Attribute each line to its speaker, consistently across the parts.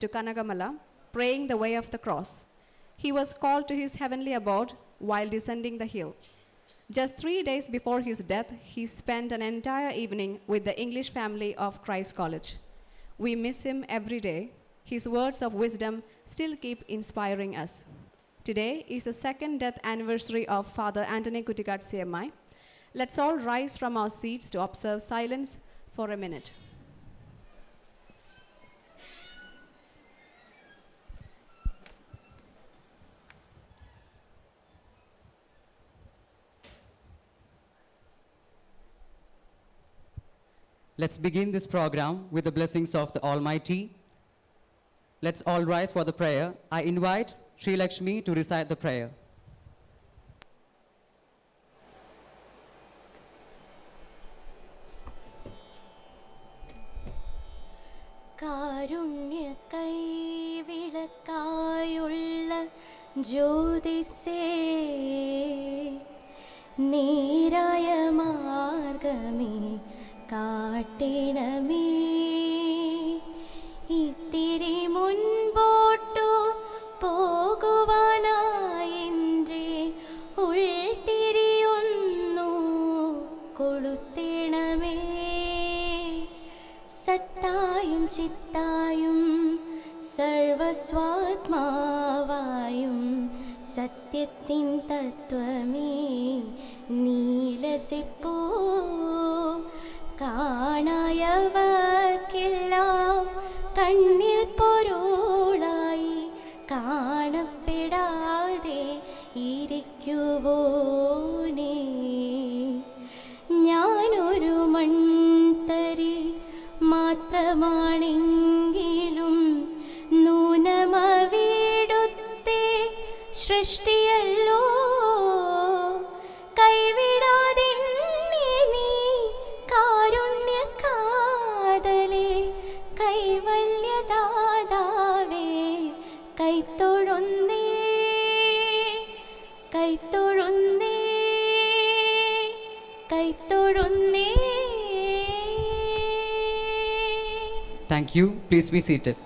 Speaker 1: to Kanagamala, praying the way of the cross. He was called to his heavenly abode while descending the hill. Just 3 days before his death, he spent an entire evening with the English family of Christ College. We miss him every day. His words of wisdom still keep inspiring us. Today is the second death anniversary of Father Antony Kuttikatt CMI. Let's all rise from our seats to observe silence for a minute.
Speaker 2: Let's begin this program with the blessings of the Almighty. Let's all rise for the prayer. I invite Sri Lakshmi to recite the prayer.
Speaker 3: കാരുണ്യ കൈവിളക്കായുള്ള ജ്യോതിസേ നേരായ മാർഗമേ കാട്ടണമേ ഇത്തിരി മുൻപോട്ടു പോകുവാനായി എൻ്റെ ഉൾത്തിരിയൊന്നു കൊളുത്തണമേ സത്തായും ചിത്തായും സർവസ്വാത്മാവായും സത്യത്തിൻ തത്വമേ നീലസിപ്പോ കാണായവർക്കെല്ലാം കണ്ണിൽ പൊരുളായി കാണപ്പെടാതെ ഇരിക്കുവോനേ ഞാനൊരു മൺതരി മാത്രമാണെങ്കിലും നൂനമവിടുത്തെ സൃഷ്ടിയല്ലോ കൈവിടാതെ നീ കാരുണ്യകാതലേ കൈവല്യദാതാവേ കൈത്തൊഴുന്നേ കൈത്തൊഴുന്നേ കൈത്തൊഴുന്നേ.
Speaker 2: Thank you. Please be seated.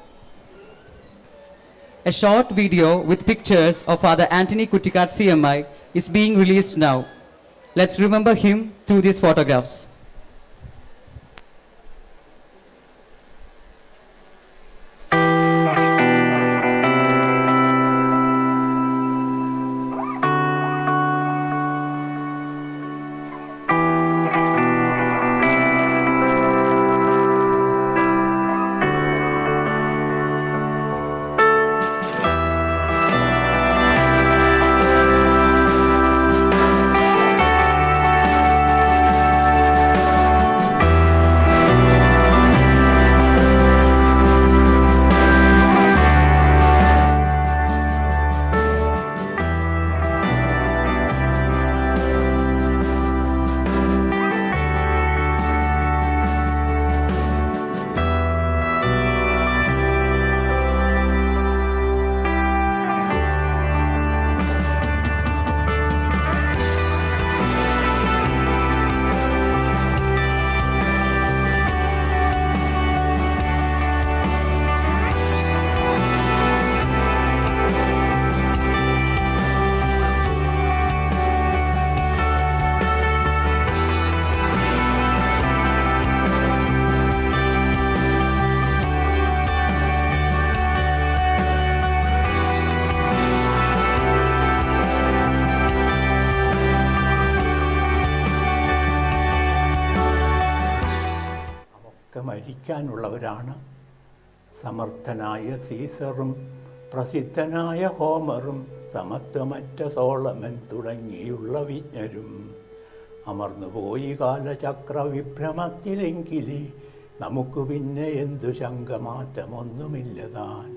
Speaker 2: A short video with pictures of Father Antony Kuttikatt CMI is being released now. Let's remember him through these photographs.
Speaker 4: മരിക്കാനുള്ളവരാണ്. സമർത്ഥനായ സീസറും പ്രസിദ്ധനായ ഹോമറും സമത്വമറ്റ Solomon തുടങ്ങിയുള്ള വിജ്ഞരും അമർന്നുപോയി കാലചക്രവിഭ്രമത്തിലെങ്കിലേ നമുക്ക് പിന്നെ എന്തു ശങ്കമാറ്റമൊന്നുമില്ലതാൻ.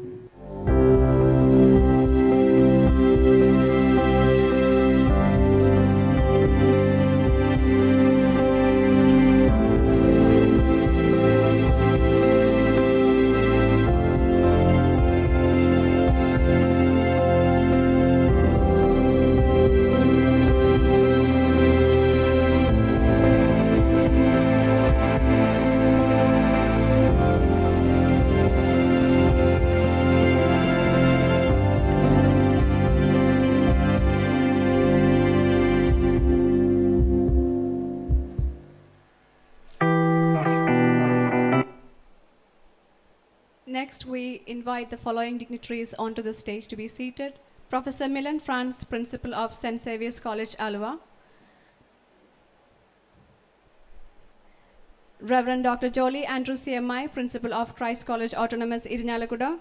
Speaker 1: Next, we invite the following dignitaries onto the stage to be seated. Professor MILON, FRANZ, Principal of XAVIER'S College, ALUVA. Reverend Dr. Jolie Andrew CMI, Principal of Christ College Autonomous, Irinjalakuda.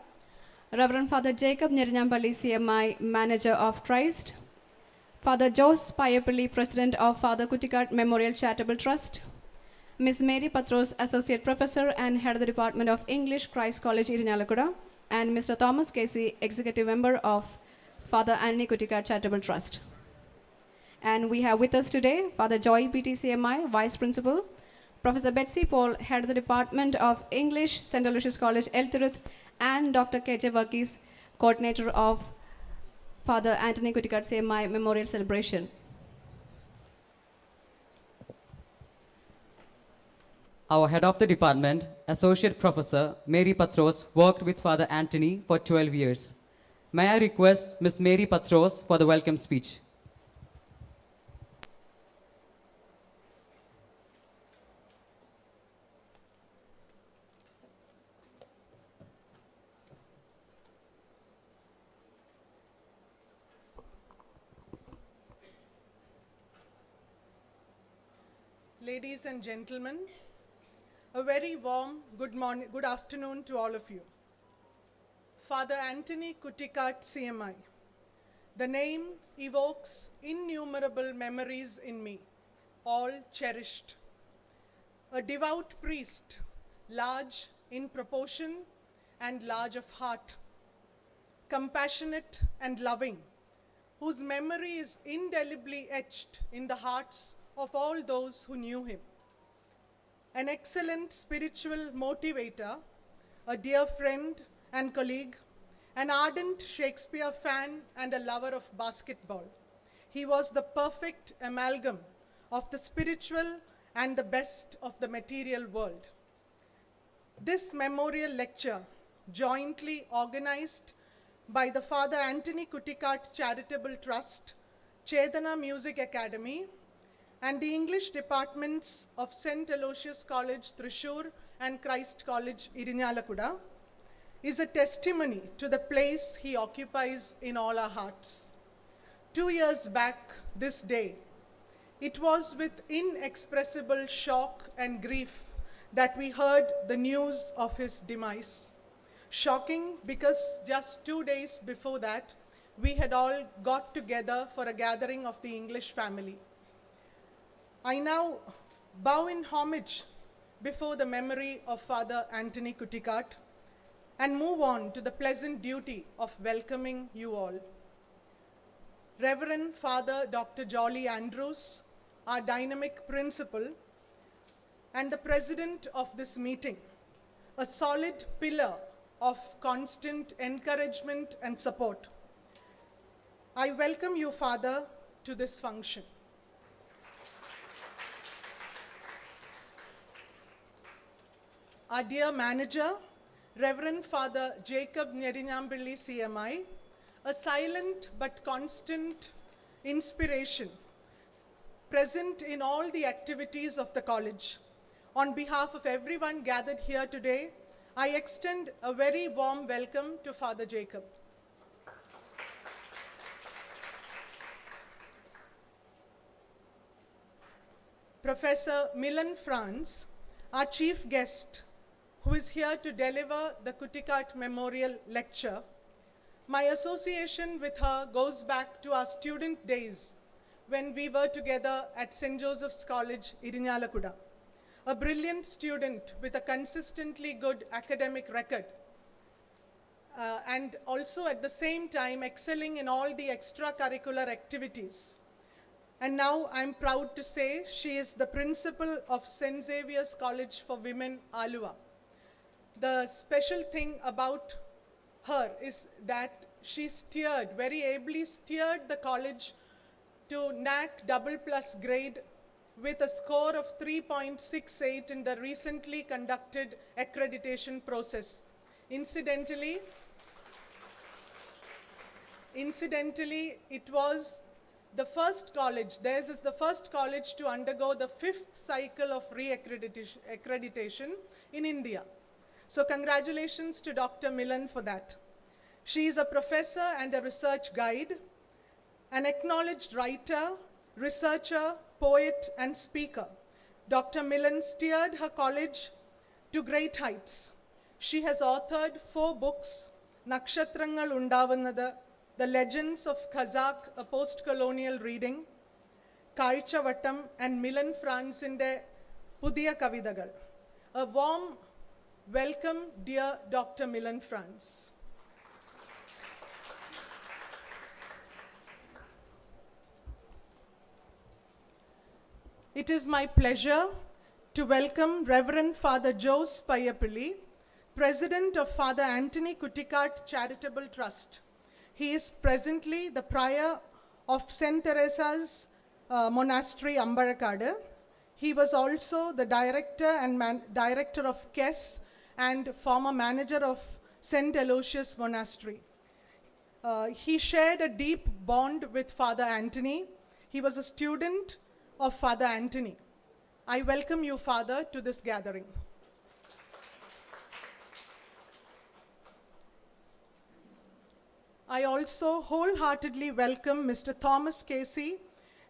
Speaker 1: Reverend Father Jacob Nyerinyambally CMI, Manager of Christ. Father Jose Payapalli, President of Father Kuttikatt Memorial Charitable Trust. Ms. Mary Patros, Associate Professor and Head of the Department of English, Christ College, Irinjalakuda. And Mr. Thomas Casey, Executive Member of Father Antony Kuttikatt Charitable Trust. And we have with us today Father Joy PT CMI, Vice Principal. Professor Betsy Paul, Head of the Department of English, St. Aloysius College, Elthureth, and Dr. KJ Varghese, Coordinator of Father Antony Kuttikatt CMI Memorial Celebration.
Speaker 2: Our head of the department, Associate Professor Mary Patros, worked with Father Antony for 12 years. May I request Ms. Mary Patros for the welcome speech.
Speaker 5: Ladies and gentlemen, a very warm good afternoon to all of you. Father Antony Kuttikatt CMI. The name evokes innumerable memories in me, all cherished. A devout priest, large in proportion and large of heart, compassionate and loving, whose memory is indelibly etched in the hearts of all those who knew him. An excellent spiritual motivator, a dear friend and colleague, an ardent Shakespeare fan and a lover of basketball. He was the perfect amalgam of the spiritual and the best of the material world. This memorial lecture, jointly organized by the Father Antony Kuttikatt Charitable Trust, Chetana Music Academy, and the English departments of St. Aloysius College, Thrissur, and Christ College, Irinjalakuda, is a testimony to the place he occupies in all our hearts. 2 years back this day, it was with inexpressible shock and grief that we heard the news of his demise. Shocking because just 2 days before that, we had all got together for a gathering of the English family. I now bow in homage before the memory of Father Antony Kuttikatt and move on to the pleasant duty of welcoming you all. Reverend Father Dr. Jolie Andrews, our dynamic principal, and the president of this meeting, a solid pillar of constant encouragement and support. I welcome you, Father, to this function. Our dear manager, Reverend Father Jacob Nyerinyambally CMI, a silent but constant inspiration, present in all the activities of the college. On behalf of everyone gathered here today, I extend a very warm welcome to Father Jacob. Professor MILON FRANZ, our chief guest, who is here to deliver the Kuttikatt Memorial Lecture. My association with her goes back to our student days when we were together at St. Joseph's College, Irinjalakuda. A brilliant student with a consistently good academic record, and also at the same time excelling in all the extracurricular activities. And now I'm proud to say she is the principal of St. Xavier's College for Women, ALUVA. The special thing about her is that she very ably steered the college to NAC AA+ grade with a score of 3.68 in the recently conducted accreditation process. Incidentally, it was the first college, theirs is the first college to undergo the 5th cycle of re-accreditation in India. So congratulations to Dr. MILON for that. She is a professor and a research guide, an acknowledged writer, researcher, poet, and speaker. Dr. MILON steered her college to great heights. She has authored 4 books, Nakshatrangal Undavunathu, The Legends of Kazakh, a post-colonial reading, Kazhchavattam, and MILON FRANZ'inde Pudiya Kavithagal. A warm welcome, dear Dr. MILON FRANZ. It is my pleasure to welcome Reverend Father Jose Payapilli, President of Father Antony Kuttikatt Charitable Trust. He is presently the Prior of St. Teresa's Monastery, Ambarakadu. He was also the Director and Director of KES and former manager of St. Aloysius Monastery. He shared a deep bond with Father Antony. He was a student of Father Antony. I welcome you, Father, to this gathering. I also wholeheartedly welcome Mr. Thomas Casey,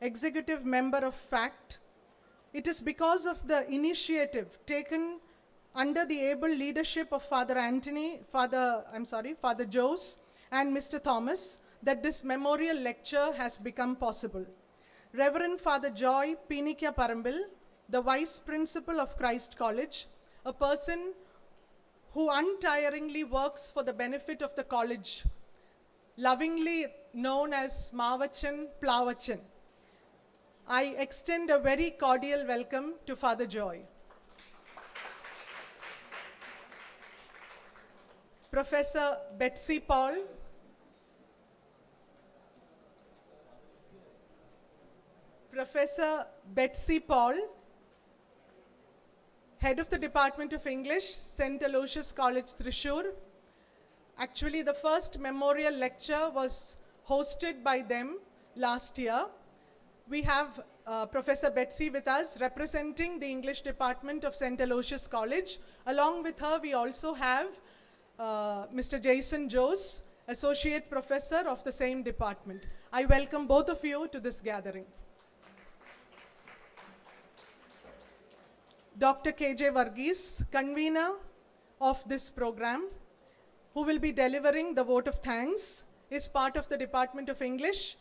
Speaker 5: Executive Member of FACT. It is because of the initiative taken under the able leadership of Father Jose and Mr. Thomas that this memorial lecture has become possible. Reverend Father Joy Pinikya Parambil, the Vice Principal of Christ College, a person who untiringly works for the benefit of the college, lovingly known as Mavachan Plavachan. I extend a very cordial welcome to Father Joy. Professor Betsy Paul, Professor Betsy Paul, Head of the Department of English, St. Aloysius College, Thrissur. Actually, the first memorial lecture was hosted by them last year. We have Professor Betsy with us representing the English Department of St. Aloysius College. Along with her, we also have Mr. Jason Jose, Associate Professor of the same department. I welcome both of you to this gathering. Dr. KJ Varghese, convener of this program, who will be delivering the vote of thanks, is part of the Department of English.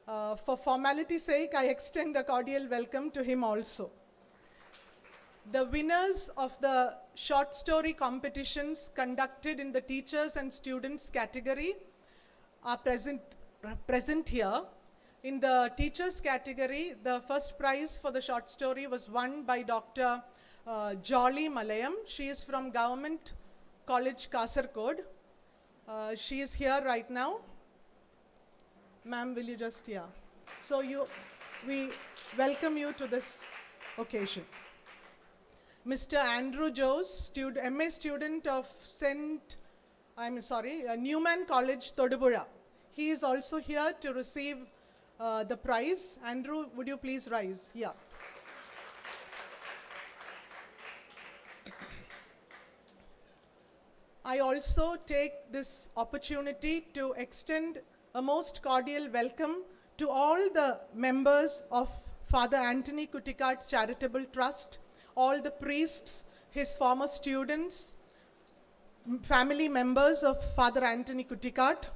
Speaker 5: For formality's sake, I extend a cordial welcome to him also. The winners of the short story competitions conducted in the teachers and students category are present here. In the teachers category, the first prize for the short story was won by Dr. Jolly Malayam. She is from Government College, Kasaragod. She is here right now. Ma'am, will you just, yeah. So we welcome you to this occasion. Mr. Andrew Jose, MA student of Newman College, Todupuzha. He is also here to receive the prize. Andrew, would you please rise? Yeah. I also take this opportunity to extend a most cordial welcome to all the members of Father Antony Kuttikatt Charitable Trust, all the priests, his former students, family members of Father Antony Kuttikatt.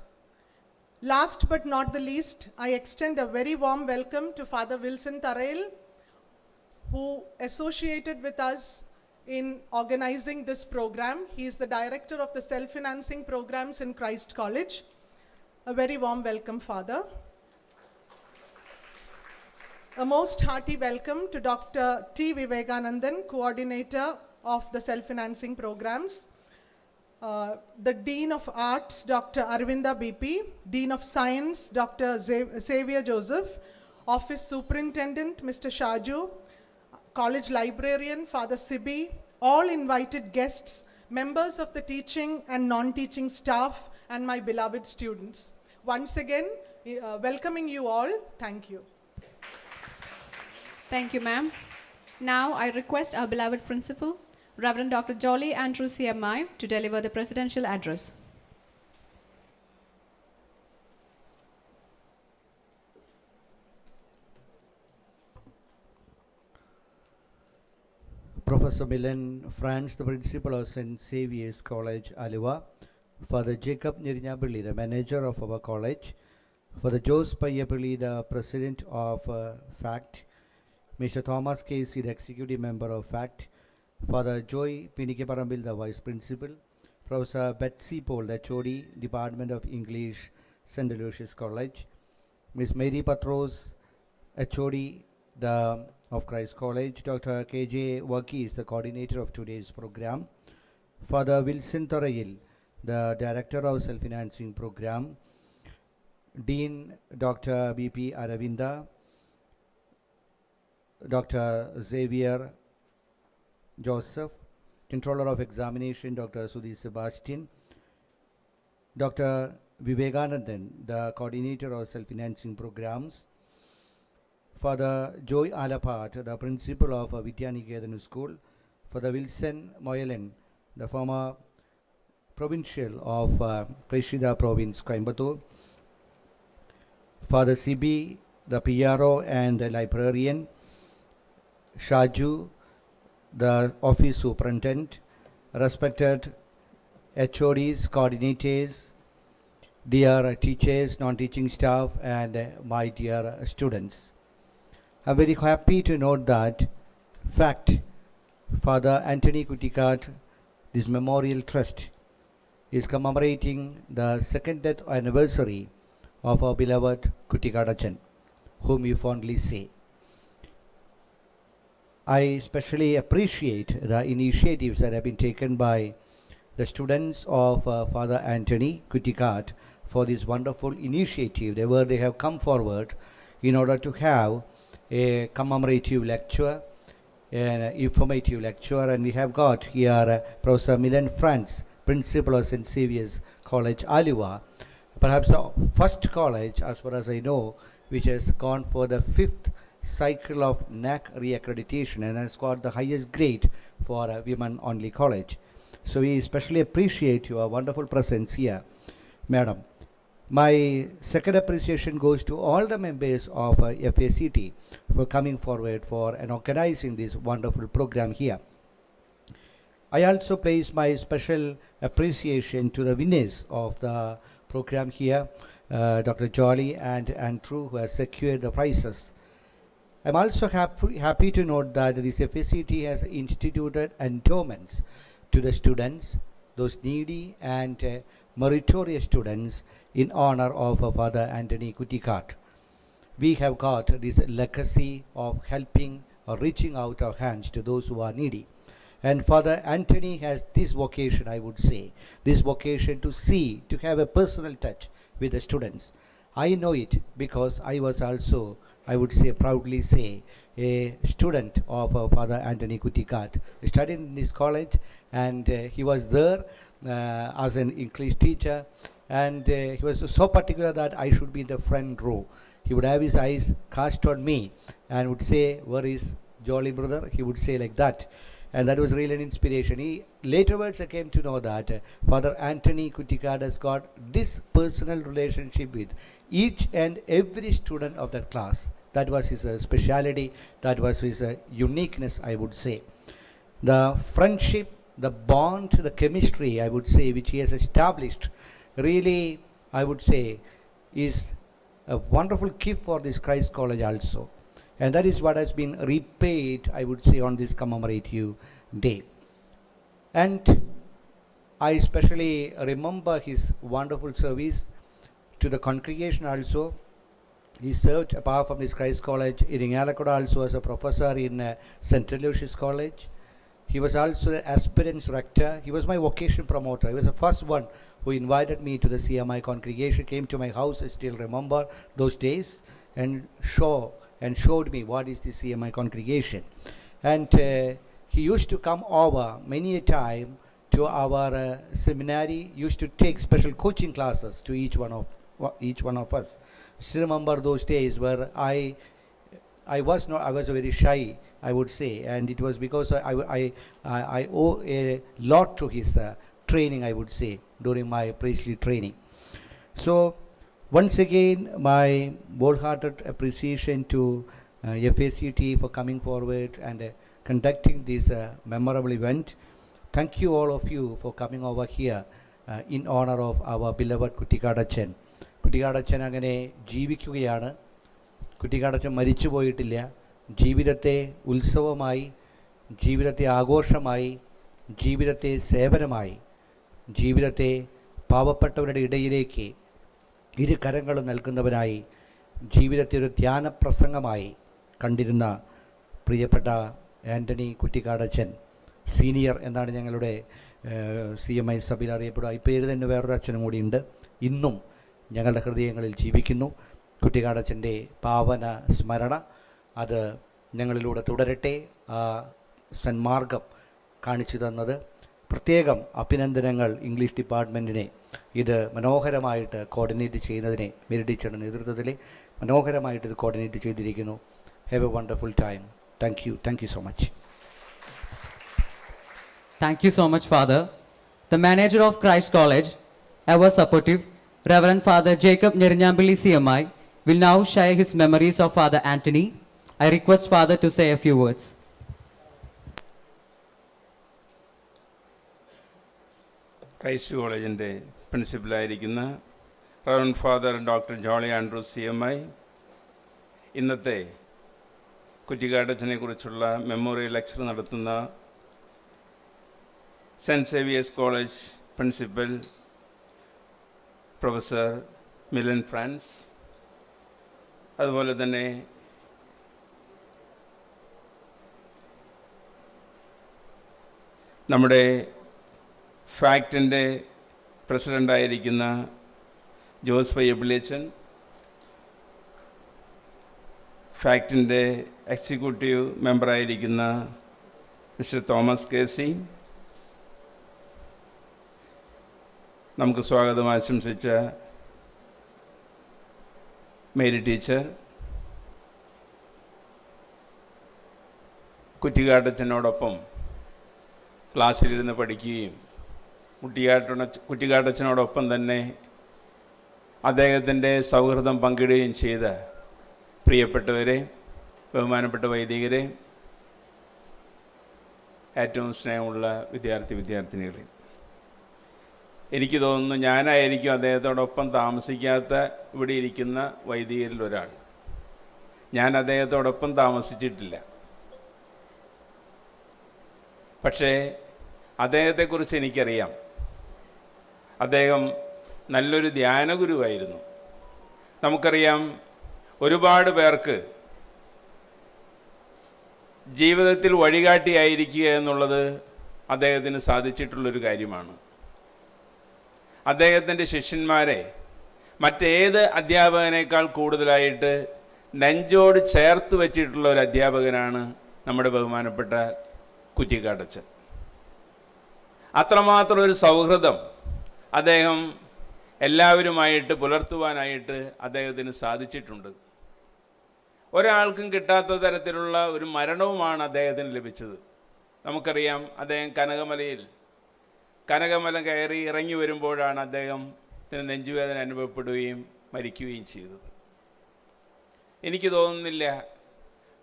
Speaker 5: Last but not the least, I extend a very warm welcome to Father Wilson Tarail, who associated with us in organizing this program. He is the director of the self-financing programs in Christ College. A very warm welcome, Father. A most hearty welcome to Dr. T. Vivekanandan, coordinator of the self-financing programs. The Dean of Arts, Dr. Arvinda BP, Dean of Science, Dr. Xavier Joseph, Office Superintendent, Mr. Shaju, College Librarian, Father Sibi, all invited guests, members of the teaching and non-teaching staff, and my beloved students. Once again, welcoming you all. Thank you.
Speaker 1: Thank you, ma'am. Now I request our beloved principal, Reverend Dr. Jolly Andrew CMI to deliver the presidential address.
Speaker 6: Professor MILON, FRANZ, the principal of XAVIER'S College, ALUVA, Father Jacob Irinjalakuda, the manager of our college, Father Jose Payapalli, the president of FACT, Mr. Thomas Casey, the executive member of FACT, Father Joy Pinikeparambil, the vice principal, Professor Betsy Paul, the HOD, Department of English, St. Aloysius College, Miss Mary Patros, HOD, of Christ College, Dr. KJ Waki is the coordinator of today's program, Father Wilson Thorayil, the director of self-financing program, Dean Dr. BP Aravinda, Dr. Xavier Joseph, Controller of Examination, Dr. Sudhi Sebastian, Dr. Vivekanandan, the coordinator of self-financing programs, Father Joy Alapat, the principal of Vidyaniketan School, Father Wilson Moylan, the former provincial of Preshida Province, Coimbatore, Father CB, the PRO and the librarian, Shaju, the office superintendent, respected HODs, coordinators, dear teachers, non-teaching staff, and my dear students. I'm very happy to note that FACT, Father Antony Kuttikatt, this memorial trust is commemorating the second death anniversary of our beloved Kuttikattachan, whom we fondly say. I especially appreciate the initiatives that have been taken by the students of Father Antony Kuttikatt for this wonderful initiative, where they have come forward in order to have a commemorative lecture, an informative lecture, and we have got here Professor MILON FRANZ, principal of St. Xavier's College, ALUVA, perhaps the first college, as far as I know, which has gone for the 5th cycle of NAC reaccreditation and has got the highest grade for a women-only college. So we especially appreciate your wonderful presence here, Madam. My second appreciation goes to all the members of FACT for coming forward for and organizing this wonderful program here. I also place my special appreciation to the winners of the program here, Dr. Jolly and Andrew, who has secured the prizes. I'm also happy to note that this FACT has instituted endowments to the students, those needy and meritorious students, in honor of Father Antony Kuttikatt. We have got this legacy of helping or reaching out our hands to those who are needy. And Father Antony has this vocation, I would say, this vocation to see, to have a personal touch with the students. I know it because I was also, I would say, proudly say, a student of Father Antony Kuttikatt. He studied in this college, and he was there as an English teacher, and he was so particular that I should be in the front row. He would have his eyes cast on me and would say, "Where is Jolly brother?" He would say like that. And that was really an inspiration. Laterwards I came to know that Father Antony Kuttikatt has got this personal relationship with each and every student of that class. That was his speciality. That was his uniqueness, I would say. The friendship, the bond, the chemistry, I would say, which he has established, really, I would say, is a wonderful gift for this Christ College also. And that is what has been repaid, I would say, on this commemorative day. And I especially remember his wonderful service to the congregation also. He served, apart from this Christ College, Irinjalakuda also as a professor in St. Aloysius College. He was also an aspirant's rector. He was my vocation promoter. He was the first one who invited me to the CMI congregation, came to my house, I still remember those days, and showed me what is the CMI congregation. And he used to come over many a time to our seminary, used to take special coaching classes to each one of us. Still remember those days where I was very shy I would say, and it was because I owe a lot to his training, I would say, during my priestly training. So once again, my wholehearted appreciation to FACT for coming forward and conducting this memorable event. Thank you all of you for coming over here in honor of our beloved Kuttikatt Achan. Kuttikatt Achan അങ്ങനെ ജീവിക്കുകയാണ്. കുട്ടിക്കാട് അച്ഛൻ മരിച്ചു പോയിട്ടില്ല. ജീവിതത്തെ ഉത്സവമായി, ജീവിതത്തെ ആഘോഷമായി, ജീവിതത്തെ സേവനമായി, ജീവിതത്തെ പാവപ്പെട്ടവരുടെ ഇടയിലേക്ക് ഇരു കരങ്ങളും നൽകുന്നവനായി, ജീവിതത്തെ ഒരു ധ്യാനപ്രസംഗമായി കണ്ടിരുന്ന പ്രിയപ്പെട്ട ആൻ്റണി കുറ്റിക്കാട് അച്ഛൻ സീനിയർ എന്നാണ് ഞങ്ങളുടെ CMI സഭയിൽ അറിയപ്പെടുക. ഈ പേര് തന്നെ വേറൊരു അച്ഛനും കൂടിയുണ്ട്. ഇന്നും ഞങ്ങളുടെ ഹൃദയങ്ങളിൽ ജീവിക്കുന്നു. കുറ്റിക്കാട് അച്ഛൻ്റെ പാവന സ്മരണ അത് ഞങ്ങളിലൂടെ തുടരട്ടെ. ആ സന്മാർഗം കാണിച്ചു തന്നത് പ്രത്യേകം അഭിനന്ദനങ്ങൾ ഇംഗ്ലീഷ് ഡിപ്പാർട്ട്മെൻറ്റിനെ. ഇത് മനോഹരമായിട്ട് കോർഡിനേറ്റ് ചെയ്യുന്നതിനെ മേരി ടീച്ചറുടെ നേതൃത്വത്തിൽ മനോഹരമായിട്ട് ഇത് കോർഡിനേറ്റ് ചെയ്തിരിക്കുന്നു. Have A wonderful time. Thank you so much.
Speaker 2: Thank you so much, Father. The manager of Christ College, ever supportive, Reverend Father Jacob Irinjalakuda CMI, will now share his memories of Father Antony. I request Father to say a few words.
Speaker 7: Christ കോളേജിൻ്റെ പ്രിൻസിപ്പലായിരിക്കുന്ന reverend father doctor Jolly Andrews CMI ഇന്നത്തെ കുറ്റിക്കാട് അച്ഛനെ കുറിച്ചുള്ള memorial lecture നടത്തുന്ന Saint Xavier's College principal professor Milan Frans, അതുപോലെ തന്നെ നമ്മുടെ ഫാക്റ്റിൻ്റെ പ്രസിഡൻ്റായിരിക്കുന്ന ജോസ് പയ്യപ്പള്ളിയച്ചൻ, ഫാക്റ്റിൻ്റെ എക്സിക്യൂട്ടീവ് മെമ്പറായിരിക്കുന്ന മിസ്റ്റർ തോമസ് KC, നമുക്ക് സ്വാഗതം ആശംസിച്ച മേരി ടീച്ചർ, കുറ്റിക്കാട് അച്ഛനോടൊപ്പം ക്ലാസ്സിലിരുന്ന് പഠിക്കുകയും കുറ്റിക്കാട് അച്ഛനോടൊപ്പം തന്നെ അദ്ദേഹത്തിൻ്റെ സൗഹൃദം പങ്കിടുകയും ചെയ്ത പ്രിയപ്പെട്ടവരെ, ബഹുമാനപ്പെട്ട വൈദികരെ, ഏറ്റവും സ്നേഹമുള്ള വിദ്യാർത്ഥിനികളെ, എനിക്ക് തോന്നുന്നു ഞാനായിരിക്കും അദ്ദേഹത്തോടൊപ്പം താമസിക്കാത്ത ഇവിടെ ഇരിക്കുന്ന വൈദികരിൽ ഒരാൾ. ഞാൻ അദ്ദേഹത്തോടൊപ്പം താമസിച്ചിട്ടില്ല. പക്ഷേ അദ്ദേഹത്തെക്കുറിച്ച് എനിക്കറിയാം. അദ്ദേഹം നല്ലൊരു ധ്യാനഗുരുവായിരുന്നു. നമുക്കറിയാം, ഒരുപാട് പേർക്ക് ജീവിതത്തിൽ വഴികാട്ടിയായിരിക്കുക എന്നുള്ളത് അദ്ദേഹത്തിന് സാധിച്ചിട്ടുള്ളൊരു കാര്യമാണ്. അദ്ദേഹത്തിൻ്റെ ശിഷ്യന്മാരെ മറ്റേത് അധ്യാപകനേക്കാൾ കൂടുതലായിട്ട് നെഞ്ചോട് ചേർത്ത് വച്ചിട്ടുള്ള ഒരു അധ്യാപകനാണ് നമ്മുടെ ബഹുമാനപ്പെട്ട കുറ്റിക്കാട് അച്ഛൻ. അത്രമാത്രം ഒരു സൗഹൃദം അദ്ദേഹം എല്ലാവരുമായിട്ട് പുലർത്തുവാനായിട്ട് അദ്ദേഹത്തിന് സാധിച്ചിട്ടുണ്ട്. ഒരാൾക്കും കിട്ടാത്ത തരത്തിലുള്ള ഒരു മരണവുമാണ് അദ്ദേഹത്തിന് ലഭിച്ചത്. നമുക്കറിയാം, അദ്ദേഹം കനകമല കയറി ഇറങ്ങി വരുമ്പോഴാണ് അദ്ദേഹത്തിന് നെഞ്ചുവേദന അനുഭവപ്പെടുകയും മരിക്കുകയും ചെയ്തത്. എനിക്ക് തോന്നുന്നില്ല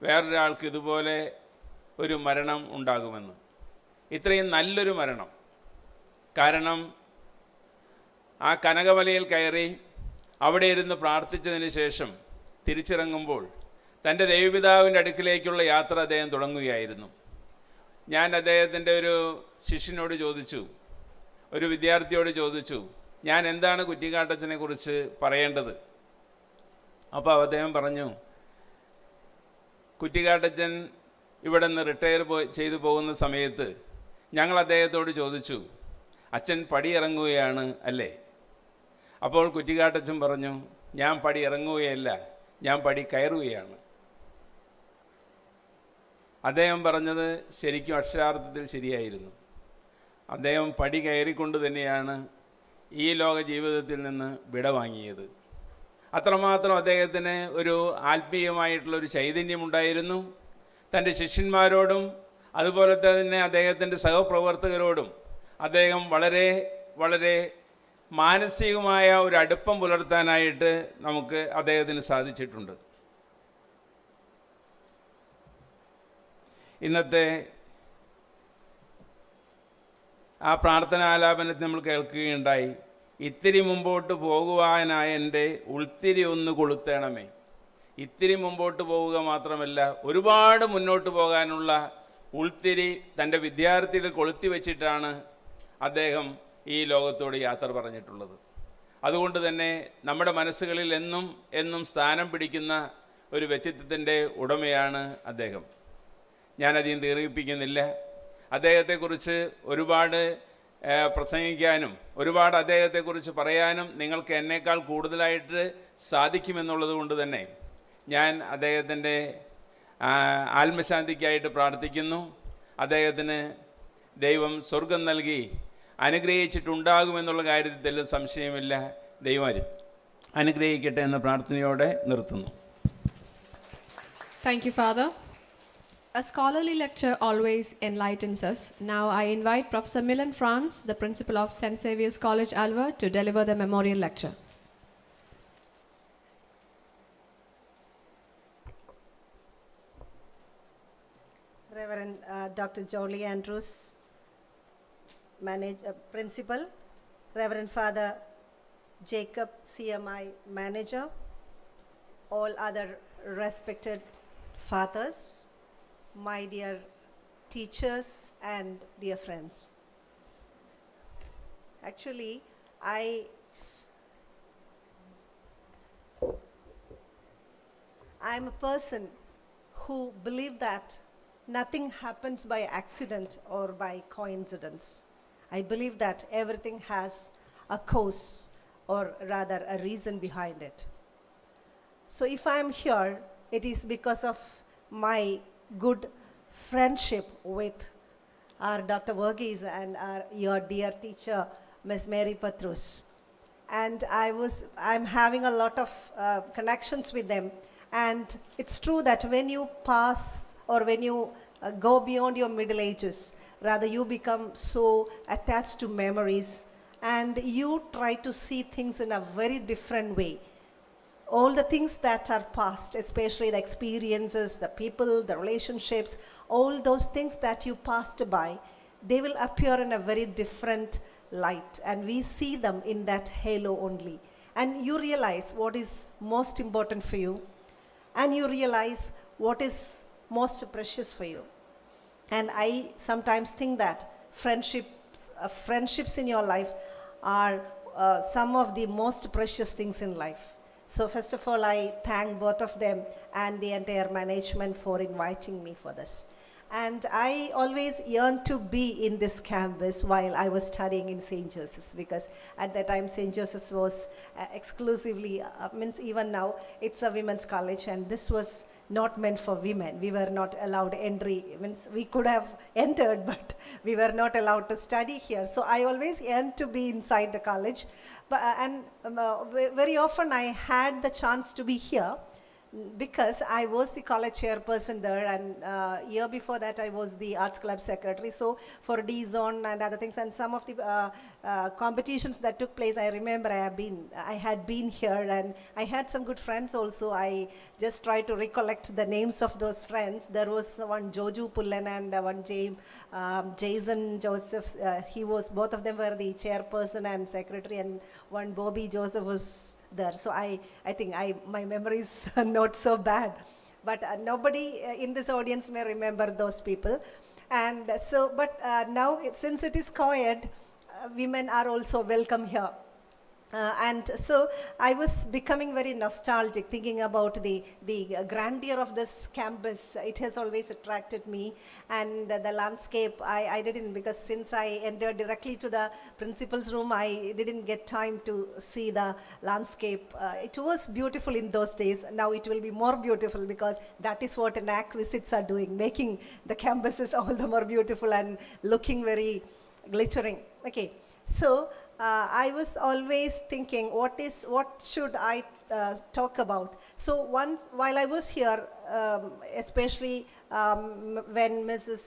Speaker 7: വേറൊരാൾക്ക് ഇതുപോലെ ഒരു മരണം ഉണ്ടാകുമെന്ന്. ഇത്രയും നല്ലൊരു മരണം. കാരണം ആ കനകമലയിൽ കയറി അവിടെ ഇരുന്ന് പ്രാർത്ഥിച്ചതിന് ശേഷം തിരിച്ചിറങ്ങുമ്പോൾ തൻ്റെ ദൈവപിതാവിൻ്റെ അടുക്കിലേക്കുള്ള യാത്ര അദ്ദേഹം തുടങ്ങുകയായിരുന്നു. ഞാൻ അദ്ദേഹത്തിൻ്റെ ഒരു ശിഷ്യനോട് ചോദിച്ചു, ഒരു വിദ്യാർത്ഥിയോട് ചോദിച്ചു, ഞാൻ എന്താണ് കുറ്റിക്കാട്ടച്ചനെ കുറിച്ച് പറയേണ്ടത്? അപ്പോൾ അദ്ദേഹം പറഞ്ഞു, കുറ്റിക്കാട്ടച്ചൻ ഇവിടെ നിന്ന് റിട്ടയർ ചെയ്തു പോകുന്ന സമയത്ത് ഞങ്ങൾ അദ്ദേഹത്തോട് ചോദിച്ചു, അച്ഛൻ പടി ഇറങ്ങുകയാണ് അല്ലേ? അപ്പോൾ കുറ്റിക്കാട്ടച്ചൻ പറഞ്ഞു, ഞാൻ പടി ഇറങ്ങുകയല്ല, ഞാൻ പടി കയറുകയാണ്. അദ്ദേഹം പറഞ്ഞത് ശരിക്കും അക്ഷരാർത്ഥത്തിൽ ശരിയായിരുന്നു. അദ്ദേഹം പടി കയറിക്കൊണ്ട് തന്നെയാണ് ഈ ലോക ജീവിതത്തിൽ നിന്ന് വിട വാങ്ങിയത്. അത്രമാത്രം അദ്ദേഹത്തിന് ഒരു ആത്മീയമായിട്ടുള്ളൊരു ചൈതന്യമുണ്ടായിരുന്നു. തൻ്റെ ശിഷ്യന്മാരോടും അതുപോലെ തന്നെ അദ്ദേഹത്തിൻ്റെ സഹപ്രവർത്തകരോടും അദ്ദേഹം വളരെ വളരെ മാനസികമായ ഒരു അടുപ്പം പുലർത്താനായിട്ട് നമുക്ക് അദ്ദേഹത്തിന് സാധിച്ചിട്ടുണ്ട്. ഇന്നത്തെ ആ പ്രാർത്ഥനാലാപനത്തിൽ നമ്മൾ കേൾക്കുകയുണ്ടായി, ഇത്തിരി മുമ്പോട്ട് പോകുവാനായ എൻ്റെ ഉൾത്തിരി ഒന്ന് കൊളുത്തണമേ. ഇത്തിരി മുമ്പോട്ട് പോവുക മാത്രമല്ല, ഒരുപാട് മുന്നോട്ട് പോകാനുള്ള ഉൾത്തിരി തൻ്റെ വിദ്യാർത്ഥികൾ കൊളുത്തി വച്ചിട്ടാണ് അദ്ദേഹം ഈ ലോകത്തോട് യാത്ര പറഞ്ഞിട്ടുള്ളത്. അതുകൊണ്ട് തന്നെ നമ്മുടെ മനസ്സുകളിൽ എന്നും എന്നും സ്ഥാനം പിടിക്കുന്ന ഒരു വ്യക്തിത്വത്തിൻ്റെ ഉടമയാണ് അദ്ദേഹം. ഞാനധികം ദീർഘിപ്പിക്കുന്നില്ല. അദ്ദേഹത്തെക്കുറിച്ച് ഒരുപാട് പ്രസംഗിക്കാനും ഒരുപാട് അദ്ദേഹത്തെക്കുറിച്ച് പറയാനും നിങ്ങൾക്ക് എന്നേക്കാൾ കൂടുതലായിട്ട് സാധിക്കുമെന്നുള്ളത് കൊണ്ട് തന്നെ ഞാൻ അദ്ദേഹത്തിൻ്റെ ആത്മശാന്തിക്കായിട്ട് പ്രാർത്ഥിക്കുന്നു. അദ്ദേഹത്തിന് ദൈവം സ്വർഗം നൽകി അനുഗ്രഹിച്ചിട്ടുണ്ടാകുമെന്നുള്ള കാര്യത്തിൽ സംശയമില്ല. ദൈവം അനുഗ്രഹിക്കട്ടെ എന്ന പ്രാർത്ഥനയോടെ നിർത്തുന്നു.
Speaker 1: Thank you, Father. A scholarly lecture always enlightens us. Now I invite Professor MILON FRANZ, the principal of XAVIER'S College, ALUVA, to deliver the memorial lecture.
Speaker 8: Reverend Dr. Jolie Andrews, Principal, Reverend Father Jacob CMI, Manager, all other respected fathers, my dear teachers and dear friends. Actually, I'm a person who believe that nothing happens by accident or by coincidence. I believe that everything has a cause, or rather a reason behind it. So if I am here, it is because of my good friendship with our Dr. Verghese and your dear teacher, Ms. Mary Patrus. And I'm having a lot of connections with them. And it's true that when you pass or when you go beyond your middle ages, rather you become so attached to memories and you try to see things in a very different way. All the things that are past, especially the experiences, the people, the relationships, all those things that you passed by, they will appear in a very different light, and we see them in that halo only. And you realize what is most important for you, and you realize what is most precious for you. And I sometimes think that friendships in your life are some of the most precious things in life. So first of all, I thank both of them and the entire management for inviting me for this. And I always yearned to be in this campus while I was studying in St. Joseph's, because at that time St. Joseph's was exclusively, means even now, it's a women's college, and this was not meant for women. We were not allowed entry. Means we could have entered, but we were not allowed to study here. So I always yearned to be inside the college. And very often I had the chance to be here because I was the college chairperson there, and year before that I was the arts club secretary. So for D-Zone and other things and some of the competitions that took place, I remember I had been here, and I had some good friends also. I just tried to recollect the names of those friends. There was one Joju Pullen and one Jason Joseph. Both of them were the chairperson and secretary, and one Bobby Joseph was there. So I think my memory is not so bad, but nobody in this audience may remember those people. And so, but now since it is co-ed, women are also welcome here. And so I was becoming very nostalgic, thinking about the grandeur of this campus. It has always attracted me, and the landscape I didn't, because since I entered directly to the principal's room, I didn't get time to see the landscape. It was beautiful in those days. Now it will be more beautiful, because that is what NAC visits are doing, making the campuses all the more beautiful and looking very glittering. Okay, so I was always thinking, what should I talk about? So once, while I was here, especially when Mrs.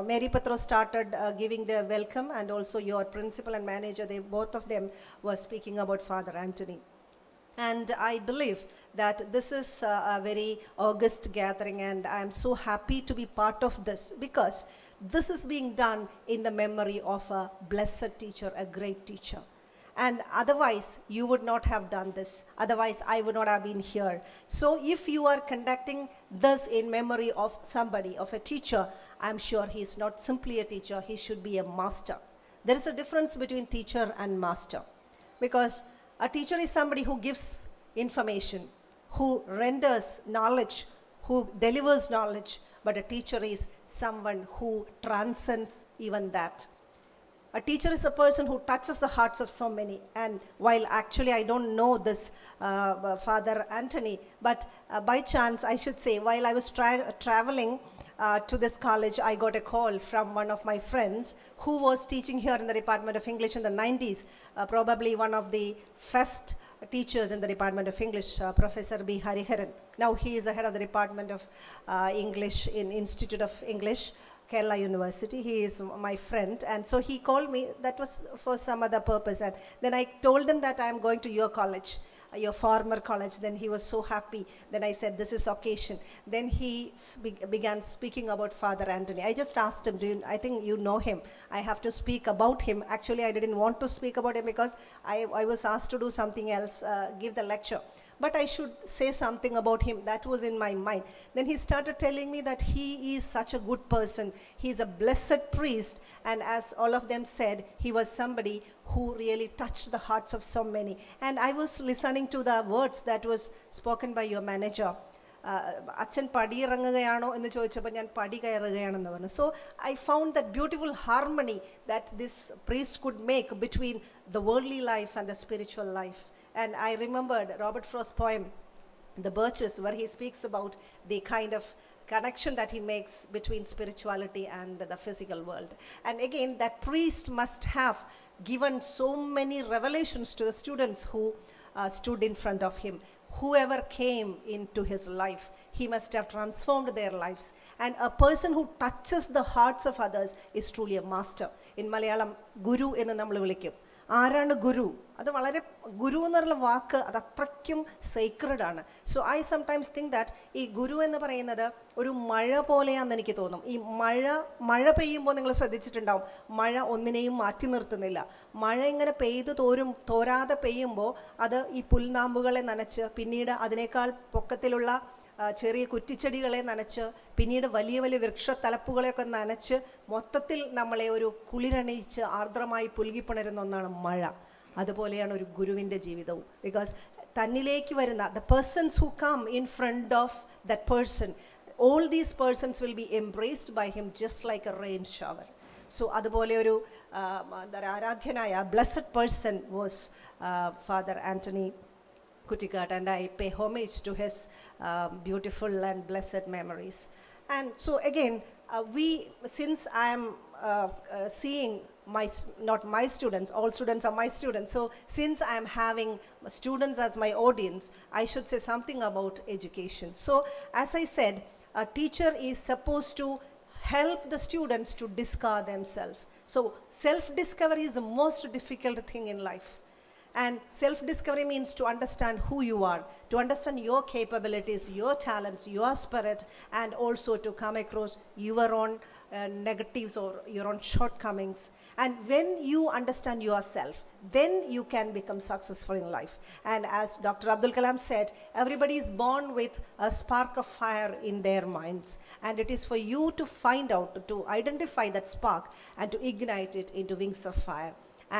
Speaker 8: Mary Patro started giving the welcome, and also your principal and manager, both of them were speaking about Father Antony. And I believe that this is a very august gathering, and I am so happy to be part of this, because this is being done in the memory of a blessed teacher, a great teacher. And otherwise, you would not have done this. Otherwise, I would not have been here. So if you are conducting this in memory of somebody, of a teacher, I'm sure he is not simply a teacher, he should be a master. There is a difference between teacher and master, because a teacher is somebody who gives information, who renders knowledge, who delivers knowledge, but a teacher is someone who transcends even that. A teacher is a person who touches the hearts of so many. And while actually I don't know this Father Antony, but by chance I should say, while I was traveling to this college, I got a call from one of my friends who was teaching here in the Department of English in the 90s, probably one of the first teachers in the Department of English, Professor B. Hariharan. Now he is the head of the Department of English in Institute of English, Kerala University. He is my friend, and so he called me. That was for some other purpose, and then I told him that I am going to your college, your former college. Then he was so happy. Then I said, this is occasion. Then he began speaking about Father Antony. I just asked him, I think you know him. I have to speak about him. Actually, I didn't want to speak about him because I was asked to do something else, give the lecture. But I should say something about him. That was in my mind. Then he started telling me that he is such a good person. He is a blessed priest. And as all of them said, he was somebody who really touched the hearts of so many. And I was listening to the words that was spoken by your manager. അച്ഛൻ പടിയിറങ്ങുകയാണോ എന്ന് ചോദിച്ചപ്പോൾ ഞാൻ പടി കയറുകയാണെന്ന് പറഞ്ഞു. So I found that beautiful harmony that this priest could make between the worldly life and the spiritual life. And I remembered Robert Frost's poem, The Birches, where he speaks about the kind of connection that he makes between spirituality and the physical world. And again, that priest must have given so many revelations to the students who stood in front of him. Whoever came into his life, he must have transformed their lives. And a person who touches the hearts of others is truly a master. In Malayalam, Guru എന്ന് നമ്മൾ വിളിക്കും. ആരാണ് ഗുരു? അത് വളരെ ഗുരു എന്നുള്ള വാക്ക് അത് അത്രയ്ക്കും sacred ആണ്. So I sometimes think that ഈ ഗുരു എന്ന് പറയുന്നത് ഒരു മഴ പോലെയാണെന്ന് എനിക്ക് തോന്നും. ഈ മഴ പെയ്യുമ്പോൾ നിങ്ങൾ ശ്രദ്ധിച്ചിട്ടുണ്ടാവും, മഴ ഒന്നിനെയും മാറ്റി നിർത്തുന്നില്ല. മഴ ഇങ്ങനെ പെയ്ത് തോരാതെ പെയ്യുമ്പോൾ അത് ഈ പുൽനാമ്പുകളെ നനച്ച്, പിന്നീട് അതിനേക്കാൾ പൊക്കത്തിലുള്ള ചെറിയ കുറ്റിച്ചെടികളെ നനച്ച്, പിന്നീട് വലിയ വലിയ വൃക്ഷത്തലപ്പുകളെയൊക്കെ നനച്ച് മൊത്തത്തിൽ നമ്മളെ ഒരു കുളിരണിയിച്ച് ആർദ്രമായി പുൽകിപ്പണരുന്ന ഒന്നാണ് മഴ. അതുപോലെയാണ് ഒരു ഗുരുവിൻ്റെ ജീവിതവും. ബിക്കോസ് തന്നിലേക്ക് വരുന്ന the persons who come in front of that person, all these persons will be embraced by him just like a rain shower. So അതുപോലെ ഒരു ആരാധ്യനായ blessed person was Father Antony Kuttikatt, and I pay homage to his beautiful and blessed memories. And so again, since I am seeing not my students, all students are my students. So since I am having students as my audience, I should say something about education. So as I said, a teacher is supposed to help the students to discover themselves. So self-discovery is the most difficult thing in life. And self-discovery means to understand who you are, to understand your capabilities, your talents, your spirit, and also to come across your own negatives or your own shortcomings. And when you understand yourself, then you can become successful in life. And as Dr. Abdul Kalam said, everybody is born with a spark of fire in their minds. And it is for you to find out, to identify that spark and to ignite it into wings of fire.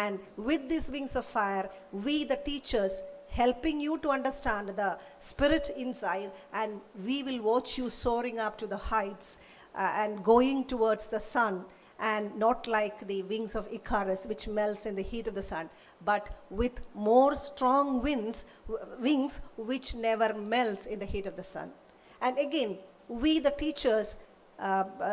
Speaker 8: And with these wings of fire, we the teachers helping you to understand the spirit inside, and we will watch you soaring up to the heights and going towards the sun, and not like the wings of Icarus which melts in the heat of the sun, but with more strong wings which never melts in the heat of the sun. And again, we the teachers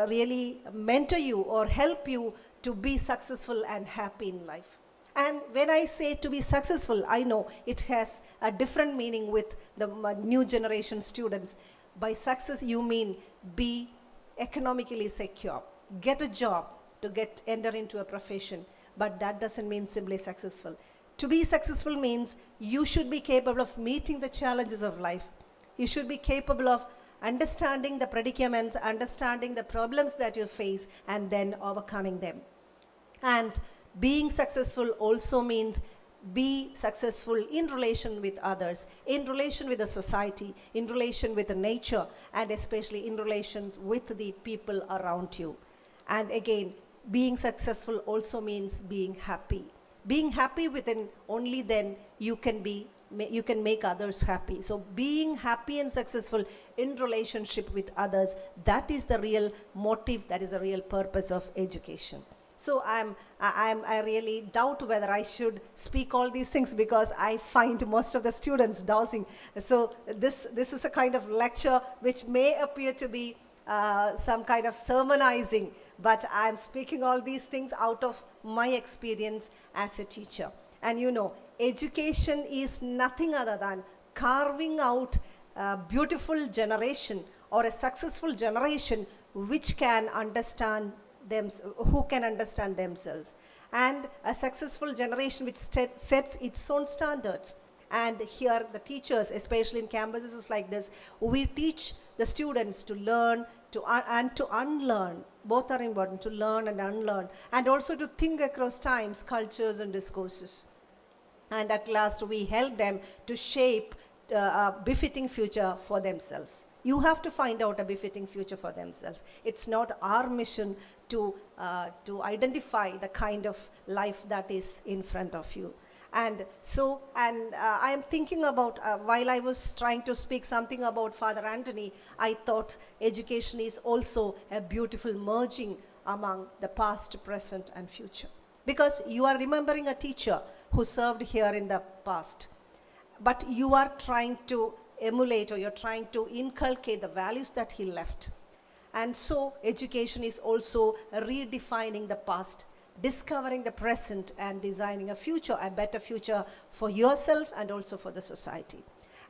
Speaker 8: really mentor you or help you to be successful and happy in life. And when I say to be successful, I know it has a different meaning with the new generation students. By success, you mean be economically secure, get a job to enter into a profession, but that doesn't mean simply successful. To be successful means you should be capable of meeting the challenges of life. You should be capable of understanding the predicaments, understanding the problems that you face, and then overcoming them. And being successful also means be successful in relation with others, in relation with the society, in relation with the nature, and especially in relations with the people around you. And again, being successful also means being happy. Being happy within, only then you can make others happy. So being happy and successful in relationship with others, that is the real motive, that is the real purpose of education. So I really doubt whether I should speak all these things, because I find most of the students dowsing. So this is a kind of lecture which may appear to be some kind of sermonizing, but I'm speaking all these things out of my experience as a teacher. And you know, education is nothing other than carving out a beautiful generation or a successful generation which can understand who can understand themselves, and a successful generation which sets its own standards. And here the teachers, especially in campuses like this, we teach the students to learn and to unlearn. Both are important, to learn and unlearn, and also to think across times, cultures and discourses. And at last we help them to shape a befitting future for themselves. You have to find out a befitting future for themselves. It's not our mission to identify the kind of life that is in front of you. And so, I am thinking about, while I was trying to speak something about Father Antony, I thought education is also a beautiful merging among the past, present and future. Because you are remembering a teacher who served here in the past, but you are trying to emulate, or you're trying to inculcate the values that he left. And so education is also redefining the past, discovering the present, and designing a future, a better future for yourself and also for the society.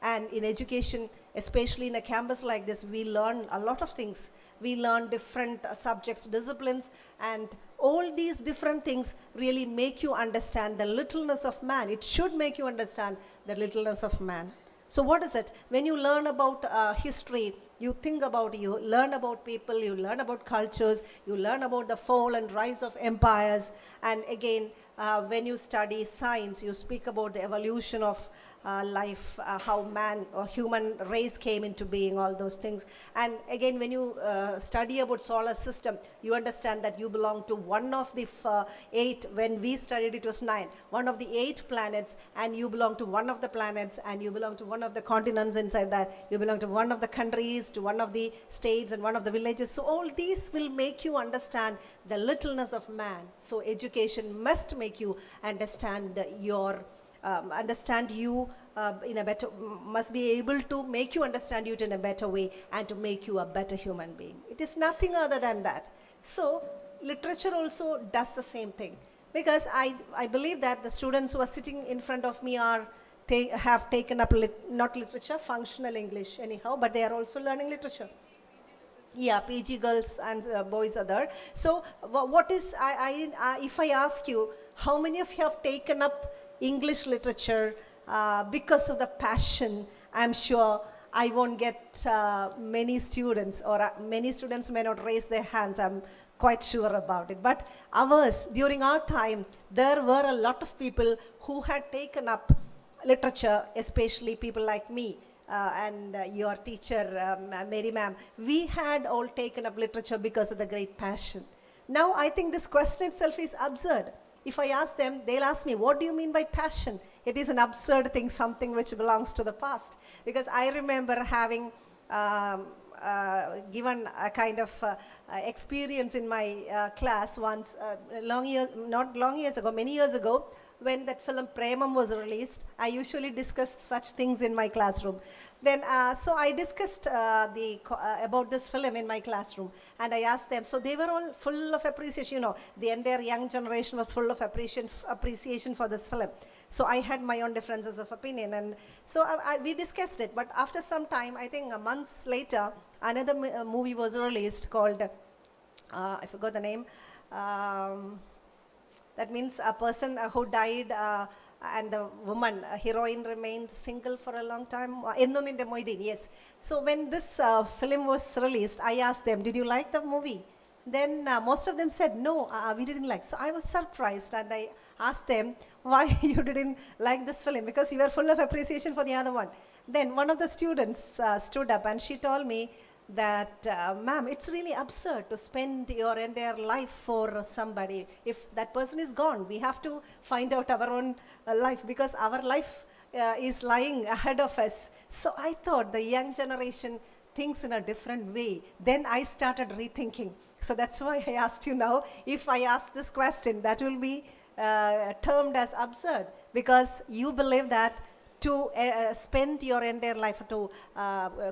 Speaker 8: And in education, especially in a campus like this, we learn a lot of things. We learn different subjects, disciplines, and all these different things really make you understand the littleness of man. It should make you understand the littleness of man. So what is it? When you learn about history, you think about, you learn about people, you learn about cultures, you learn about the fall and rise of empires. And again, when you study science, you speak about the evolution of life, how man or human race came into being, all those things. And again, when you study about solar system, you understand that you belong to one of the 8, when we studied it was 9, one of the 8 planets, and you belong to one of the planets, and you belong to one of the continents inside that, you belong to one of the countries, to one of the states and one of the villages. So all these will make you understand the littleness of man. So education must make you understand in a better, must be able to make you understand it in a better way and to make you a better human being. It is nothing other than that. So literature also does the same thing, because I believe that the students who are sitting in front of me have taken up not literature, functional English anyhow, but they are also learning literature. Yeah, PG girls and boys are there. So what is, if I ask you, how many of you have taken up English literature because of the passion? I'm sure I won't get many students, or many students may not raise their hands. I'm quite sure about it. But during our time, there were a lot of people who had taken up literature, especially people like me and your teacher, Mary ma'am. We had all taken up literature because of the great passion. Now I think this question itself is absurd. If I ask them, they'll ask me, what do you mean by passion? It is an absurd thing, something which belongs to the past. Because I remember having given a kind of experience in my class once, many years ago, when that film Premam was released. I usually discuss such things in my classroom. Then, so I discussed about this film in my classroom, and I asked them. So they were all full of appreciation. You know, the entire young generation was full of appreciation for this film. So I had my own differences of opinion, and so we discussed it. But after some time, I think months later, another movie was released called, I forgot the name. That means a person who died and the woman, a heroine, remained single for a long time. Ennoninte Moideen, yes. So when this film was released, I asked them, did you like the movie? Then most of them said, no, we didn't like. So I was surprised, and I asked them, why you didn't like this film? Because you were full of appreciation for the other one. Then one of the students stood up and she told me that, ma'am, it's really absurd to spend your entire life for somebody. If that person is gone, we have to find out our own life, because our life is lying ahead of us. So I thought the young generation thinks in a different way. Then I started rethinking. So that's why I asked you now, if I ask this question, that will be termed as absurd, because you believe that to spend your entire life, to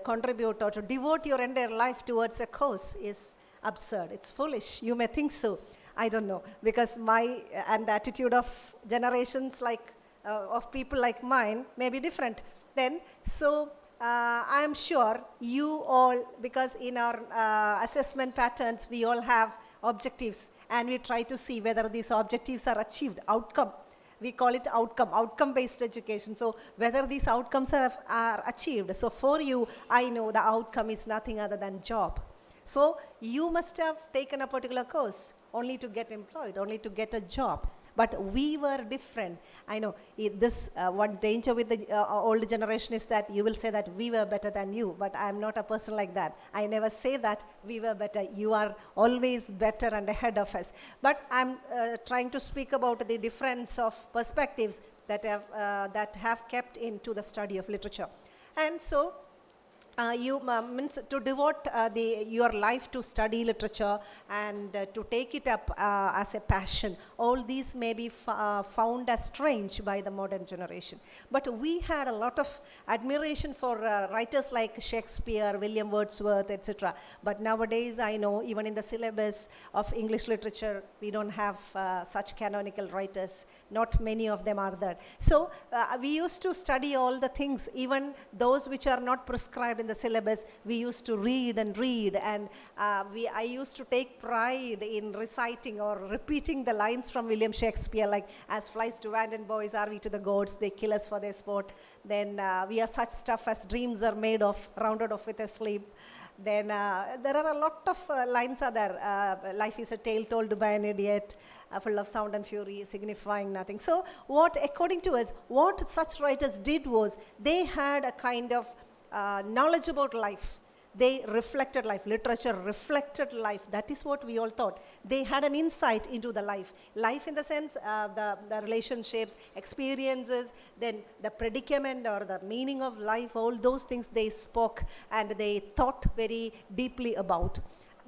Speaker 8: contribute or to devote your entire life towards a cause is absurd. It's foolish. You may think so. I don't know, because my and the attitude of generations like of people like mine may be different. Then, so I am sure you all, because in our assessment patterns we all have objectives, and we try to see whether these objectives are achieved. Outcome. We call it outcome-based education. So whether these outcomes are achieved. So for you, I know the outcome is nothing other than job. So you must have taken a particular course only to get employed, only to get a job. But we were different. I know this one danger with the old generation is that you will say that we were better than you, but I am not a person like that. I never say that we were better. You are always better and ahead of us. But I'm trying to speak about the difference of perspectives that have kept into the study of literature. And so you means to devote your life to study literature and to take it up as a passion. All these may be found as strange by the modern generation. But we had a lot of admiration for writers like Shakespeare, William Wordsworth, etc. But nowadays, I know even in the syllabus of English literature, we don't have such canonical writers. Not many of them are there. So we used to study all the things, even those which are not prescribed in the syllabus. We used to read, and I used to take pride in reciting or repeating the lines from William Shakespeare, like, as flies to Vanden boys are we to the gods, they kill us for their sport. Then we are such stuff as dreams are made of, rounded off with a sleep. Then there are a lot of lines are there. Life is a tale told by an idiot. Full of sound and fury, signifying nothing. So according to us, what such writers did was, they had a kind of knowledge about life. They reflected life. Literature reflected life. That is what we all thought. They had an insight into the life. Life in the sense, the relationships, experiences, then the predicament or the meaning of life, all those things they spoke and they thought very deeply about.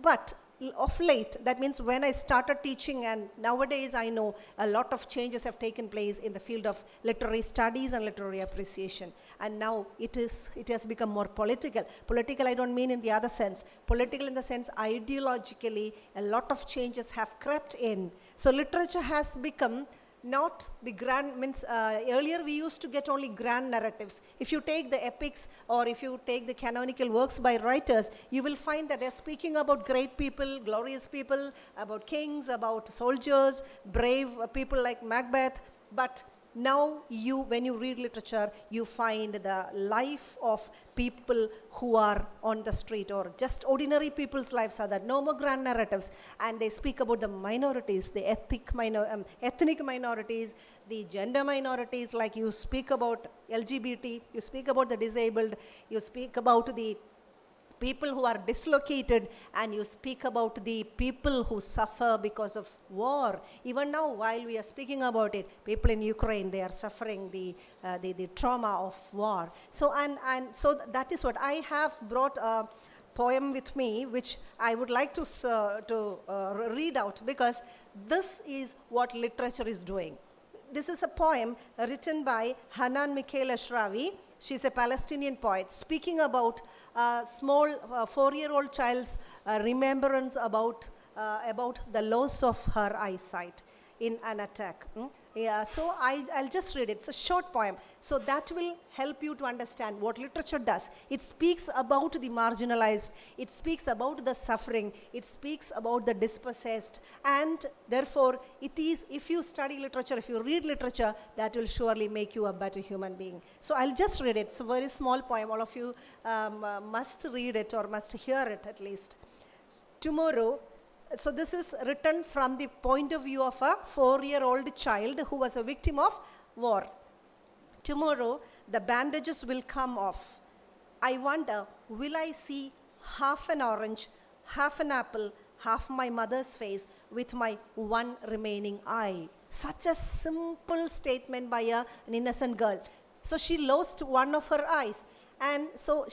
Speaker 8: But of late, that means when I started teaching, and nowadays I know a lot of changes have taken place in the field of literary studies and literary appreciation. And now it has become more political. Political, I don't mean in the other sense. Political in the sense, ideologically, a lot of changes have crept in. So literature has become not the grand, means earlier we used to get only grand narratives. If you take the epics or if you take the canonical works by writers, you will find that they're speaking about great people, glorious people, about kings, about soldiers, brave people like Macbeth. But now when you read literature, you find the life of people who are on the street, or just ordinary people's lives are there. No more grand narratives. And they speak about the minorities, the ethnic minorities, the gender minorities, like you speak about LGBT, you speak about the disabled, you speak about the people who are dislocated, and you speak about the people who suffer because of war. Even now, while we are speaking about it, people in Ukraine, they are suffering the trauma of war. So so that is what I have brought a poem with me, which I would like to read out, because this is what literature is doing. This is a poem written by Hanan Mikhail Ashrawi. She's a Palestinian poet, speaking about a small 4-year-old child's remembrance about the loss of her eyesight in an attack. Yeah, so I'll just read it. It's a short poem. So that will help you to understand what literature does. It speaks about the marginalized, it speaks about the suffering, it speaks about the dispossessed, and therefore it is, if you study literature, if you read literature, that will surely make you a better human being. So I'll just read it. It's a very small poem. All of you must read it or must hear it at least. Tomorrow, so this is written from the point of view of a 4-year-old child who was a victim of war. Tomorrow, the bandages will come off. I wonder, will I see half an orange, half an apple, half my mother's face with my one remaining eye? Such a simple statement by an innocent girl. So she lost one of her eyes. And so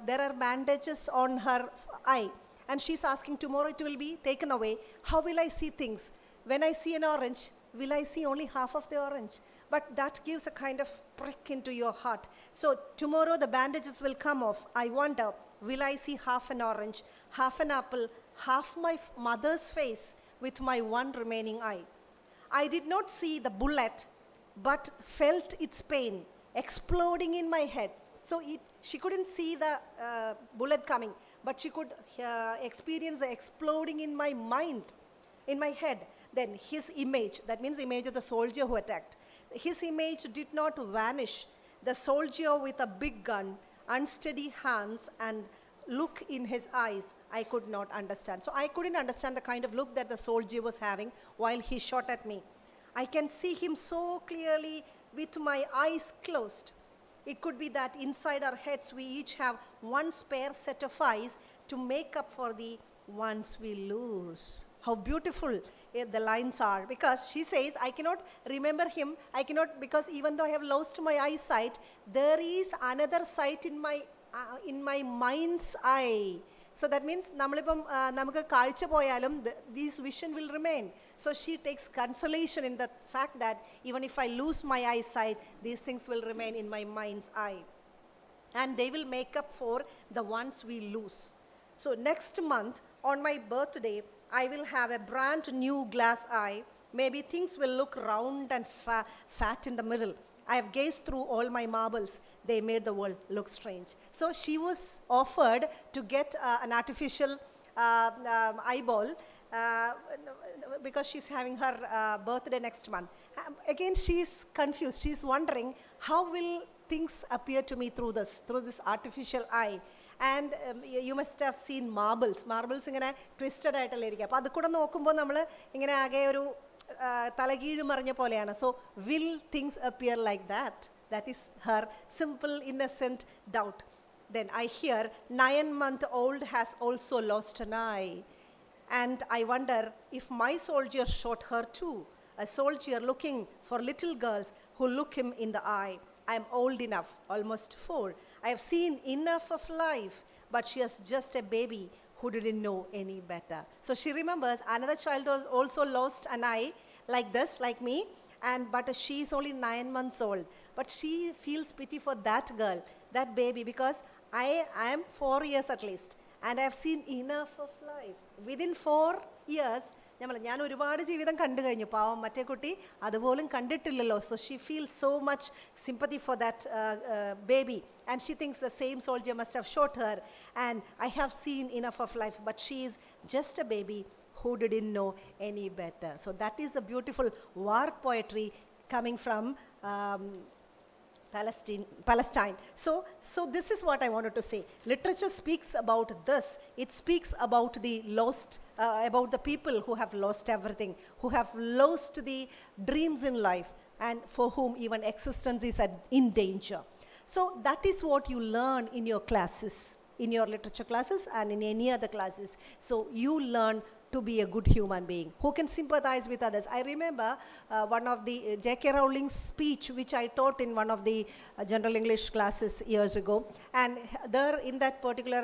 Speaker 8: there are bandages on her eye. And she's asking, tomorrow it will be taken away. How will I see things? When I see an orange, will I see only half of the orange? But that gives a kind of prick into your heart. So tomorrow the bandages will come off. I wonder, will I see half an orange, half an apple, half my mother's face with my one remaining eye? I did not see the bullet, but felt its pain exploding in my head. So she couldn't see the bullet coming, but she could experience the exploding in my mind, in my head. Then his image, that means the image of the soldier who attacked, his image did not vanish. The soldier with a big gun, unsteady hands, and look in his eyes, I could not understand. So I couldn't understand the kind of look that the soldier was having while he shot at me. I can see him so clearly with my eyes closed. It could be that inside our heads we each have one spare set of eyes to make up for the ones we lose. How beautiful the lines are, because she says, I cannot remember him, because even though I have lost my eyesight, there is another sight in my mind's eye. So that means this vision will remain. So she takes consolation in the fact that even if I lose my eyesight, these things will remain in my mind's eye. And they will make up for the ones we lose. So next month, on my birthday, I will have a brand new glass eye. Maybe things will look round and fat in the middle. I have gazed through all my marbles. They made the world look strange. So she was offered to get an artificial eyeball because she's having her birthday next month. Again, she's confused. She's wondering, how will things appear to me through this artificial eye? And you must have seen marbles ingane twisted aayitalla irikka. Appo adu kuda nokkumbo nammal ingane aage oru talageedu maranja poleyana. So will things appear like that? That is her simple innocent doubt. Then I hear 9-month-old has also lost an eye, and I wonder if my soldier shot her too. A soldier looking for little girls who look him in the eye. I am old enough, almost 4. I have seen enough of life, but she is just a baby who didn't know any better. So she remembers another child also lost an eye like this, like me, but she is only 9 months old. But she feels pity for that girl, that baby, because I am 4 years at least, and I have seen enough of life. Within 4 years, ഞാൻ ഒരുപാട് ജീവിതം കണ്ടു കഴിഞ്ഞു. പാവം മറ്റേ കുട്ടി അതുപോലും കണ്ടിട്ടില്ലല്ലോ. So she feels so much sympathy for that baby, and she thinks the same soldier must have shot her, and I have seen enough of life, but she is just a baby who didn't know any better. So that is the beautiful war poetry coming from Palestine. So this is what I wanted to say. Literature speaks about this. It speaks about the lost, about the people who have lost everything, who have lost the dreams in life, and for whom even existence is in danger. So that is what you learn in your classes, in your literature classes and in any other classes. So you learn to be a good human being who can sympathize with others. I remember one of the J.K. Rowling's speech, which I taught in one of the general English classes years ago. And there, in that particular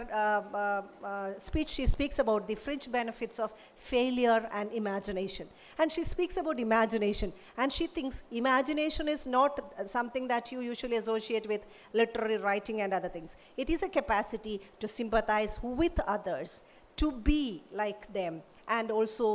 Speaker 8: speech, she speaks about the fringe benefits of failure and imagination. And she speaks about imagination. And she thinks imagination is not something that you usually associate with literary writing and other things. It is a capacity to sympathize with others, to be like them, and also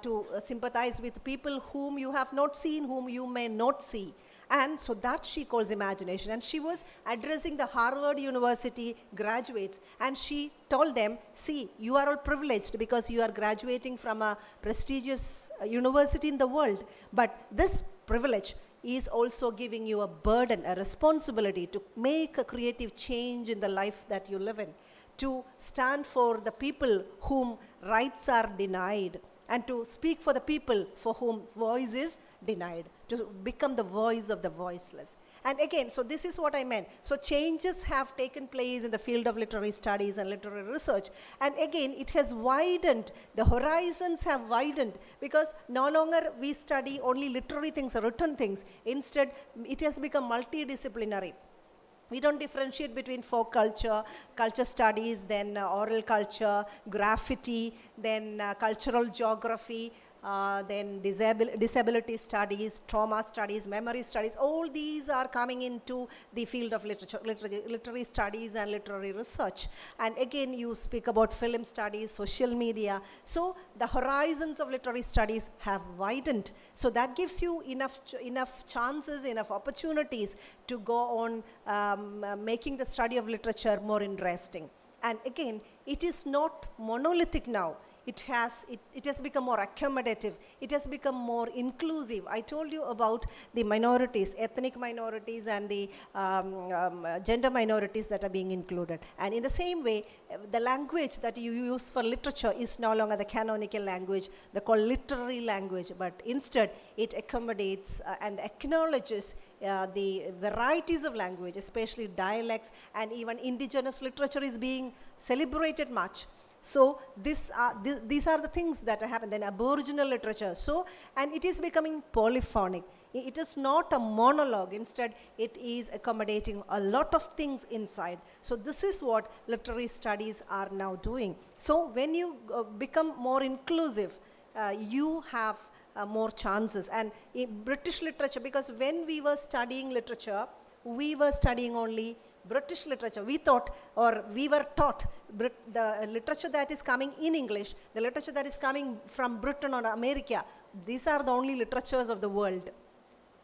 Speaker 8: to sympathize with people whom you have not seen, whom you may not see. And so that she calls imagination. And she was addressing the Harvard University graduates, and she told them, see, you are all privileged because you are graduating from a prestigious university in the world. But this privilege is also giving you a burden, a responsibility to make a creative change in the life that you live in, to stand for the people whom rights are denied, and to speak for the people for whom voice is denied, to become the voice of the voiceless. And again, so this is what I meant. So changes have taken place in the field of literary studies and literary research. And again, it has widened, the horizons have widened, because no longer we study only literary things or written things. Instead, it has become multidisciplinary. We don't differentiate between folk culture, culture studies, then oral culture, graffiti, then cultural geography, then disability studies, trauma studies, memory studies. All these are coming into the field of literary studies and literary research. And again, you speak about film studies, social media. So the horizons of literary studies have widened. So that gives you enough chances, enough opportunities to go on making the study of literature more interesting. And again, it is not monolithic now. It has become more accommodative. It has become more inclusive. I told you about the minorities, ethnic minorities, and the gender minorities that are being included. And in the same way, the language that you use for literature is no longer the canonical language, the called literary language, but instead it accommodates and acknowledges the varieties of language, especially dialects, and even indigenous literature is being celebrated much. So these are the things that happen. Then Aboriginal literature. So, and it is becoming polyphonic. It is not a monologue. Instead, it is accommodating a lot of things inside. So this is what literary studies are now doing. So when you become more inclusive, you have more chances. And in British literature, because when we were studying literature, we were studying only British literature. We thought, or we were taught, the literature that is coming in English, the literature that is coming from Britain or America, these are the only literatures of the world,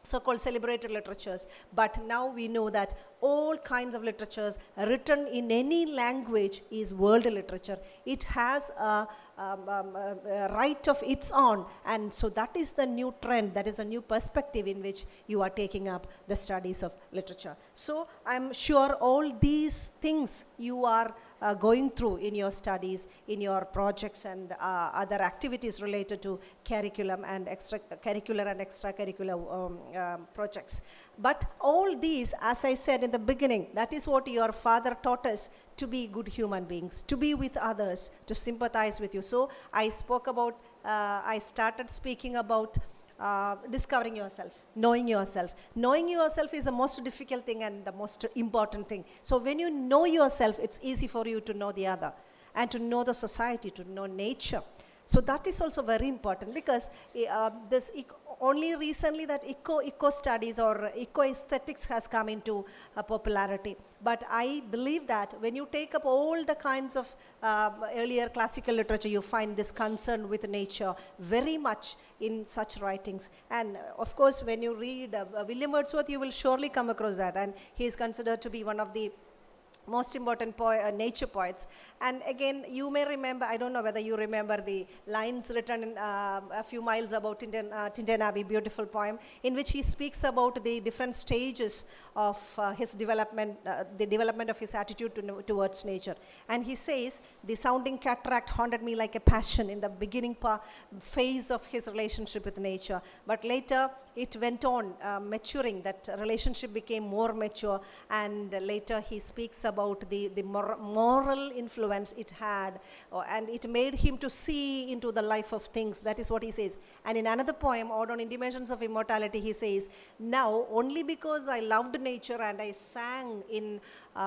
Speaker 8: so-called celebrated literatures. But now we know that all kinds of literatures written in any language is world literature. It has a right of its own, and so that is the new trend, that is a new perspective in which you are taking up the studies of literature. So I'm sure all these things you are going through in your studies, in your projects and other activities related to curriculum and extracurricular and extracurricular projects. But all these, as I said in the beginning, that is what your father taught us, to be good human beings, to be with others, to sympathize with you. So I spoke about, I started speaking about discovering yourself, knowing yourself. Knowing yourself is the most difficult thing and the most important thing. So when you know yourself, it's easy for you to know the other and to know the society, to know nature. So that is also very important, because only recently that eco studies or eco aesthetics has come into popularity. But I believe that when you take up all the kinds of earlier classical literature, you find this concern with nature very much in such writings. And of course, when you read William Wordsworth, you will surely come across that. And he is considered to be one of the most important nature poets. And again, you may remember, I don't know whether you remember the lines written in, a few miles about Tintern Abbey, beautiful poem, in which he speaks about the different stages of his development, the development of his attitude towards nature. And he says, the sounding cataract haunted me like a passion in the beginning phase of his relationship with nature. But later, it went on maturing, that relationship became more mature, and later he speaks about the moral influence it had, and it made him to see into the life of things. That is what he says. And in another poem, Ode on Intimations of Immortality, he says, now only because I loved nature and I sang in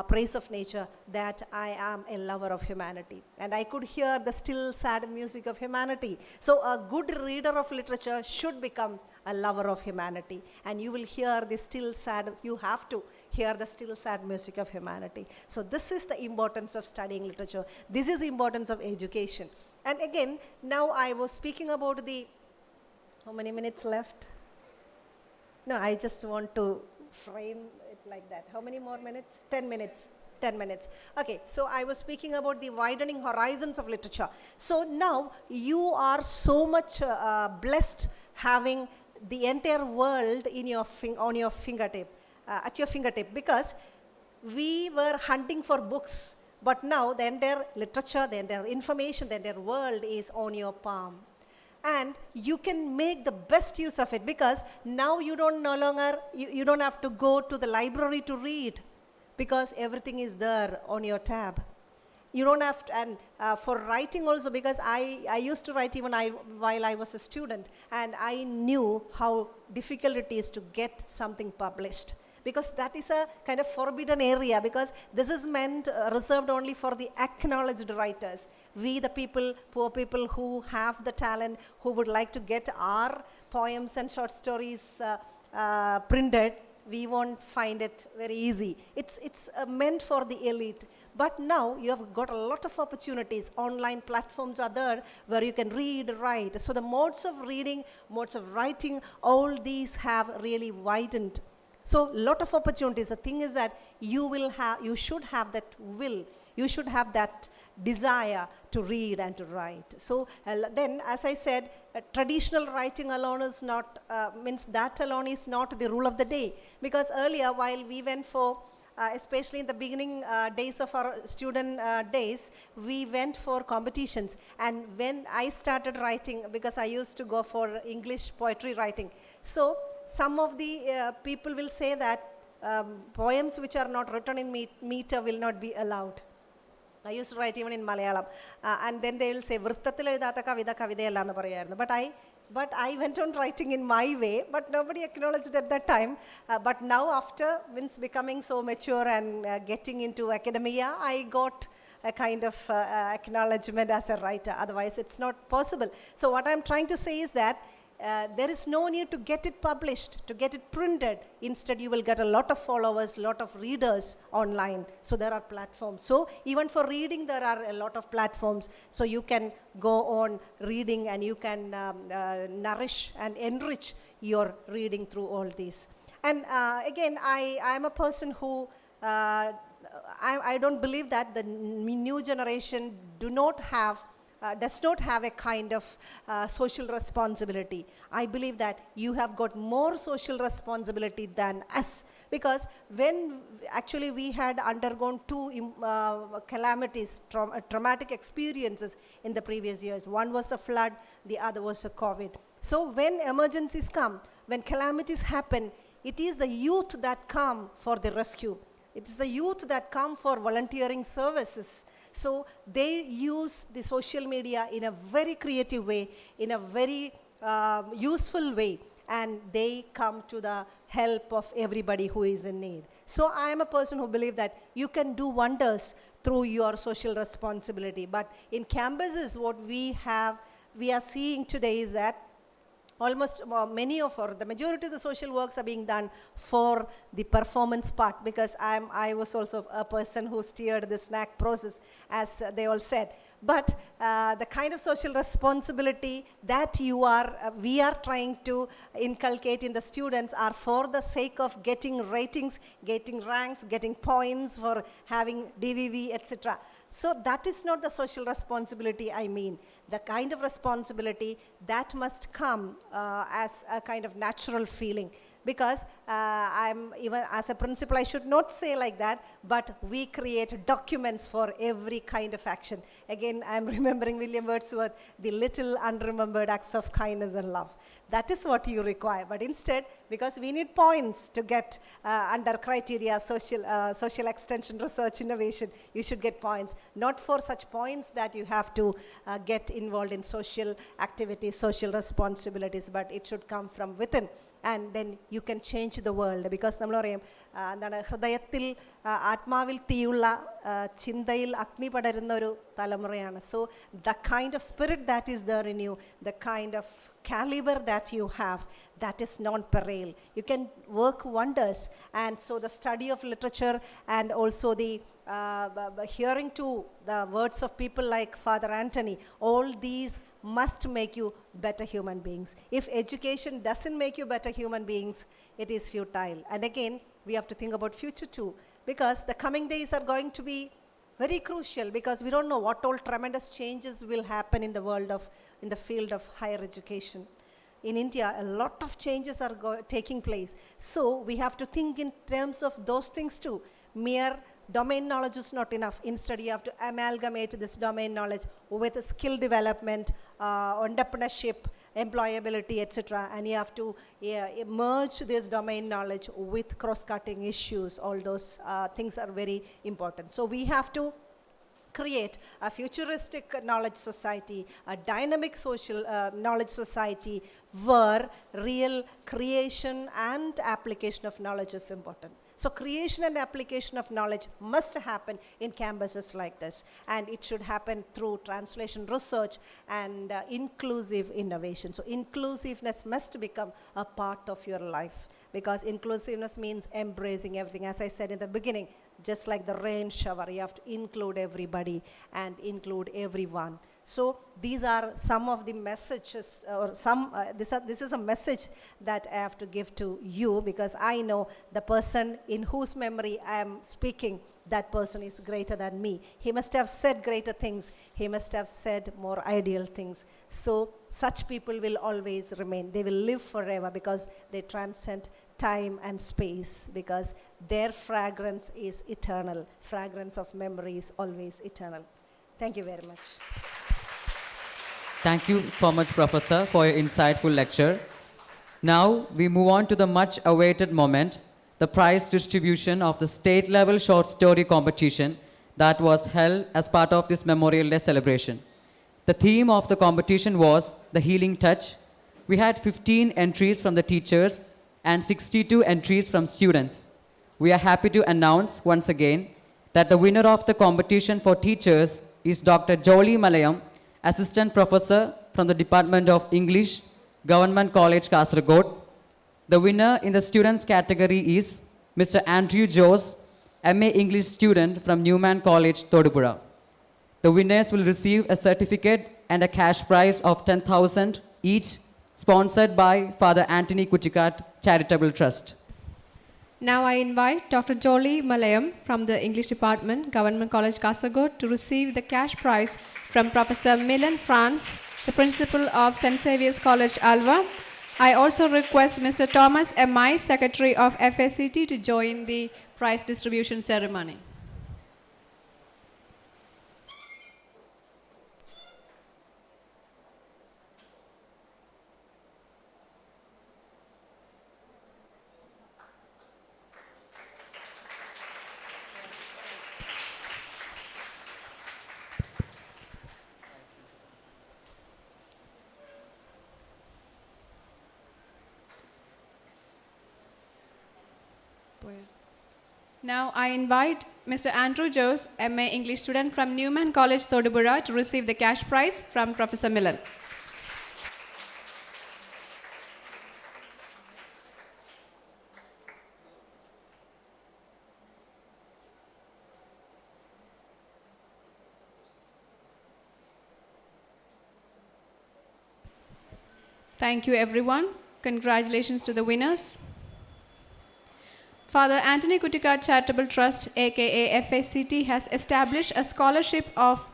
Speaker 8: praise of nature, that I am a lover of humanity. And I could hear the still sad music of humanity. So a good reader of literature should become a lover of humanity. And you will hear the still sad, you have to. hear the still sad music of humanity. So this is the importance of studying literature. This is the importance of education. And again, now I was speaking about the, how many minutes left? No, I just want to frame it like that. How many more minutes? 10 minutes. 10 minutes. Okay, so I was speaking about the widening horizons of literature. So now you are so much blessed having the entire world in your on your fingertip, at your fingertip, because we were hunting for books, but now the entire literature, the entire information, the entire world is on your palm. And you can make the best use of it, because now you don't no longer, you don't have to go to the library to read, because everything is there on your tab. You don't have to, and for writing also, because I used to write even while I was a student, and I knew how difficult it is to get something published, because that is a kind of forbidden area, because this is meant, reserved only for the acknowledged writers. We, the people, poor people who have the talent, who would like to get our poems and short stories printed, we won't find it very easy. It's meant for the elite. But now you have got a lot of opportunities. Online platforms are there where you can read, write. So the modes of reading, modes of writing, all these have really widened. So lot of opportunities. The thing is that you should have that will. You should have that desire to read and to write. So then, as I said, traditional writing alone is not, means that alone is not the rule of the day. Because earlier, while we went for, especially in the beginning days of our student days, we went for competitions. And when I started writing, because I used to go for English poetry writing, so some of the people will say that poems which are not written in meter will not be allowed. I used to write even in Malayalam, and then they will say വൃത്തത്തിൽ എഴുതാത്ത കവിത കവിതയല്ല എന്ന് പറയായിരുന്നു. But I went on writing in my way, but nobody acknowledged at that time. But now, after becoming so mature and getting into academia, I got a kind of acknowledgement as a writer. Otherwise, it's not possible. So what I'm trying to say is that there is no need to get it published, to get it printed. Instead, you will get a lot of followers, lot of readers online. So there are platforms. So even for reading, there are a lot of platforms. So you can go on reading, and you can nourish and enrich your reading through all these. And again, I'm a person who, I don't believe that the new generation does not have a kind of social responsibility. I believe that you have got more social responsibility than us, because when actually we had undergone two calamities, traumatic experiences in the previous years. One was the flood, the other was the COVID. So when emergencies come, when calamities happen, it is the youth that come for the rescue. It's the youth that come for volunteering services. So they use the social media in a very creative way, in a very useful way, and they come to the help of everybody who is in need. So I am a person who believes that you can do wonders through your social responsibility. But in campuses, what we are seeing today is that almost the majority of the social works are being done for the performance part, because I was also a person who steered the snack process, as they all said. But the kind of social responsibility that we are trying to inculcate in the students are for the sake of getting ratings, getting ranks, getting points for having DVV, etc. So that is not the social responsibility I mean. The kind of responsibility that must come as a kind of natural feeling. Because I'm even as a principal, I should not say like that, but we create documents for every kind of action. Again, I'm remembering William Wordsworth, the little unremembered acts of kindness and love. That is what you require. But instead, because we need points to get under criteria, social extension, research, innovation, you should get points. Not for such points that you have to get involved in social activities, social responsibilities, but it should come from within. And then you can change the world. Because എന്താണ് ഹൃദയത്തിൽ ആത്മാവിൽ തീയുള്ള ചിന്തയിൽ അഗ്നി പടരുന്ന ഒരു തലമുറയാണ്. So the kind of spirit that is there in you, the kind of caliber that you have, that is non-peril. You can work wonders. And so the study of literature and also the hearing to the words of people like Father Antony, all these must make you better human beings. If education doesn't make you better human beings, it is futile. And again, we have to think about future too, because the coming days are going to be very crucial, because we don't know what all tremendous changes will happen in the world of, in the field of higher education. In India, a lot of changes are taking place. So we have to think in terms of those things too. Mere domain knowledge is not enough. Instead, you have to amalgamate this domain knowledge with skill development, entrepreneurship, employability, etc. And you have to merge this domain knowledge with cross-cutting issues. All those things are very important. So we have to create a futuristic knowledge society, a dynamic social knowledge society where real creation and application of knowledge is important. So creation and application of knowledge must happen in campuses like this, and it should happen through translation research and inclusive innovation. So inclusiveness must become a part of your life, because inclusiveness means embracing everything. As I said in the beginning, just like the rain shower, you have to include everybody and include everyone. So these are some of the messages, or this is a message that I have to give to you, because I know the person in whose memory I am speaking, that person is greater than me. He must have said greater things. He must have said more ideal things. So such people will always remain. They will live forever, because they transcend time and space, because their fragrance is eternal. Fragrance of memory is always eternal. Thank you very much.
Speaker 2: Thank you so much, Professor, for your insightful lecture. Now we move on to the much awaited moment, the prize distribution of the state-level short story competition that was held as part of this Memorial Day celebration. The theme of the competition was the healing touch. We had 15 entries from the teachers and 62 entries from students. We are happy to announce once again that the winner of the competition for teachers is Dr. Jolly Malayam, Assistant Professor from the Department of English, Government College, Kasaragod. The winner in the students category is Mr. Andrew Jose, MA English student from Newman College, Thodupuzha. The winners will receive a certificate and a cash prize of 10,000 each, sponsored by Father Antony Kuttikatt Charitable Trust.
Speaker 1: Now I invite Dr. Jolly Malayam from the English Department, Government College, Kasaragod, to receive the cash prize from Professor MILON, FRANZ, the principal of St. XAVIER'S College, ALUVA. I also request Mr. Thomas MI, Secretary of FACT, to join the prize distribution ceremony. Now I invite Mr. Andrew Jose, MA English student from Newman College, Thodupuzha, to receive the cash prize from Professor MILON. Thank you, everyone. Congratulations to the winners. Father Antony Kuttikatt Charitable Trust, aka FACT, has established a scholarship of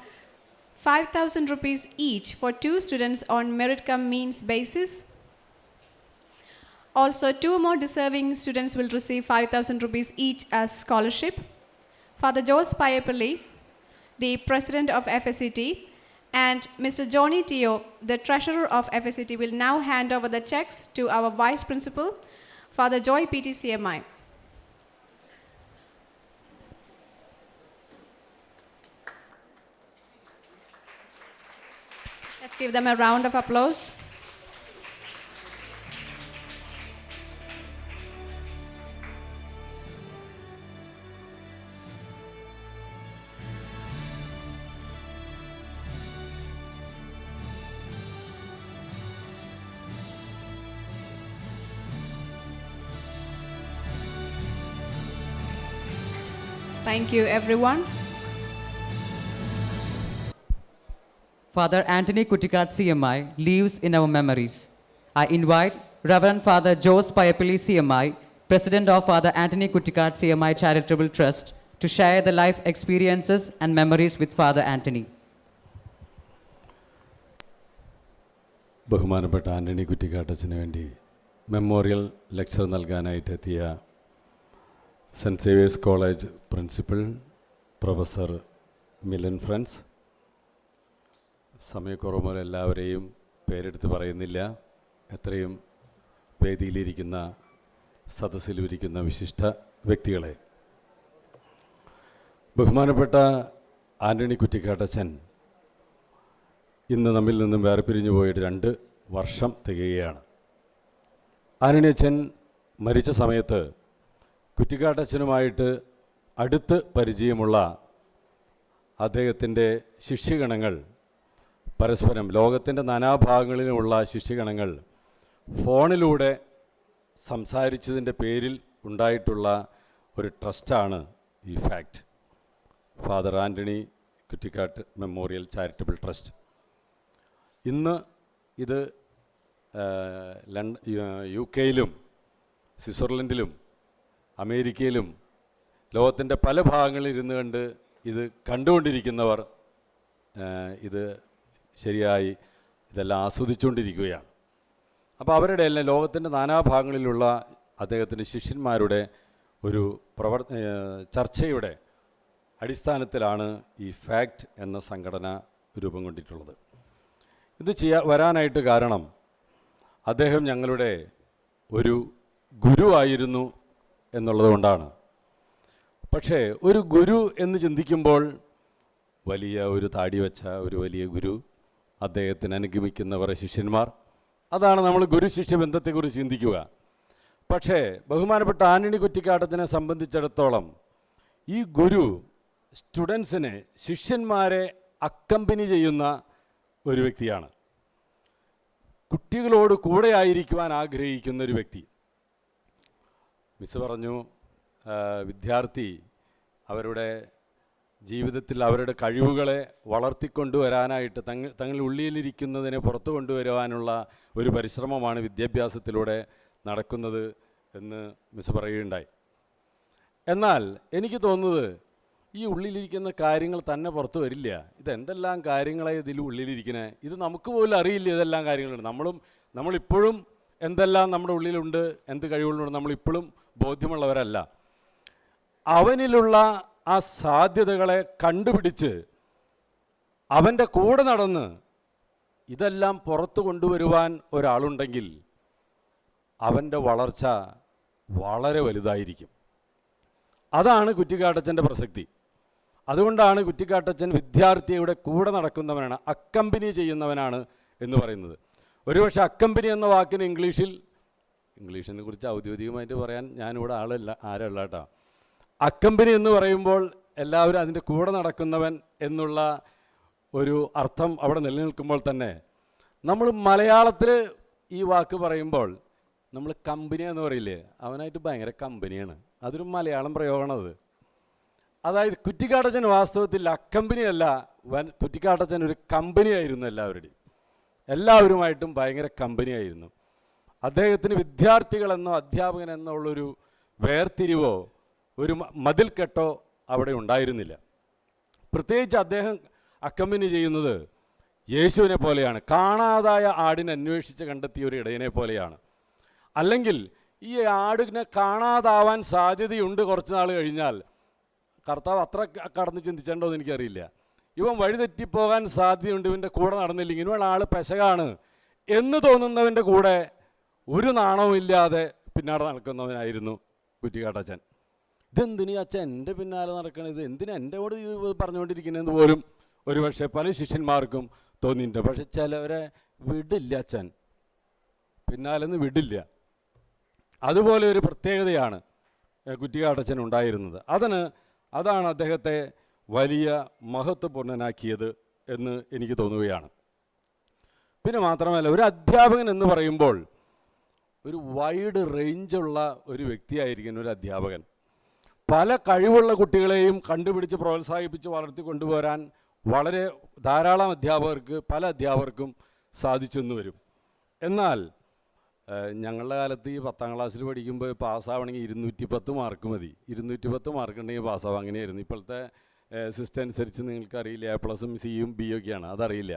Speaker 1: 5,000 rupees each for 2 students on merit cum means basis. Also, 2 more deserving students will receive 5,000 rupees each as scholarship. Father Jose Payapalli, the president of FACT, and Mr. Johnny Tio, the treasurer of FACT, will now hand over the checks to our vice principal, Father Joy PT CMI. Let's give them a round of applause. Thank you, everyone.
Speaker 2: Father Antony Kuttikatt CMI lives in our memories. I invite Reverend Father Jose Payapilli CMI, President of Father Antony Kuttikatt CMI Charitable Trust, to share the life experiences and memories with Father Antony.
Speaker 9: ബഹുമാനപ്പെട്ട ആൻ്റണി കുറ്റിക്കാട്ടച്ചന് വേണ്ടി memorial lecture നൽകാനായിട്ട് എത്തിയ Saint Xavier's College principal professor Milan Frans, സമയക്കുറവ് മൂലം എല്ലാവരെയും പേരെടുത്ത് പറയുന്നില്ല, എത്രയും വേദിയിലിരിക്കുന്ന സദസ്സിലിരിക്കുന്ന വിശിഷ്ട വ്യക്തികളെ, ബഹുമാനപ്പെട്ട ആൻ്റണി കുറ്റിക്കാട്ടച്ചൻ ഇന്ന് നമ്മിൽ നിന്നും വേർപിരിഞ്ഞു പോയിട്ട് 2 വർഷം തികയുകയാണ്. ആൻ്റണി അച്ഛൻ മരിച്ച സമയത്ത് കുറ്റിക്കാട്ടച്ചനുമായിട്ട് അടുത്ത് പരിചയമുള്ള അദ്ദേഹത്തിൻ്റെ ശിഷ്യഗണങ്ങൾ പരസ്പരം ലോകത്തിൻ്റെ നാനാഭാഗങ്ങളിലുമുള്ള ശിഷ്യഗണങ്ങൾ ഫോണിലൂടെ സംസാരിച്ചതിൻ്റെ പേരിൽ ഉണ്ടായിട്ടുള്ള ഒരു ട്രസ്റ്റാണ് ഈ FACT, father Antony Kuttikkattu memorial charitable trust. ഇന്ന് ഇത് UK-യിലും സ്വിറ്റ്സർലൻഡിലും അമേരിക്കയിലും ലോകത്തിൻ്റെ പല ഭാഗങ്ങളിൽ ഇരുന്ന് കണ്ട് ഇത് കണ്ടുകൊണ്ടിരിക്കുന്നവർ ഇത് ശരിയായി ഇതെല്ലാം ആസ്വദിച്ചുകൊണ്ടിരിക്കുകയാണ്. അപ്പോൾ അവരുടെ എല്ലാം ലോകത്തിൻ്റെ നാനാഭാഗങ്ങളിലുള്ള അദ്ദേഹത്തിൻ്റെ ശിഷ്യന്മാരുടെ ഒരു ചർച്ചയുടെ അടിസ്ഥാനത്തിലാണ് ഈ ഫാക്റ്റ് എന്ന സംഘടന രൂപം കൊണ്ടിട്ടുള്ളത്. ഇത് വരാനായിട്ട് കാരണം അദ്ദേഹം ഞങ്ങളുടെ ഒരു ഗുരുവായിരുന്നു എന്നുള്ളത് കൊണ്ടാണ്. പക്ഷേ ഒരു ഗുരു എന്ന് ചിന്തിക്കുമ്പോൾ വലിയ ഒരു താടി വെച്ച ഒരു വലിയ ഗുരു, അദ്ദേഹത്തിന് അനുഗമിക്കുന്നവർ ശിഷ്യന്മാർ, അതാണ് നമ്മൾ ഗുരു ശിഷ്യ ബന്ധത്തെക്കുറിച്ച് ചിന്തിക്കുക. പക്ഷേ ബഹുമാനപ്പെട്ട ആൻ്റണി കുറ്റിക്കാട്ടത്തിനെ സംബന്ധിച്ചിടത്തോളം ഈ ഗുരു സ്റ്റുഡൻസിനെ, ശിഷ്യന്മാരെ അക്കമ്പനി ചെയ്യുന്ന ഒരു വ്യക്തിയാണ്. കുട്ടികളോട് കൂടെ ആയിരിക്കുവാൻ ആഗ്രഹിക്കുന്ന ഒരു വ്യക്തി. മിസ് പറഞ്ഞു, വിദ്യാർത്ഥി അവരുടെ ജീവിതത്തിൽ അവരുടെ കഴിവുകളെ വളർത്തിക്കൊണ്ടുവരാനായിട്ട് തങ്ങളുടെ ഉള്ളിലിരിക്കുന്നതിനെ പുറത്തു കൊണ്ടുവരുവാനുള്ള ഒരു പരിശ്രമമാണ് വിദ്യാഭ്യാസത്തിലൂടെ നടക്കുന്നത് എന്ന് മിസ് പറയുകയുണ്ടായി. എന്നാൽ എനിക്ക് തോന്നുന്നത് ഈ ഉള്ളിലിരിക്കുന്ന കാര്യങ്ങൾ തന്നെ പുറത്തു വരില്ല. ഇതെന്തെല്ലാം കാര്യങ്ങളെ ഇതിൽ ഉള്ളിലിരിക്കുന്നത്, ഇത് നമുക്ക് പോലും അറിയില്ല ഇതെല്ലാം കാര്യങ്ങളുണ്ട്. നമ്മളിപ്പോഴും എന്തെല്ലാം നമ്മുടെ ഉള്ളിലുണ്ട്, എന്ത് കഴിവുകളുണ്ട്, നമ്മളിപ്പോഴും ബോധ്യമുള്ളവരല്ല. അവനിലുള്ള ആ സാധ്യതകളെ കണ്ടുപിടിച്ച് അവൻ്റെ കൂടെ നടന്ന് ഇതെല്ലാം പുറത്തു കൊണ്ടുവരുവാൻ ഒരാളുണ്ടെങ്കിൽ അവൻ്റെ വളർച്ച വളരെ വലുതായിരിക്കും. അതാണ് കുറ്റിക്കാട്ടച്ചൻ്റെ പ്രസക്തി. അതുകൊണ്ടാണ് കുറ്റിക്കാട്ടച്ചൻ വിദ്യാർത്ഥിയുടെ കൂടെ നടക്കുന്നവനാണ്, അക്കമ്പനി ചെയ്യുന്നവനാണ് എന്ന് പറയുന്നത്. ഒരുപക്ഷെ അക്കമ്പനി എന്ന വാക്കിന് ഇംഗ്ലീഷിനെ കുറിച്ച് ഔദ്യോഗികമായിട്ട് പറയാൻ ഞാനിവിടെ ആരല്ല കേട്ടോ. അക്കമ്പനി എന്ന് പറയുമ്പോൾ എല്ലാവരും അതിൻ്റെ കൂടെ നടക്കുന്നവൻ എന്നുള്ള ഒരു അർത്ഥം അവിടെ നിലനിൽക്കുമ്പോൾ തന്നെ നമ്മൾ മലയാളത്തിൽ ഈ വാക്ക് പറയുമ്പോൾ നമ്മൾ കമ്പനി എന്ന് പറയില്ലേ, അവനായിട്ട് ഭയങ്കര കമ്പനിയാണ്. അതൊരു മലയാളം പ്രയോഗമാണത്. അതായത് കുറ്റിക്കാട്ടച്ചൻ വാസ്തവത്തിൽ അക്കമ്പനിയല്ല, കുറ്റിക്കാട്ടച്ചൻ ഒരു കമ്പനിയായിരുന്നു. എല്ലാവരുമായിട്ടും ഭയങ്കര കമ്പനിയായിരുന്നു. അദ്ദേഹത്തിന് വിദ്യാർത്ഥികളെന്നോ അധ്യാപകനെന്നോ ഉള്ളൊരു വേർതിരിവോ ഒരു മതിൽക്കെട്ടോ അവിടെ ഉണ്ടായിരുന്നില്ല. പ്രത്യേകിച്ച് അദ്ദേഹം അക്കമ്പനി ചെയ്യുന്നത് യേശുവിനെ പോലെയാണ്, കാണാതായ ആടിനെ അന്വേഷിച്ച് കണ്ടെത്തിയ ഒരു ഇടയനെ പോലെയാണ്. അല്ലെങ്കിൽ ഈ ആടിനെ കാണാതാവാൻ സാധ്യതയുണ്ട് കുറച്ച് നാൾ കഴിഞ്ഞാൽ, കർത്താവ് അത്ര കടന്ന് ചിന്തിച്ചേണ്ടോ എന്ന് എനിക്കറിയില്ല. ഇവൻ വഴിതെറ്റിപ്പോകാൻ സാധ്യതയുണ്ട്, ഇവൻ്റെ കൂടെ നടന്നില്ലെങ്കിൽ ഇവൻ ആൾ പെശകാണ് എന്ന് തോന്നുന്നവൻ്റെ കൂടെ ഒരു നാണവും ഇല്ലാതെ പിന്നാടെ നടക്കുന്നവനായിരുന്നു കുറ്റിക്കാട്ടച്ചൻ. ഇതെന്തിനീ അച്ഛൻ എൻ്റെ പിന്നാലെ നടക്കണത്, എന്തിനാ എൻ്റെ കൂടെ ഇത് പറഞ്ഞുകൊണ്ടിരിക്കുന്നതെന്ന് പോലും ഒരുപക്ഷെ പല ശിഷ്യന്മാർക്കും തോന്നിയിട്ടുണ്ട്. പക്ഷെ ചിലവരെ വിടില്ല, അച്ഛൻ പിന്നാലെന്ന് വിടില്ല. അതുപോലെ ഒരു പ്രത്യേകതയാണ് കുറ്റിക്കാട്ടച്ചൻ ഉണ്ടായിരുന്നത്. അതാണ് അദ്ദേഹത്തെ വലിയ മഹത്വപൂർണ്ണനാക്കിയത് എന്ന് എനിക്ക് തോന്നുകയാണ്. പിന്നെ മാത്രമല്ല, ഒരു അധ്യാപകൻ എന്ന് പറയുമ്പോൾ ഒരു വൈഡ് റേഞ്ചുള്ള ഒരു വ്യക്തിയായിരിക്കും ഒരു അധ്യാപകൻ. പല കഴിവുള്ള കുട്ടികളെയും കണ്ടുപിടിച്ച് പ്രോത്സാഹിപ്പിച്ച് വളർത്തി കൊണ്ടുവരാൻ വളരെ ധാരാളം പല അധ്യാപകർക്കും സാധിച്ചെന്ന് വരും. എന്നാൽ ഞങ്ങളുടെ കാലത്ത് ഈ 10ാം ക്ലാസ്സിൽ പഠിക്കുമ്പോൾ പാസ്സാവണമെങ്കിൽ 210 മാർക്ക് മതി. 210 മാർക്ക് ഉണ്ടെങ്കിൽ പാസ്സാവും. അങ്ങനെയായിരുന്നു. ഇപ്പോഴത്തെ സിസ്റ്റം അനുസരിച്ച് നിങ്ങൾക്കറിയില്ല, A+, C, B ഒക്കെയാണ്, അതറിയില്ല.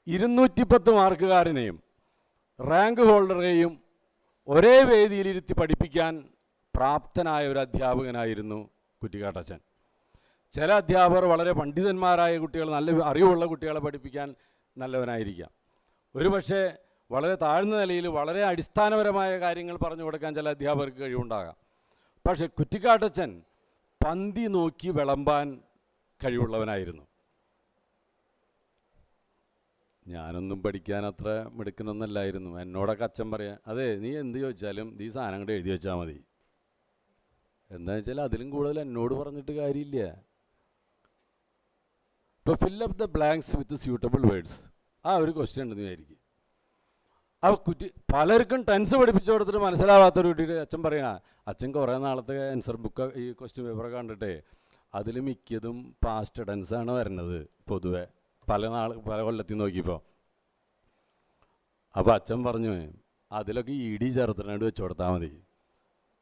Speaker 9: 210 മാർക്കുകാരനെയും റാങ്ക് ഹോൾഡറെയും ഒരേ വേദിയിലിരുത്തി പഠിപ്പിക്കാൻ പ്രാപ്തനായ ഒരു അധ്യാപകനായിരുന്നു കുറ്റിക്കാട്ടച്ചൻ. ചില അധ്യാപകർ വളരെ പണ്ഡിതന്മാരായ കുട്ടികൾ, നല്ല അറിവുള്ള കുട്ടികളെ പഠിപ്പിക്കാൻ നല്ലവനായിരിക്കാം. ഒരു പക്ഷേ വളരെ താഴ്ന്ന നിലയിൽ വളരെ അടിസ്ഥാനപരമായ കാര്യങ്ങൾ പറഞ്ഞു കൊടുക്കാൻ ചില അധ്യാപകർക്ക് കഴിവുണ്ടാകാം. പക്ഷേ കുറ്റിക്കാട്ടച്ചൻ പന്തി നോക്കി വിളമ്പാൻ കഴിവുള്ളവനായിരുന്നു. ഞാനൊന്നും പഠിക്കാൻ അത്ര മിടുക്കനൊന്നല്ലായിരുന്നു. എന്നോടൊക്കെ അച്ഛൻ പറയാം, അതെ നീ എന്ത് ചോദിച്ചാലും ഈ സാധനം കൂടെ എഴുതി വെച്ചാൽ മതി. എന്താ വെച്ചാൽ അതിലും കൂടുതൽ എന്നോട് പറഞ്ഞിട്ട് കാര്യമില്ല. ഇപ്പോൾ fill up the blanks with suitable words, ആ ഒരു ക്വസ്റ്റ്യൻ ഉണ്ടെന്ന് വിചാരിക്കും. ആ പലർക്കും ടെൻസ് പഠിപ്പിച്ചു കൊടുത്തിട്ട് മനസ്സിലാവാത്തൊരു കുട്ടിയുടെ അച്ഛൻ പറയാ, അച്ഛൻ കുറേ നാളത്തെ ആൻസർ ബുക്ക് ഈ ക്വസ്റ്റ്യൻ പേപ്പർ കണ്ടിട്ടേ അതിൽ മിക്കതും പാസ്റ്റ് ടെൻസാണ് വരുന്നത് പൊതുവെ പല കൊല്ലത്തിൽ നോക്കിയപ്പോൾ. അപ്പോൾ അച്ഛൻ പറഞ്ഞു, അതിലൊക്കെ ED ചേർത്തിട്ട് വെച്ചു കൊടുത്താൽ മതി,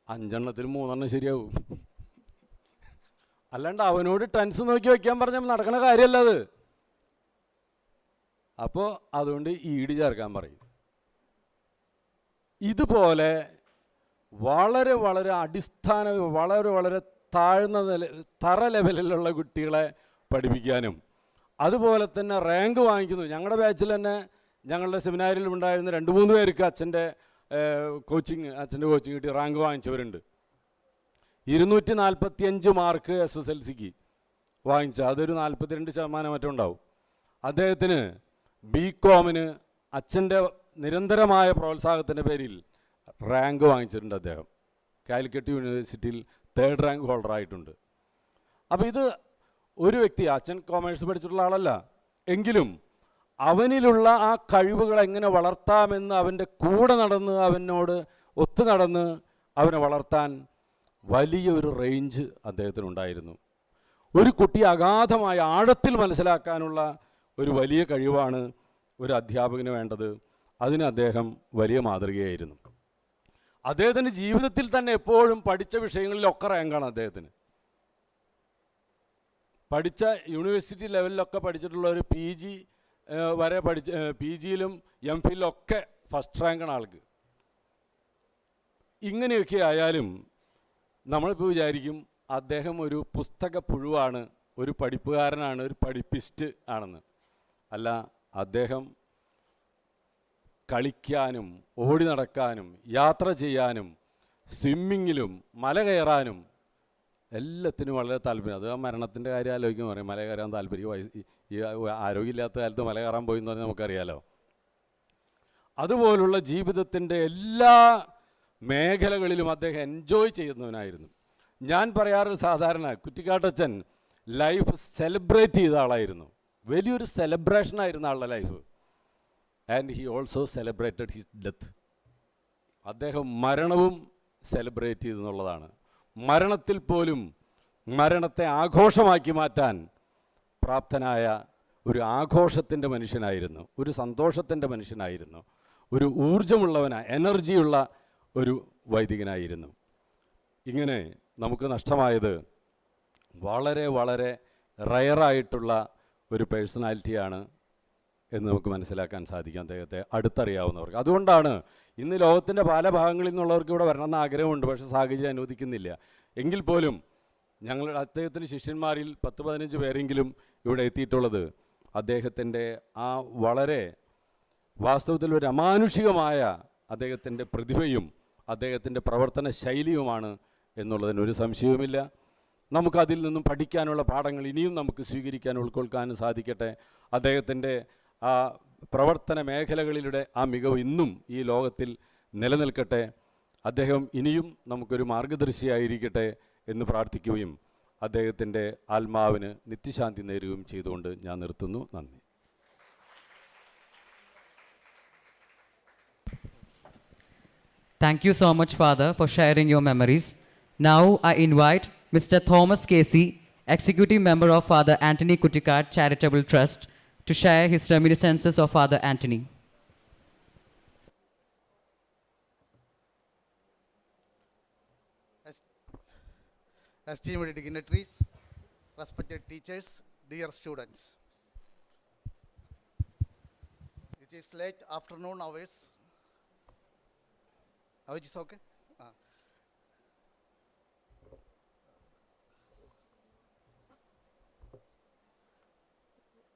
Speaker 9: 5 എണ്ണത്തിൽ 3 എണ്ണം ശരിയാവും. അല്ലാണ്ട് അവനോട് ടെൻസ് നോക്കി വയ്ക്കാൻ പറഞ്ഞാൽ നടക്കണ കാര്യമല്ല അത്. അപ്പോൾ അതുകൊണ്ട് ED ചേർക്കാൻ പറയും. ഇതുപോലെ വളരെ വളരെ വളരെ താഴ്ന്ന തറ ലെവലിലുള്ള കുട്ടികളെ പഠിപ്പിക്കാനും അതുപോലെ തന്നെ റാങ്ക് വാങ്ങിക്കുന്നു. ഞങ്ങളുടെ ബാച്ചിൽ തന്നെ ഞങ്ങളുടെ സെമിനാരിൽ ഉണ്ടായിരുന്ന 2-3 പേർക്ക് അച്ഛൻ്റെ കോച്ചിങ് കിട്ടി റാങ്ക് വാങ്ങിച്ചവരുണ്ട്. 245 മാർക്ക് SSLCക്ക് വാങ്ങിച്ച, അതൊരു 42% മറ്റും ഉണ്ടാവും. അദ്ദേഹത്തിന് BComന് അച്ഛൻ്റെ നിരന്തരമായ പ്രോത്സാഹനത്തിൻ്റെ പേരിൽ റാങ്ക് വാങ്ങിച്ചിട്ടുണ്ട്. അദ്ദേഹം കാലിക്കറ്റ് യൂണിവേഴ്സിറ്റിയിൽ 3rd റാങ്ക് ഹോൾഡറായിട്ടുണ്ട്. അപ്പോൾ ഇത് ഒരു വ്യക്തി, അച്ഛൻ കോമേഴ്സ് പഠിച്ചിട്ടുള്ള ആളല്ല, എങ്കിലും അവനിലുള്ള ആ കഴിവുകൾ എങ്ങനെ വളർത്താമെന്ന് അവൻ്റെ കൂടെ നടന്ന് അവനോട് ഒത്തു നടന്ന് അവനെ വളർത്താൻ വലിയൊരു റേഞ്ച് അദ്ദേഹത്തിനുണ്ടായിരുന്നു. ഒരു കുട്ടിയെ അഗാധമായ ആഴത്തിൽ മനസ്സിലാക്കാനുള്ള ഒരു വലിയ കഴിവാണ് ഒരു അധ്യാപകന് വേണ്ടത്. അതിന് അദ്ദേഹം വലിയ മാതൃകയായിരുന്നു. അദ്ദേഹത്തിൻ്റെ ജീവിതത്തിൽ തന്നെ എപ്പോഴും പഠിച്ച വിഷയങ്ങളിലൊക്കെ റാങ്കാണ് അദ്ദേഹത്തിന്. പഠിച്ച യൂണിവേഴ്സിറ്റി ലെവലിലൊക്കെ പഠിച്ചിട്ടുള്ള ഒരു PG വരെ PGയിലും MPhilലും ഒക്കെ ഫസ്റ്റ് റാങ്കാണ് ആൾക്ക്. ഇങ്ങനെയൊക്കെ ആയാലും നമ്മളിപ്പോൾ വിചാരിക്കും അദ്ദേഹം ഒരു പുസ്തക പുഴുവാണ്, ഒരു പഠിപ്പുകാരനാണ്, ഒരു പഠിപ്പിസ്റ്റ് ആണെന്ന്. അല്ല, അദ്ദേഹം കളിക്കാനും ഓടി നടക്കാനും യാത്ര ചെയ്യാനും സ്വിമ്മിങ്ങിലും മല കയറാനും എല്ലാത്തിനും വളരെ താല്പര്യം. അത് ആ മരണത്തിൻ്റെ കാര്യം ആലോചിക്കുമ്പോൾ പറയും മല കയറാൻ താല്പര്യം. ഈ ആരോഗ്യമില്ലാത്ത കാലത്ത് മല കയറാൻ പോയി എന്ന് പറഞ്ഞാൽ നമുക്കറിയാലോ. അതുപോലുള്ള ജീവിതത്തിൻ്റെ എല്ലാ മേഖലകളിലും അദ്ദേഹം എൻജോയ് ചെയ്യുന്നവനായിരുന്നു. ഞാൻ പറയാറ് സാധാരണ കുറ്റിക്കാട്ടച്ചൻ ലൈഫ് സെലിബ്രേറ്റ് ചെയ്ത ആളായിരുന്നു. വലിയൊരു സെലിബ്രേഷനായിരുന്നു ആളുടെ life. And he also celebrated his death. അദ്ദേഹം മരണവും സെലിബ്രേറ്റ് ചെയ്തെന്നുള്ളതാണ്. മരണത്തിൽ പോലും മരണത്തെ ആഘോഷമാക്കി മാറ്റാൻ പ്രാപ്തനായ ഒരു ആഘോഷത്തിൻ്റെ മനുഷ്യനായിരുന്നു, ഒരു സന്തോഷത്തിൻ്റെ മനുഷ്യനായിരുന്നു, ഒരു ഊർജമുള്ളവനായ എനർജിയുള്ള ഒരു വൈദികനായിരുന്നു. ഇങ്ങനെ നമുക്ക് നഷ്ടമായത് വളരെ വളരെ റയറായിട്ടുള്ള ഒരു പേഴ്സണാലിറ്റിയാണ് എന്ന് നമുക്ക് മനസ്സിലാക്കാൻ സാധിക്കും, അദ്ദേഹത്തെ അടുത്തറിയാവുന്നവർക്ക്. അതുകൊണ്ടാണ് ഇന്ന് ലോകത്തിൻ്റെ പല ഭാഗങ്ങളിൽ നിന്നുള്ളവർക്ക് ഇവിടെ വരണമെന്ന് ആഗ്രഹമുണ്ട്, പക്ഷേ സാഹചര്യം അനുവദിക്കുന്നില്ല. എങ്കിൽ പോലും ഞങ്ങളുടെ അദ്ദേഹത്തിൻ്റെ ശിഷ്യന്മാരിൽ 10-15 പേരെങ്കിലും ഇവിടെ എത്തിയിട്ടുള്ളത് അദ്ദേഹത്തിൻ്റെ ആ വളരെ വാസ്തവത്തിൽ ഒരു അമാനുഷികമായ അദ്ദേഹത്തിൻ്റെ പ്രതിഭയും അദ്ദേഹത്തിൻ്റെ പ്രവർത്തന ശൈലിയുമാണ് എന്നുള്ളതിനൊരു സംശയവുമില്ല. നമുക്കതിൽ നിന്നും പഠിക്കാനുള്ള പാഠങ്ങൾ ഇനിയും നമുക്ക് സ്വീകരിക്കാൻ ഉൾക്കൊള്ളുവാനും സാധിക്കട്ടെ. അദ്ദേഹത്തിൻ്റെ ആ പ്രവർത്തന മേഖലകളിലൂടെ ആ മികവ് ഇന്നും ഈ ലോകത്തിൽ നിലനിൽക്കട്ടെ. അദ്ദേഹം ഇനിയും നമുക്കൊരു മാർഗദർശിയായിരിക്കട്ടെ എന്ന് പ്രാർത്ഥിക്കുകയും അദ്ദേഹത്തിൻ്റെ ആത്മാവിന് നിത്യശാന്തി നേരുകയും ചെയ്തുകൊണ്ട് ഞാൻ നിർത്തുന്നു. നന്ദി.
Speaker 2: Thank you so much, Father, for sharing your memories. Now I invite Mr. Thomas Casey, Executive Member of Father Antony Kuttikatt Charitable Trust, to share his reminiscences of Father Antony.
Speaker 10: Esteemed dignitaries, respected teachers, dear students. It is late afternoon hours. Now it is okay?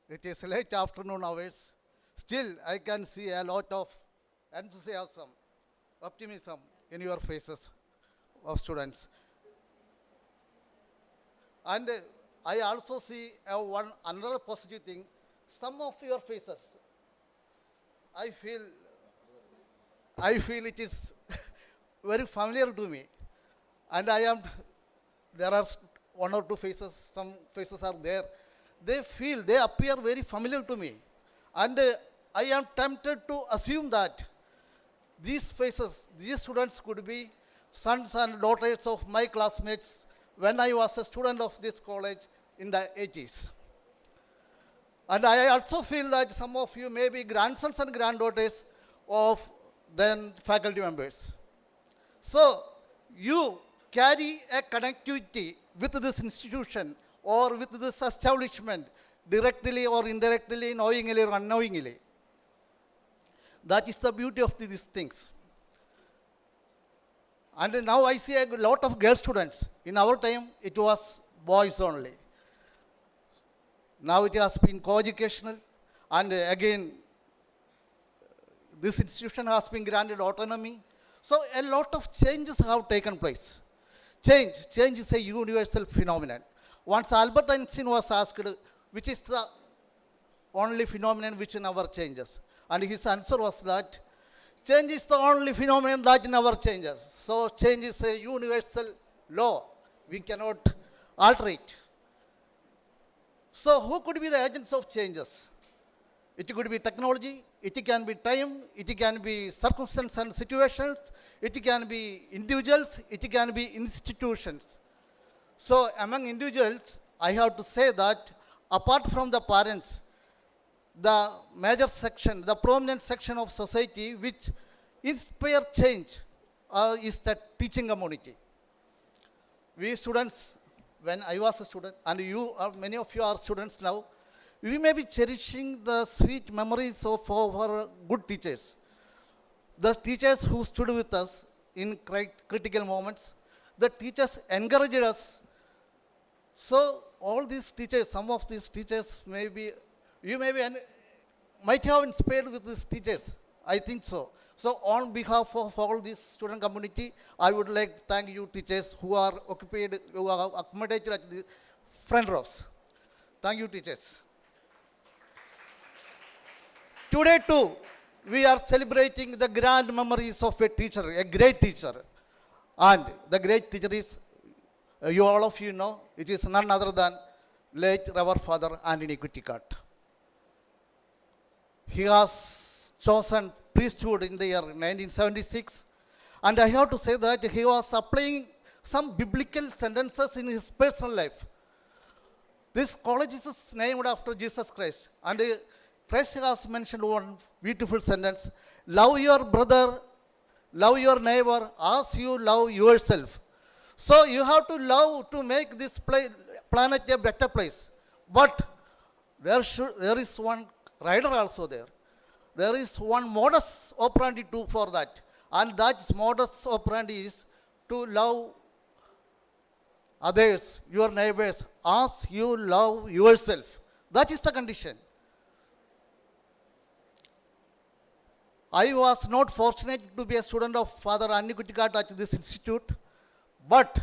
Speaker 10: It is late afternoon hours. Still, I can see a lot of enthusiasm, optimism in your faces of students. And I also see another positive thing. Some of your faces, I feel it is very familiar to me. And there are one or two faces, some faces are there. They appear very familiar to me. And I am tempted to assume that these faces, these students could be sons and daughters of my classmates when I was a student of this college in the 80s. And I also feel that some of you may be grandsons and granddaughters of then faculty members. So you carry a connectivity with this institution or with this establishment directly or indirectly, knowingly or unknowingly. That is the beauty of these things. And now I see a lot of girl students. In our time, it was boys only. Now it has been co-educational. And again, this institution has been granted autonomy. So a lot of changes have taken place. Change is a universal phenomenon. Once Albert Einstein was asked, which is the only phenomenon which never changes? And his answer was that change is the only phenomenon that never changes. So change is a universal law. We cannot alter it. So who could be the agents of changes? It could be technology, it can be time, it can be circumstances and situations, it can be individuals, it can be institutions. So among individuals, I have to say that apart from the parents, the major section, the prominent section of society which inspire change is the teaching community. We students, when I was a student, and many of you are students now, we may be cherishing the sweet memories of our good teachers. The teachers who stood with us in critical moments, the teachers encouraged us. So all these teachers, some of these teachers might have inspired with these teachers. I think so. So on behalf of all this student community, I would like to thank you teachers who are accommodated at the front rows. Thank you teachers. Today too, we are celebrating the grand memories of a teacher, a great teacher. And the great teacher is, all of you know, it is none other than late Reverend Father Antony Kuttikatt. He has chosen priesthood in the year 1976. And I have to say that he was applying some biblical sentences in his personal life. This college is named after Jesus Christ. And Christ has mentioned one beautiful sentence: love your brother, love your neighbor as you love yourself. So you have to love to make this planet a better place. But there is one rider also there. There is one modus operandi too for that. And that modus operandi is to love others, your neighbors, as you love yourself. That is the condition. I was not fortunate to be a student of Father Antony Kuttikatt at this institute, but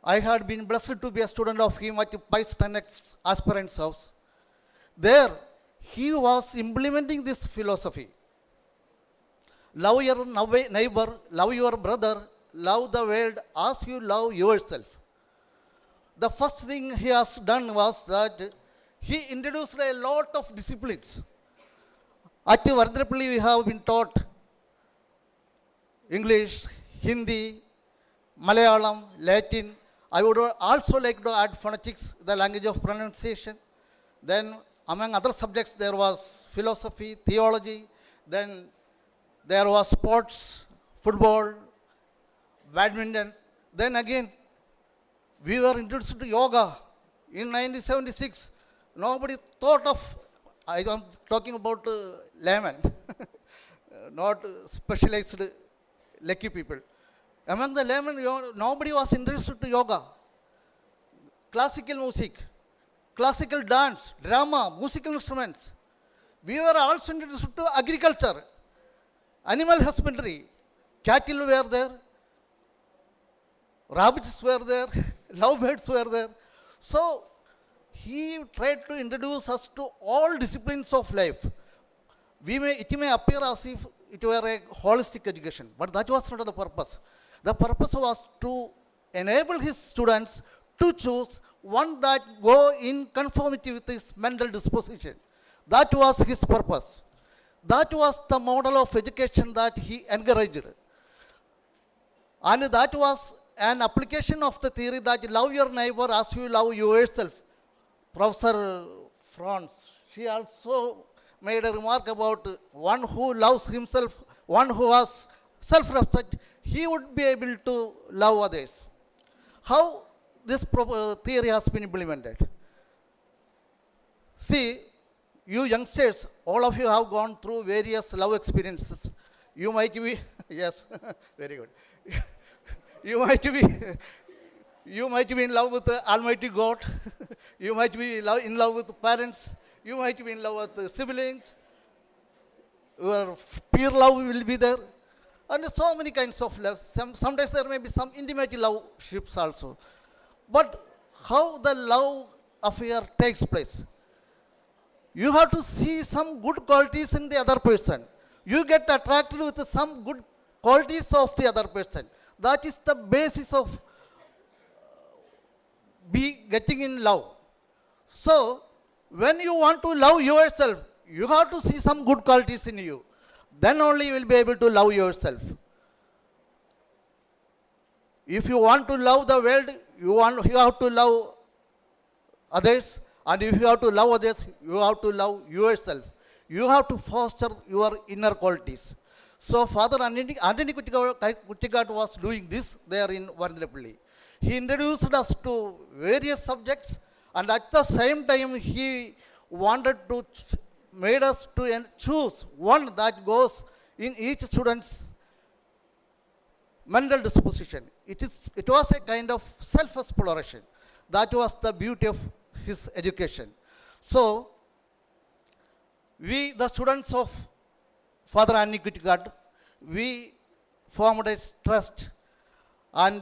Speaker 10: I had been blessed to be a student of him at Pice 10X Aspirants House. There, he was implementing this philosophy. Love your neighbor, love your brother, love the world as you love yourself. The first thing he has done was that he introduced a lot of disciplines. At Vardrapalli, we have been taught English, Hindi, Malayalam, Latin. I would also like to add phonetics, the language of pronunciation. Then among other subjects there was philosophy, theology, then there was sports, football, badminton. Then again, we were introduced to yoga in 1976. Nobody thought of, I am talking about layman, not specialized lucky people. Among the laymen, nobody was interested to yoga. Classical music, classical dance, drama, musical instruments. We were also introduced to agriculture, animal husbandry. Cattle were there, rabbits were there, lovebirds were there. So he tried to introduce us to all disciplines of life. It may appear as if it were a holistic education, but that was not the purpose. The purpose was to enable his students to choose one that go in conformity with his mental disposition. That was his purpose. That was the model of education that he encouraged. And that was an application of the theory that love your neighbor as you love yourself. Professor FRANZ, she also made a remark about one who loves himself, one who has self-respect, he would be able to love others. How this theory has been implemented? See, you youngsters, all of you have gone through various love experiences. You might be, yes, very good. You might be in love with the Almighty God. You might be in love with the parents. You might be in love with the siblings. Your peer love will be there. And so many kinds of love. Sometimes there may be some intimate love ships also. But how the love affair takes place? You have to see some good qualities in the other person. You get attracted with some good qualities of the other person. That is the basis of getting in love. So, when you want to love yourself, you have to see some good qualities in you. Then only you will be able to love yourself. If you want to love the world, you have to love others. And if you have to love others, you have to love yourself. You have to foster your inner qualities. So Father Antony Kuttikatt was doing this there in Varnilapalli. He introduced us to various subjects, and at the same time he wanted to made us to choose one that goes in each student's mental disposition. It was a kind of self-exploration. That was the beauty of his education. So, we, the students of Father Antony Kuttikatt, we formed a trust, and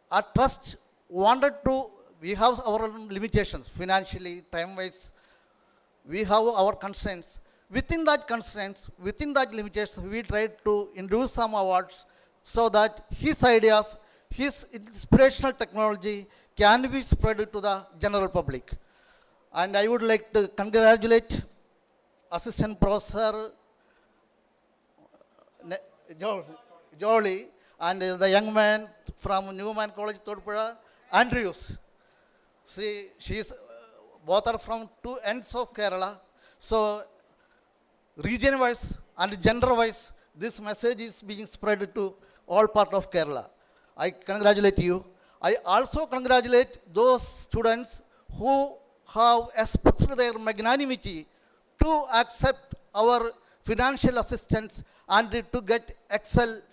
Speaker 10: our trust wanted to, we have our limitations, financially, time-wise, we have our constraints. Within that constraints, within that limitations, we tried to introduce some awards so that his ideas, his inspirational technology can be spread to the general public. And I would like to congratulate Assistant Professor Jolie and the young man from Newman College, Thodupuzha, Andrews. See, she is both are from two ends of Kerala. So, region-wise and gender-wise, this message is being spread to all part of Kerala. I congratulate you. I also congratulate those students who have expressed their magnanimity to accept our financial assistance and to get excelled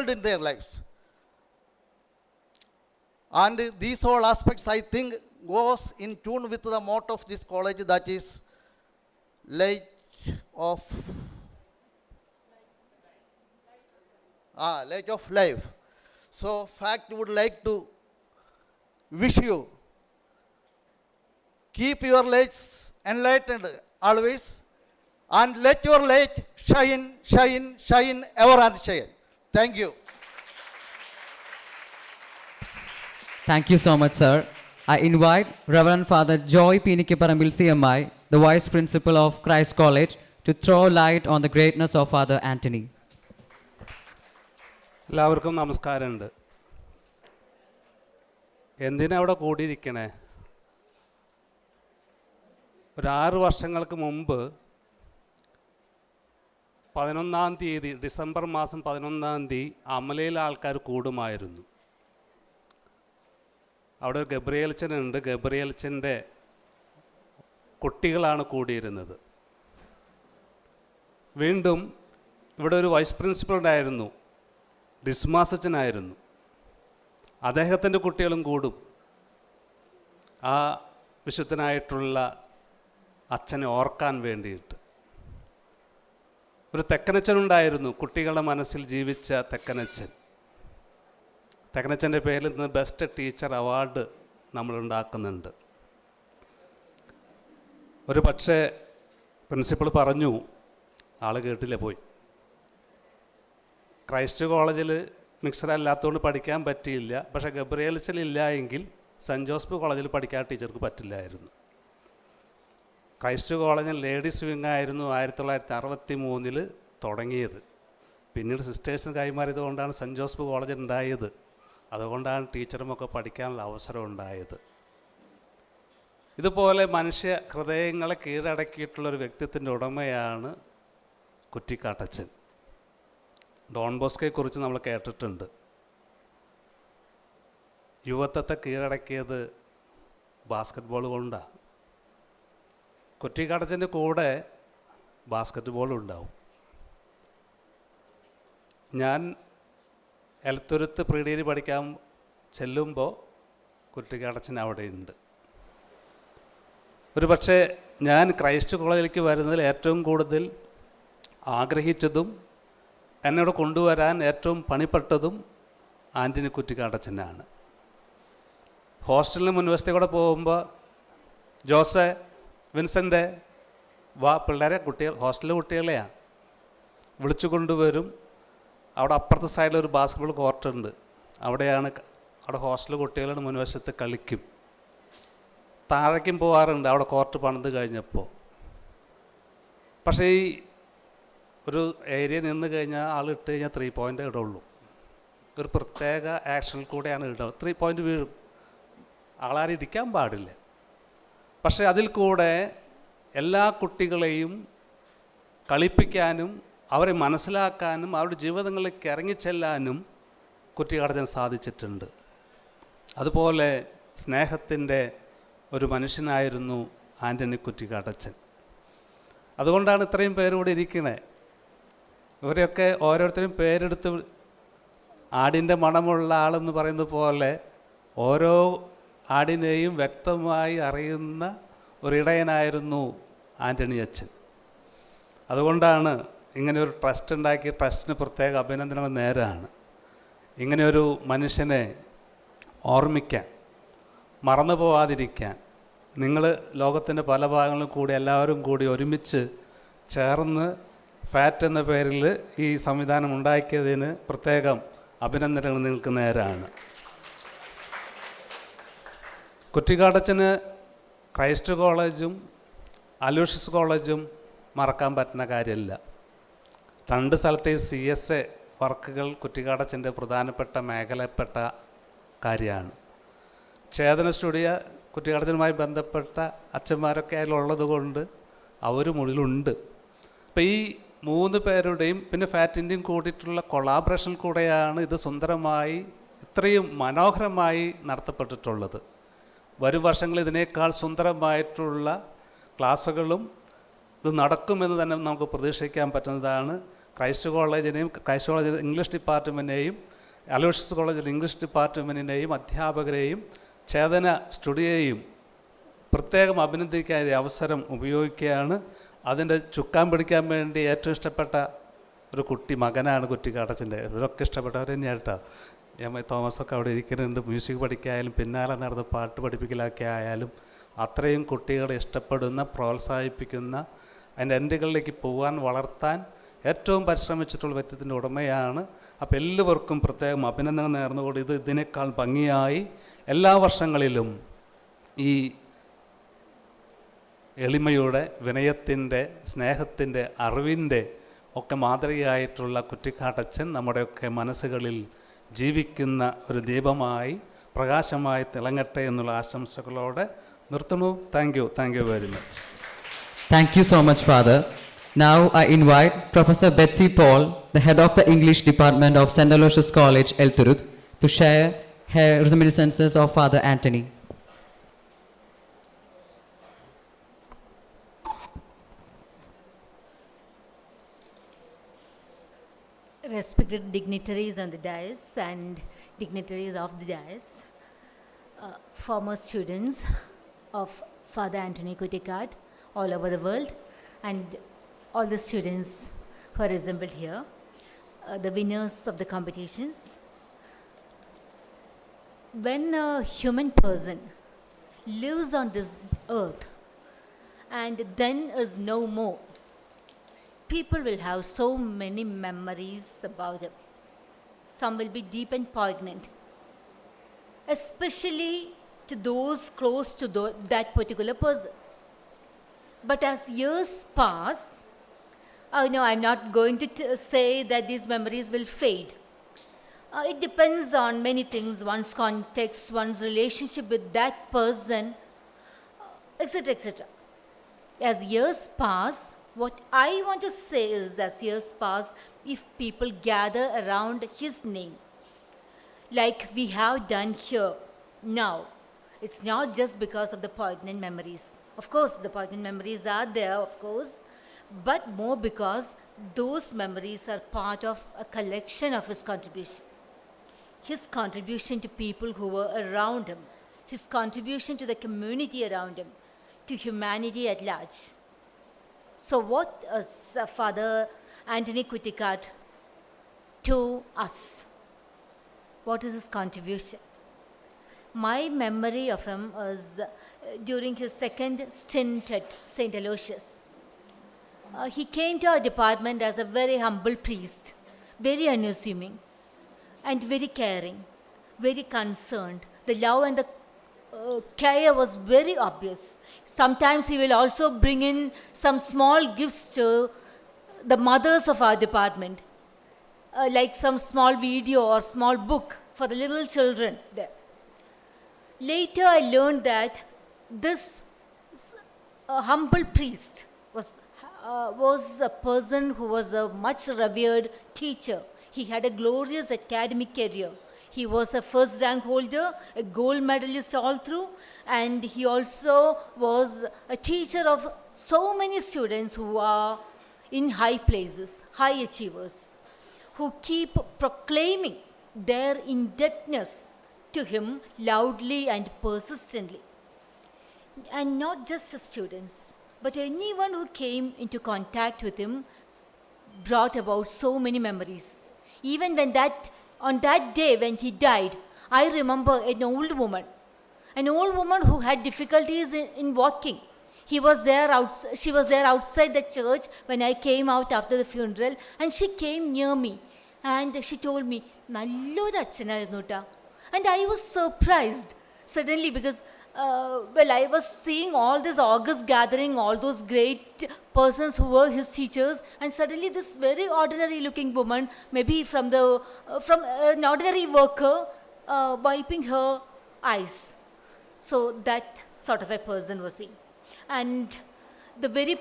Speaker 10: in their lives. And these all aspects, I think, goes in tune with the motto of this college, that is light of life. So, fact would like to wish you, keep your lights enlightened always, and let your light shine, shine, shine, ever and shine. Thank you.
Speaker 2: Thank you so much, sir. I invite Reverend Father Joy Pinikipparambil CMI, the Vice Principal of Christ College, to throw light on the greatness of Father Antony.
Speaker 9: എല്ലാവർക്കും നമസ്കാരമുണ്ട്. എന്തിനാ അവിടെ കൂടിയിരിക്കണേ? ഒരു 6 വർഷങ്ങൾക്ക് മുമ്പ് 11-ാം തീയതി, December മാസം 11-ാം തീയതി അമലയിൽ ആൾക്കാർ കൂടുമായിരുന്നു. അവിടെ ഒരു ഗബ്രിയേലച്ചനുണ്ട്. ഗബ്രിയേലച്ചൻ്റെ കുട്ടികളാണ് കൂടിയിരുന്നത്. വീണ്ടും ഇവിടെ ഒരു വൈസ് പ്രിൻസിപ്പൽ ഉണ്ടായിരുന്നു, ഡിസ്മാസച്ചനായിരുന്നു. അദ്ദേഹത്തിൻ്റെ കുട്ടികളും കൂടും ആ വിശുദ്ധനായിട്ടുള്ള അച്ഛനെ ഓർക്കാൻ വേണ്ടിയിട്ട്. ഒരു തെക്കനച്ഛനുണ്ടായിരുന്നു, കുട്ടികളുടെ മനസ്സിൽ ജീവിച്ച തെക്കനച്ഛൻ. തെക്കനച്ഛൻ്റെ പേരിൽ നിന്ന് ബെസ്റ്റ് ടീച്ചർ അവാർഡ് നമ്മളുണ്ടാക്കുന്നുണ്ട്. ഒരു പക്ഷേ പ്രിൻസിപ്പൾ പറഞ്ഞു, ആൾ കേട്ടില്ല, പോയി. ക്രൈസ്റ്റ് കോളേജിൽ മിക്സഡ് അല്ലാത്തതുകൊണ്ട് പഠിക്കാൻ പറ്റിയില്ല. പക്ഷേ ഗബ്രിയേലച്ചനില്ല എങ്കിൽ സെൻറ്റ് ജോസഫ് കോളേജിൽ പഠിക്കാൻ ടീച്ചർക്ക് പറ്റില്ലായിരുന്നു. ക്രൈസ്റ്റ് കോളേജിൽ ലേഡീസ് വിങ് ആയിരുന്നു 1963 തുടങ്ങിയത്. പിന്നീട് സിസ്റ്റേഴ്സിന് കൈമാറിയത് കൊണ്ടാണ് സെൻറ്റ് ജോസഫ് കോളേജ് ഉണ്ടായത്. അതുകൊണ്ടാണ് ടീച്ചറുമൊക്കെ പഠിക്കാനുള്ള അവസരം ഉണ്ടായത്. ഇതുപോലെ മനുഷ്യ ഹൃദയങ്ങളെ കീഴടക്കിയിട്ടുള്ളൊരു വ്യക്തിത്വത്തിൻ്റെ ഉടമയാണ് കുറ്റിക്കാട്ടച്ചൻ. ഡോൺ ബോസ്കോയെക്കുറിച്ച് നമ്മൾ കേട്ടിട്ടുണ്ട്. യുവത്വത്തെ കീഴടക്കിയത് ബാസ്ക്കറ്റ് ബോൾ കൊണ്ടാണ്. കുറ്റിക്കാട്ടച്ചൻ്റെ കൂടെ ബാസ്ക്കറ്റ് ബോളും ഉണ്ടാവും. ഞാൻ എലത്തുരുത്ത് പ്രീ ഡിഗ്രി പഠിക്കാൻ ചെല്ലുമ്പോൾ കുറ്റിക്കാട്ടച്ചൻ അവിടെയുണ്ട്. ഒരു പക്ഷേ ഞാൻ ക്രൈസ്റ്റ് കോളേജിലേക്ക് വരുന്നതിൽ ഏറ്റവും കൂടുതൽ ആഗ്രഹിച്ചതും എന്നോട് കൊണ്ടുവരാൻ ഏറ്റവും പണിപ്പെട്ടതും ആൻ്റണി കുറ്റിക്കാട്ടച്ചനാണ്. ഹോസ്റ്റലിന് മുൻവശത്തെ കൂടെ പോകുമ്പോൾ ജോസെ, വിൻസെൻ്റ്, വാ പിള്ളേരെ, കുട്ടികൾ, ഹോസ്റ്റലിലെ കുട്ടികളെയാണ് വിളിച്ചു കൊണ്ടുവരും. അവിടെ അപ്പുറത്തെ സൈഡിലൊരു ബാസ്കറ്റ്ബോൾ കോർട്ടുണ്ട്. അവിടെ ഹോസ്റ്റൽ കുട്ടികളുടെ മുൻവശത്ത് കളിക്കും. താഴേക്കും പോകാറുണ്ട് അവിടെ കോർട്ട് പണിത് കഴിഞ്ഞപ്പോൾ. പക്ഷേ ഈ ഒരു ഏരിയ നിന്ന് കഴിഞ്ഞാൽ ആൾ ഇട്ട് കഴിഞ്ഞാൽ 3 പോയിൻ്റ് ഇടുള്ളൂ. ഒരു പ്രത്യേക ആക്ഷനിൽ കൂടെയാണ് ഇടുന്നത്. 3 പോയിൻ്റ് വീഴും. ആളാരും ഇരിക്കാൻ പാടില്ല. പക്ഷേ അതിൽ കൂടെ എല്ലാ കുട്ടികളെയും കളിപ്പിക്കാനും അവരെ മനസ്സിലാക്കാനും അവരുടെ ജീവിതങ്ങളിലേക്ക് ഇറങ്ങിച്ചെല്ലാനും കുറ്റിക്കാട്ടച്ചൻ സാധിച്ചിട്ടുണ്ട്. അതുപോലെ സ്നേഹത്തിൻ്റെ ഒരു മനുഷ്യനായിരുന്നു ആൻ്റണി കുറ്റിക്കാട്ടച്ചൻ. അതുകൊണ്ടാണ് ഇത്രയും പേരുകൂടി ഇരിക്കണേ. ഇവരെയൊക്കെ ഓരോരുത്തരും പേരെടുത്ത് ആടിൻ്റെ മണമുള്ള ആളെന്ന് പറയുന്നത് പോലെ ഓരോ ആടിനെയും വ്യക്തമായി അറിയുന്ന ഒരിടയനായിരുന്നു ആൻ്റണി അച്ഛൻ. അതുകൊണ്ടാണ് ഇങ്ങനെയൊരു ട്രസ്റ്റ് ഉണ്ടാക്കി. ട്രസ്റ്റിന് പ്രത്യേക അഭിനന്ദനങ്ങൾ നേരാണ്. ഇങ്ങനെയൊരു മനുഷ്യനെ ഓർമ്മിക്കാൻ, മറന്നു പോവാതിരിക്കാൻ നിങ്ങൾ ലോകത്തിൻ്റെ പല ഭാഗങ്ങളിലും കൂടി എല്ലാവരും കൂടി ഒരുമിച്ച് ചേർന്ന് ഫാറ്റ് എന്ന പേരിൽ ഈ സംവിധാനം ഉണ്ടാക്കിയതിന് പ്രത്യേകം അഭിനന്ദനങ്ങൾ നിങ്ങൾക്ക് നേരാണ്. കുറ്റിക്കാട്ടച്ചന് ക്രൈസ്റ്റ് കോളേജും അലോഷ്യസ് കോളേജും മറക്കാൻ പറ്റുന്ന കാര്യമില്ല. 2 സ്ഥലത്തെ CSA വർക്കുകൾ കുറ്റിക്കാട്ടച്ചൻ്റെ പ്രധാനപ്പെട്ട മേഖലപ്പെട്ട കാര്യമാണ്. ചേതന സ്റ്റുഡിയോ കുറ്റിക്കാട്ടച്ചനുമായി ബന്ധപ്പെട്ട അച്ഛന്മാരൊക്കെ അതിലുള്ളത് കൊണ്ട് അവരും ഉള്ളിലുണ്ട്. അപ്പോൾ ഈ 3 പേരുടെയും പിന്നെ ഫാറ്റിൻ്റെയും കൂടിയിട്ടുള്ള കൊളാബറേഷൻ കൂടെയാണ് ഇത് സുന്ദരമായി ഇത്രയും മനോഹരമായി നടത്തപ്പെട്ടിട്ടുള്ളത്. വരും വർഷങ്ങളിൽ ഇതിനേക്കാൾ സുന്ദരമായിട്ടുള്ള ക്ലാസ്സുകളും ഇത് നടക്കുമെന്ന് തന്നെ നമുക്ക് പ്രതീക്ഷിക്കാൻ പറ്റുന്നതാണ്. ക്രൈസ്റ്റ് കോളേജിനെയും ക്രൈസ്റ്റ് കോളേജിൽ ഇംഗ്ലീഷ് ഡിപ്പാർട്ട്മെൻറ്റിനെയും അലോഷ്യസ് കോളേജിൽ ഇംഗ്ലീഷ് ഡിപ്പാർട്ട്മെൻറ്റിനെയും അധ്യാപകരെയും ചേതന സ്റ്റുഡിയോയെയും പ്രത്യേകം അഭിനന്ദിക്കാൻ അവസരം ഉപയോഗിക്കുകയാണ്. അതിൻ്റെ ചുക്കാൻ പിടിക്കാൻ വേണ്ടി ഏറ്റവും ഇഷ്ടപ്പെട്ട ഒരു മകനാണ് കുറ്റിക്കാട്ടച്ചൻ്റെ. ഇവരൊക്കെ ഇഷ്ടപ്പെട്ടവർ തന്നെയാണ് കേട്ടോ. തോമസൊക്കെ അവിടെ ഇരിക്കുന്നുണ്ട്. മ്യൂസിക് പഠിക്കായാലും പിന്നാലെ നടന്ന് പാട്ട് പഠിപ്പിക്കലൊക്കെ ആയാലും അത്രയും കുട്ടികളെ ഇഷ്ടപ്പെടുന്ന, പ്രോത്സാഹിപ്പിക്കുന്ന, അതിൻ്റെ എൻഡുകളിലേക്ക് പോകാൻ, വളർത്താൻ ഏറ്റവും പരിശ്രമിച്ചിട്ടുള്ള വ്യക്തിത്വത്തിൻ്റെ ഉടമയാണ്. അപ്പോൾ എല്ലാവർക്കും പ്രത്യേകം അഭിനന്ദനം നേർന്നുകൊണ്ട് ഇതിനേക്കാൾ ഭംഗിയായി എല്ലാ വർഷങ്ങളിലും ഈ എളിമയുടെ, വിനയത്തിൻ്റെ, സ്നേഹത്തിൻ്റെ, അറിവിൻ്റെ
Speaker 11: ഒക്കെ മാതൃകയായിട്ടുള്ള കുറ്റിക്കാട്ടച്ചൻ നമ്മുടെയൊക്കെ മനസ്സുകളിൽ ജീവിക്കുന്ന ഒരു ദീപമായി പ്രകാശമായി തിളങ്ങട്ടെ എന്നുള്ള ആശംസകളോടെ നിർത്തുന്നു. Thank you very much.
Speaker 2: Thank you so much, Father. Now I invite Professor Betsy Paul, the head of the English Department of St. Aloysius College, Elturut, to share her reminiscences of Father Antony.
Speaker 12: Respected dignitaries on the dais and dignitaries of the dais, former students of Father Antony Kuttikatt all over the world, and all the students who are assembled here, the winners of the competitions. When a human person lives on this earth and then is no more, people will have so many memories about him. Some will be deep and poignant, especially to those close to that particular person. But as years pass, no, I'm not going to say that these memories will fade. It depends on many things, one's context, one's relationship with that person, etc., etc. As years pass, what I want to say is, as years pass, if people gather around his name, like we have done here now, it's not just because of the poignant memories. Of course, the poignant memories are there, of course, but more because those memories are part of a collection of his contribution. His contribution to people who were around him, his contribution to the community around him, to humanity at large. So what is Father Antony Kuttikatt to us? What is his contribution? My memory of him is during his second stint at St. Aloysius. He came to our department as a very humble priest, very unassuming and very caring, very concerned. The love and the care was very obvious. Sometimes he will also bring in some small gifts to the mothers of our department, like some small video or small book for the little children there. Later I learned that this humble priest was a person who was a much revered teacher. He had a glorious academic career. He was a first rank holder, a gold medalist all through, and he also was a teacher of so many students who are in high places, high achievers, who keep proclaiming their indebtedness to him loudly and persistently. And not just the students, but anyone who came into contact with him brought about so many memories. Even when on that day when he died, I remember an old woman who had difficulties in walking. She was there outside the church when I came out after the funeral, and she came near me and she told me, "Nalloru achanaayirunnu ta." And I was surprised suddenly because I was seeing all this august gathering, all those great persons who were his teachers, and suddenly this very ordinary looking woman, maybe from an ordinary worker, wiping her eyes. So that sort of a person was he. And the very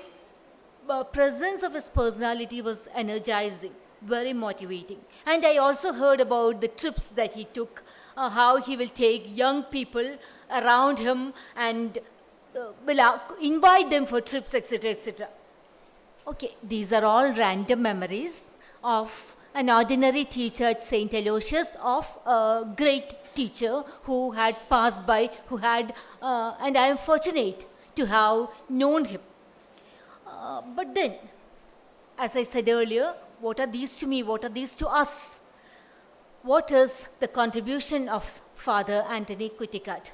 Speaker 12: presence of his personality was energizing, very motivating. And I also heard about the trips that he took, how he will take young people around him and will invite them for trips, etc., etc. Okay, these are all random memories of an ordinary teacher at St. Aloysius, of a great teacher who had passed by, and I am fortunate to have known him. But then, as I said earlier, what are these to me? What are these to us? What is the contribution of Father Antony Kuttikatt?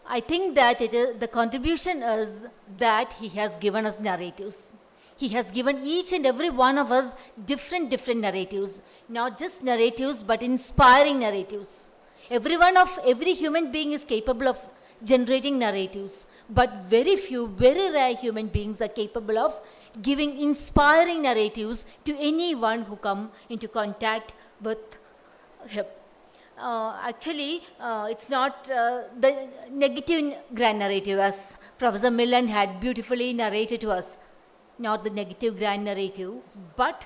Speaker 12: I think that the contribution is that he has given us narratives. He has given each and every one of us different narratives. Not just narratives, but inspiring narratives. Every human being is capable of generating narratives. but very few, very rare human beings are capable of giving inspiring narratives to anyone who come into contact with him. Actually, it's not the negative grand narrative, as Professor MILON had beautifully narrated to us, not the negative grand narrative, but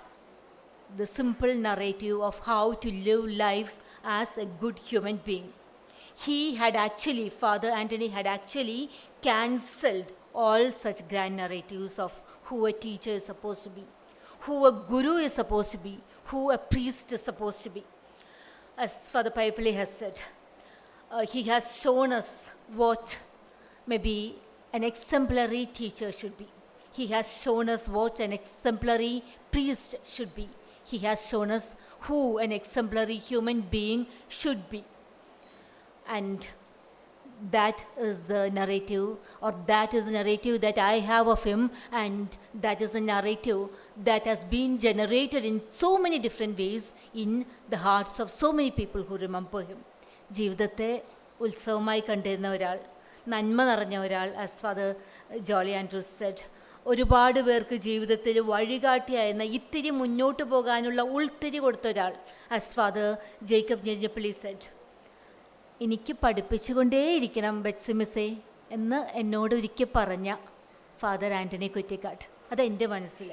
Speaker 12: the simple narrative of how to live life as a good human being. He had actually, Father Antony had actually cancelled all such grand narratives of who a teacher is supposed to be, who a guru is supposed to be, who a priest is supposed to be. As Father Paipali has said, he has shown us what maybe an exemplary teacher should be. He has shown us what an exemplary priest should be. He has shown us who an exemplary human being should be. And that is the narrative, or that is the narrative that I have of him, and that is the narrative that has been generated in so many different ways in the hearts of so many people who remember him. ജീവിതത്തെ ഉത്സവമായി കണ്ടിരുന്ന ഒരാൾ, നന്മ നിറഞ്ഞ ഒരാൾ, as Father Jolly Andrews said, ഒരുപാട് പേർക്ക് ജീവിതത്തിൽ വഴികാട്ടിയായിരുന്ന ഇത്തിരി മുന്നോട്ട് പോകാനുള്ള ഉൾത്തിരി കൊടുത്ത ഒരാൾ, as Father Jacob Nyirnyapalli said. എനിക്ക് പഠിപ്പിച്ചുകൊണ്ടേയിരിക്കണം ബെറ്റ്സിമിസേ എന്ന് എന്നോട് ഒരിക്കൽ പറഞ്ഞ ഫാദർ ആൻ്റണി കുറ്റിക്കാട്ട്, അതെൻ്റെ മനസ്സിൽ.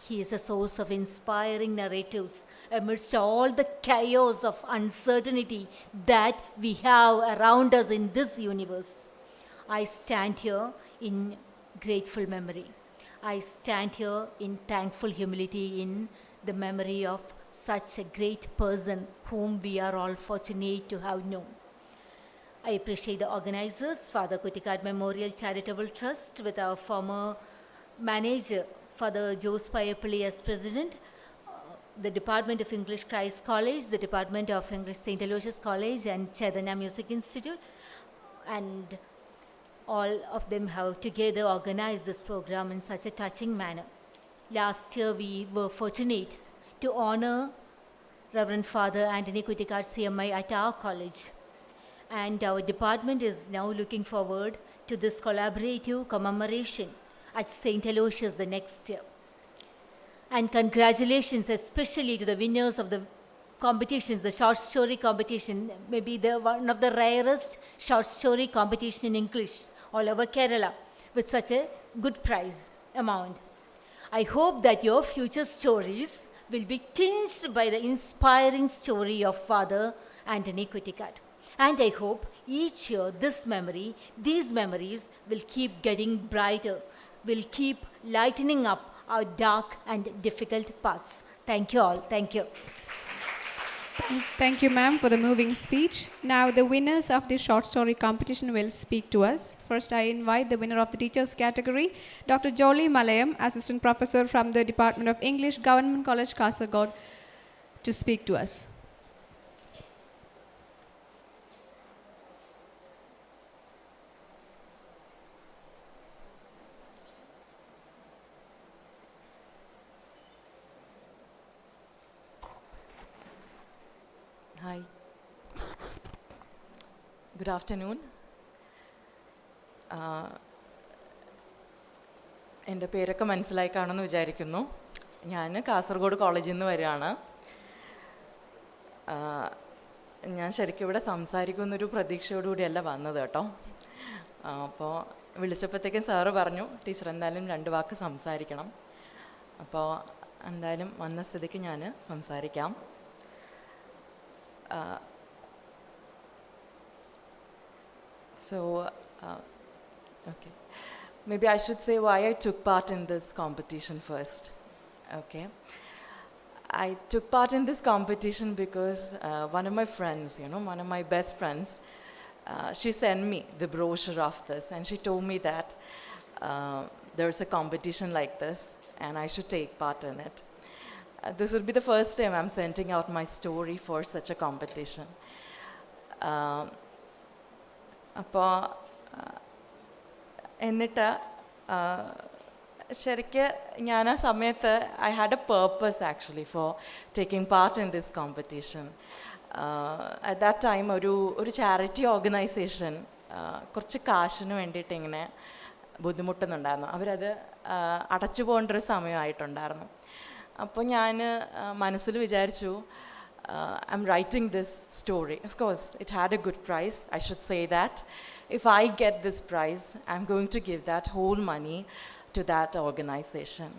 Speaker 12: He is a source of inspiring narratives amidst all the chaos of uncertainty that we have around us in this universe. I stand here in grateful memory. I stand here in thankful humility in the memory of such a great person whom we are all fortunate to have known. I appreciate the organizers, Father Kuttikatt Memorial Charitable Trust, with our former manager, Father Jose Payapalli as president, the Department of English Christ College, the Department of English St. Aloysius College, and Chaitanya Music Institute, and all of them have together organized this program in such a touching manner. Last year we were fortunate to honor Reverend Father Antony Kuttikatt CMI at our college, and our department is now looking forward to this collaborative commemoration at St. Aloysius the next year. And congratulations especially to the winners of the competitions, the short story competition, maybe one of the rarest short story competition in English all over Kerala, with such a good prize amount. I hope that your future stories will be tinged by the inspiring story of Father Antony Kuttikatt. And I hope each year these memories will keep getting brighter, will keep lightening up our dark and difficult paths. Thank you all. Thank you.
Speaker 1: Thank you, ma'am, for the moving speech. Now the winners of the short story competition will speak to us. First, I invite the winner of the teachers category, Dr. Jolly Malayam, Assistant Professor from the Department of English, Government College, Kasaragod, to speak to us.
Speaker 13: Hi. Good afternoon. എൻ്റെ പേരൊക്കെ മനസ്സിലായി കാണുമെന്ന് വിചാരിക്കുന്നു. ഞാൻ കാസർഗോഡ് കോളേജിൽ നിന്ന് വരികയാണ്. ഞാൻ ശരിക്കും ഇവിടെ സംസാരിക്കുമെന്നൊരു പ്രതീക്ഷയോടുകൂടിയല്ല വന്നത് കേട്ടോ. അപ്പോൾ വിളിച്ചപ്പോഴത്തേക്കും സാറ് പറഞ്ഞു ടീച്ചർ എന്തായാലും 2 വാക്ക് സംസാരിക്കണം. അപ്പോൾ എന്തായാലും വന്ന സ്ഥിതിക്ക് ഞാൻ സംസാരിക്കാം. Okay. Maybe I should say why I took part in this competition first. Okay. I took part in this competition because one of my friends, one of my best friends, she sent me the brochure of this, and she told me that there's a competition like this and I should take part in it. This would be the first time I'm sending out my story for such a competition. അപ്പോൾ എന്നിട്ട് ശരിക്കും ഞാൻ ആ സമയത്ത് I had a purpose actually for taking part in this competition. At that time ഒരു charity organisation കുറച്ച് കാശിന് വേണ്ടിയിട്ട് ഇങ്ങനെ ബുദ്ധിമുട്ടുന്നുണ്ടായിരുന്നു. അവരത് അടച്ചു പോകേണ്ട ഒരു സമയമായിട്ടുണ്ടായിരുന്നു. അപ്പോൾ ഞാൻ മനസ്സിൽ വിചാരിച്ചു, I'm writing this story. Of course, it had a good price, I should say that. If I get this prize, I'm going to give that whole money to that organization.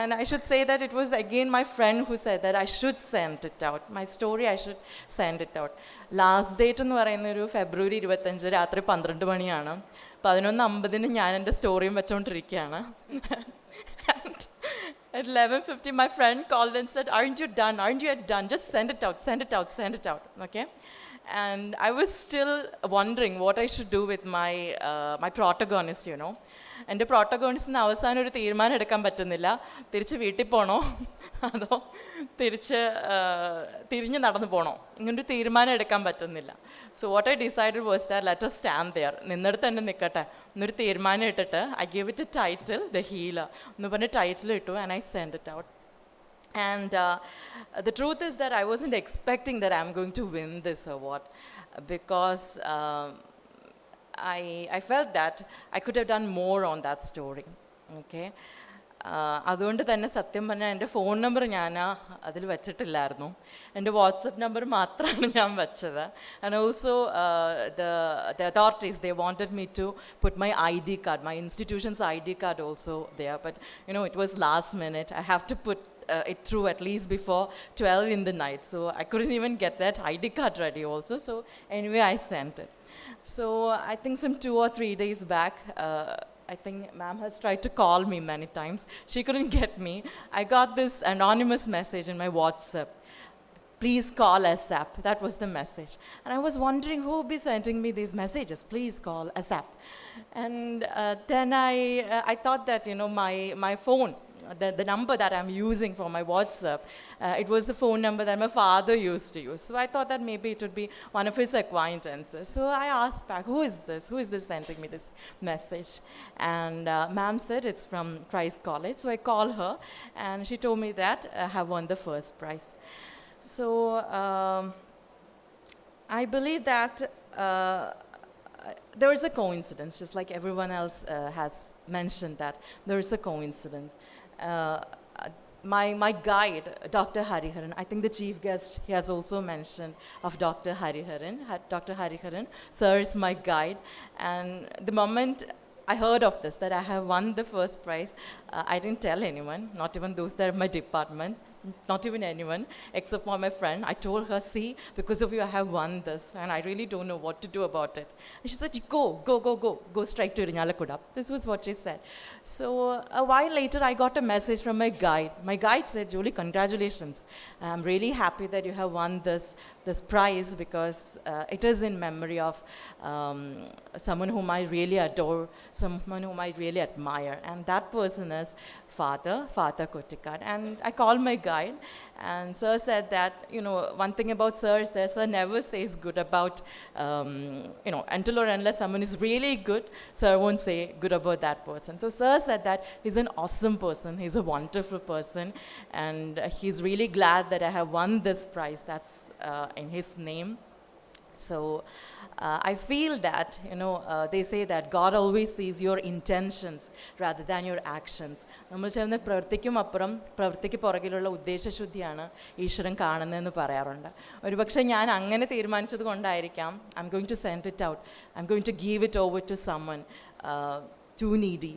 Speaker 13: And I should say that it was again my friend who said that I should send it out. My story, I should send it out. Last date എന്ന് പറയുന്ന ഒരു ഫെബ്രുവരി 25 രാത്രി 12 മണിയാണ്. 11:50 ഞാൻ എൻ്റെ സ്റ്റോറിയും വെച്ചുകൊണ്ടിരിക്കുകയാണ്. At 11:50 my friend called and said, aren't you done, aren't you yet done, just send it out, send it out, send it out. Okay, and I was still wondering what I should do with my protagonist, you know. എൻ്റെ പ്രോട്ടഗോണിസ്റ്റിന് അവസാനം ഒരു തീരുമാനം എടുക്കാൻ പറ്റുന്നില്ല. തിരിച്ച് വീട്ടിൽ പോകണോ അതോ തിരിഞ്ഞ് നടന്നു പോകണോ, ഇങ്ങനൊരു തീരുമാനം എടുക്കാൻ പറ്റുന്നില്ല. So what I decided was that let us stand there, നിന്നിടത്ത് തന്നെ നിൽക്കട്ടെ എന്നൊരു തീരുമാനം ഇട്ടിട്ട് I give it a title, the healer എന്ന് പറഞ്ഞ ടൈറ്റിൽ ഇട്ടു. And I send it out. And the truth is that I wasn't expecting that I'm going to win this award, because I felt that I could have done more on that story. Okay, അതുകൊണ്ട് തന്നെ സത്യം പറഞ്ഞാൽ എൻ്റെ phone number ഞാൻ അതിൽ വെച്ചിട്ടില്ലായിരുന്നു. എൻ്റെ WhatsApp number മാത്രമാണ് ഞാൻ വെച്ചത്. And also the authorities, they wanted me to put my ID card, my institution's ID card also there, but you know, it was last minute. I have to put it through at least before 12 in the night, so I couldn't even get that ID card ready also. So anyway, I sent it. So I think some 2 or 3 days back, I think ma'am has tried to call me many times. She couldn't get me. I got this anonymous message in my WhatsApp. Please call ASAP. That was the message. And I was wondering who would be sending me these messages. Please call ASAP. And then I thought that, you know, my phone, the number that I'm using for my WhatsApp, it was the phone number that my father used to use. So I thought that maybe it would be one of his acquaintances. So I asked back, who is this? Who is this sending me this message? And ma'am said it's from Christ College. So I called her, and she told me that I have won the first prize. So I believe that there is a coincidence, just like everyone else has mentioned that there is a coincidence. My guide, Dr. Hariharan, I think the chief guest, he has also mentioned of Dr. Hariharan. Dr. Hariharan, sir, is my guide. And the moment I heard of this, that I have won the first prize, I didn't tell anyone, not even those that are in my department, not even anyone, except for my friend. I told her, see, because of you, I have won this, and I really don't know what to do about it. And she said, go straight to Irinjalakuda. This was what she said. So a while later, I got a message from my guide. My guide said, Julie, congratulations. I'm really happy that you have won this prize, because it is in memory of someone whom I really adore, someone whom I really admire, and that person is Father Kuttikatt. And I called my guide, and sir said that, you know, one thing about sir is that sir never says good about, you know, until or unless someone is really good, sir won't say good about that person. So sir said that he's an awesome person, he's a wonderful person, and he's really glad that I have won this prize. That's in his name. So I feel that, you know, they say that God always sees your intentions rather than your actions. നമ്മൾ ചെയ്യുന്ന പ്രവൃത്തിക്കും അപ്പുറം പ്രവൃത്തിക്ക് പുറകിലുള്ള ഉദ്ദേശശുദ്ധിയാണ് ഈശ്വരൻ കാണുന്നതെന്ന് പറയാറുണ്ട്. ഒരുപക്ഷെ ഞാൻ അങ്ങനെ തീരുമാനിച്ചത് കൊണ്ടായിരിക്കാം I'm going to send it out, I'm going to give it over to someone too needy.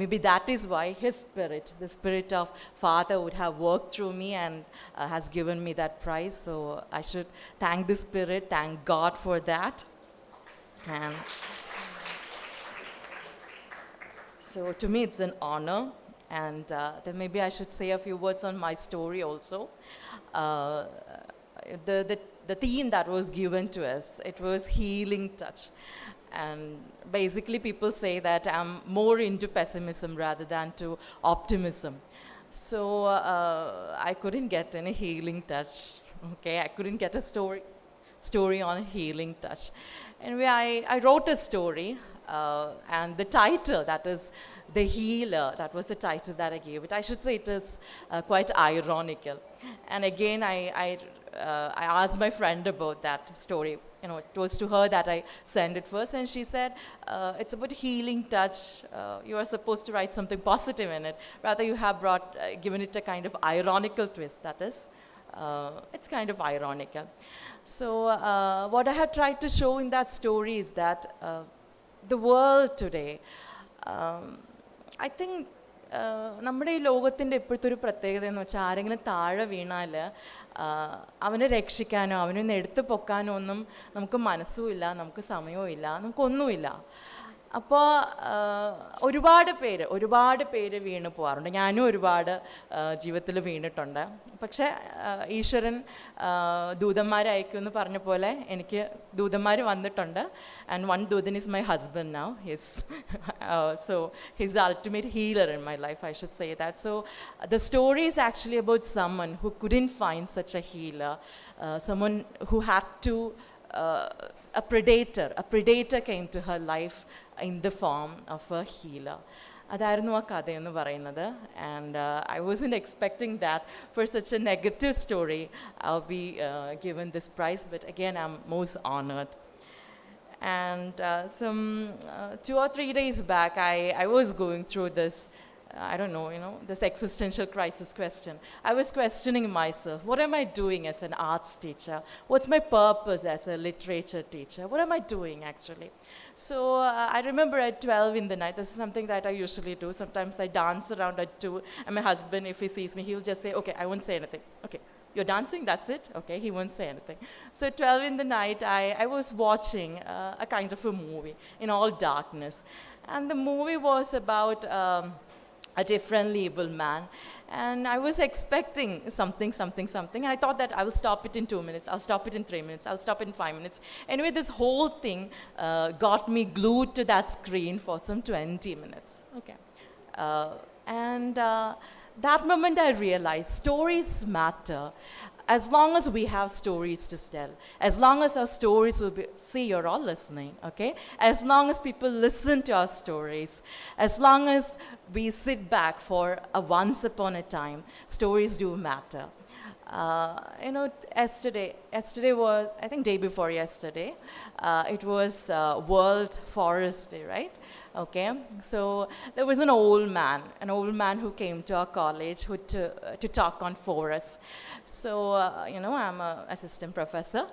Speaker 13: Maybe that is why his spirit, the spirit of Father, would have worked through me and has given me that prize. So I should thank the Spirit, thank God for that. And so to me it's an honor, and then maybe I should say a few words on my story also. The theme that was given to us, it was healing touch. And basically people say that I'm more into pessimism rather than to optimism. So I couldn't get any healing touch. Okay, I couldn't get a story on a healing touch. Anyway, I wrote a story, and the title, that is The Healer, that was the title that I gave it. I should say it is quite ironical. And again, I I asked my friend about that story. You know, it was to her that I sent it first, and she said, it's about healing touch. You are supposed to write something positive in it. Rather, you have given it a kind of ironical twist. That is, it's kind of ironical. So what I have tried to show in that story is that the world today, I think, നമ്മുടെ ഈ ലോകത്തിൻ്റെ ഇപ്പോഴത്തെ ഒരു പ്രത്യേകത എന്ന് വെച്ചാൽ ആരെങ്കിലും താഴെ വീണാൽ അവനെ രക്ഷിക്കാനോ അവനൊന്ന് എടുത്തു പൊക്കാനോ ഒന്നും നമുക്ക് മനസ്സുമില്ല, നമുക്ക് സമയവും ഇല്ല, നമുക്കൊന്നുമില്ല. അപ്പോൾ ഒരുപാട് പേര് വീണ് പോകാറുണ്ട്. ഞാനും ഒരുപാട് ജീവിതത്തിൽ വീണിട്ടുണ്ട്. പക്ഷേ ഈശ്വരൻ ദൂതന്മാരെ അയക്കുമെന്ന് പറഞ്ഞ പോലെ എനിക്ക് ദൂതന്മാർ വന്നിട്ടുണ്ട്. ആൻഡ് വൺ ദൂതൻ is my husband now. So he's the ultimate healer in my life, I should say that. So the story is actually about someone who couldn't find such a healer, someone who had to, a predator came to her life in the form of a healer. അതായിരുന്നു ആ കഥയെന്ന് പറയുന്നത്. And I wasn't expecting that for such a negative story I will be given this prize, but again I am most honoured. And some 2 or 3 days back, I was going through this, I don't know, this existential crisis question. I was questioning myself. What am I doing as an arts teacher? What's my purpose as a literature teacher? What am I doing actually? So I remember at 12 in the night, this is something that I usually do. Sometimes I dance around at 2, and my husband, if he sees me, he'll just say, okay, I won't say anything. Okay. You're dancing, that's it? Okay, he won't say anything. So at 12 in the night, I was watching a kind of a movie in all darkness. And the movie was about a differently able man. And I was expecting something. And I thought that I will stop it in 2 minutes, I'll stop it in 3 minutes, I'll stop it in 5 minutes. Anyway, this whole thing got me glued to that screen for some 20 minutes. Okay. That moment I realized stories matter. As long as we have stories to tell, as long as our stories will be, see, you're all listening, okay? As long as people listen to our stories, as long as we sit back for a once upon a time, stories do matter. Yesterday was, I think day before yesterday, it was World Forest Day, right? Okay, so there was an old man who came to our college to talk on forests. So, I'm an assistant professor.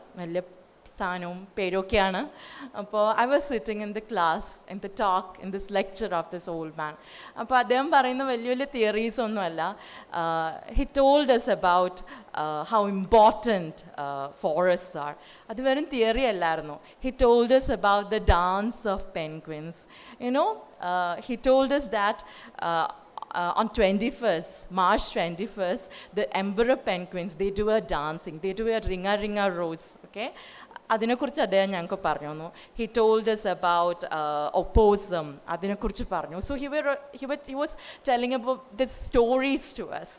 Speaker 13: സ്ഥാനവും പേരൊക്കെയാണ്. അപ്പോൾ I was sitting in the class, in the talk, in this lecture of this old man. അപ്പോൾ അദ്ദേഹം പറയുന്ന വലിയ theories ഒന്നുമല്ല. He told us about how important forests are. അത് വെറും theory അല്ലായിരുന്നു. He told us about the dance of penguins. He told us that on 21st, March 21st, the emperor penguins, they do a dancing, they do a ringa rose, okay? അതിനെക്കുറിച്ച് അദ്ദേഹം ഞങ്ങൾക്ക് പറഞ്ഞു തന്നു. He told us about opossum, അതിനെക്കുറിച്ച് പറഞ്ഞു. So he was telling about the stories to us.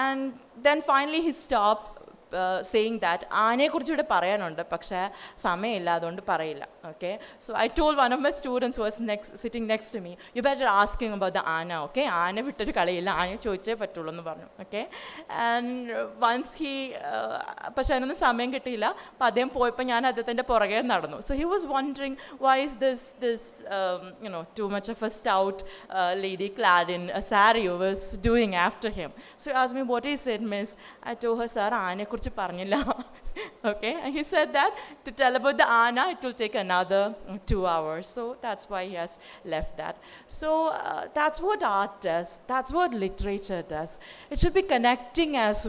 Speaker 13: And then finally he stopped saying that ആനയെക്കുറിച്ച് ഇവിടെ പറയാനുണ്ട്, പക്ഷേ സമയമില്ല, അതുകൊണ്ട് പറയില്ല. Okay, so I told one of my students who was sitting next to me, you better ask him about the ആന. Okay, ആന വിട്ടൊരു കളിയില്ല, ആന ചോദിച്ചേ പറ്റുള്ളൂ എന്ന് പറഞ്ഞു. Okay, and once he പക്ഷേ അതിനൊന്നും സമയം കിട്ടിയില്ല. അപ്പോൾ അദ്ദേഹം പോയപ്പോൾ ഞാൻ അദ്ദേഹത്തിൻ്റെ പുറകെ നടന്നു. So he was wondering, why is this too much of a stout lady clad in a saree was doing after him. So he asked me, what is it, miss? I told her, sir, ആനയെക്കുറിച്ച് പറഞ്ഞില്ല. Okay, and he said that to tell about the Anna, it will take another 2 hours. So that's why he has left that. So that's what art does. That's what literature does. It should be connecting us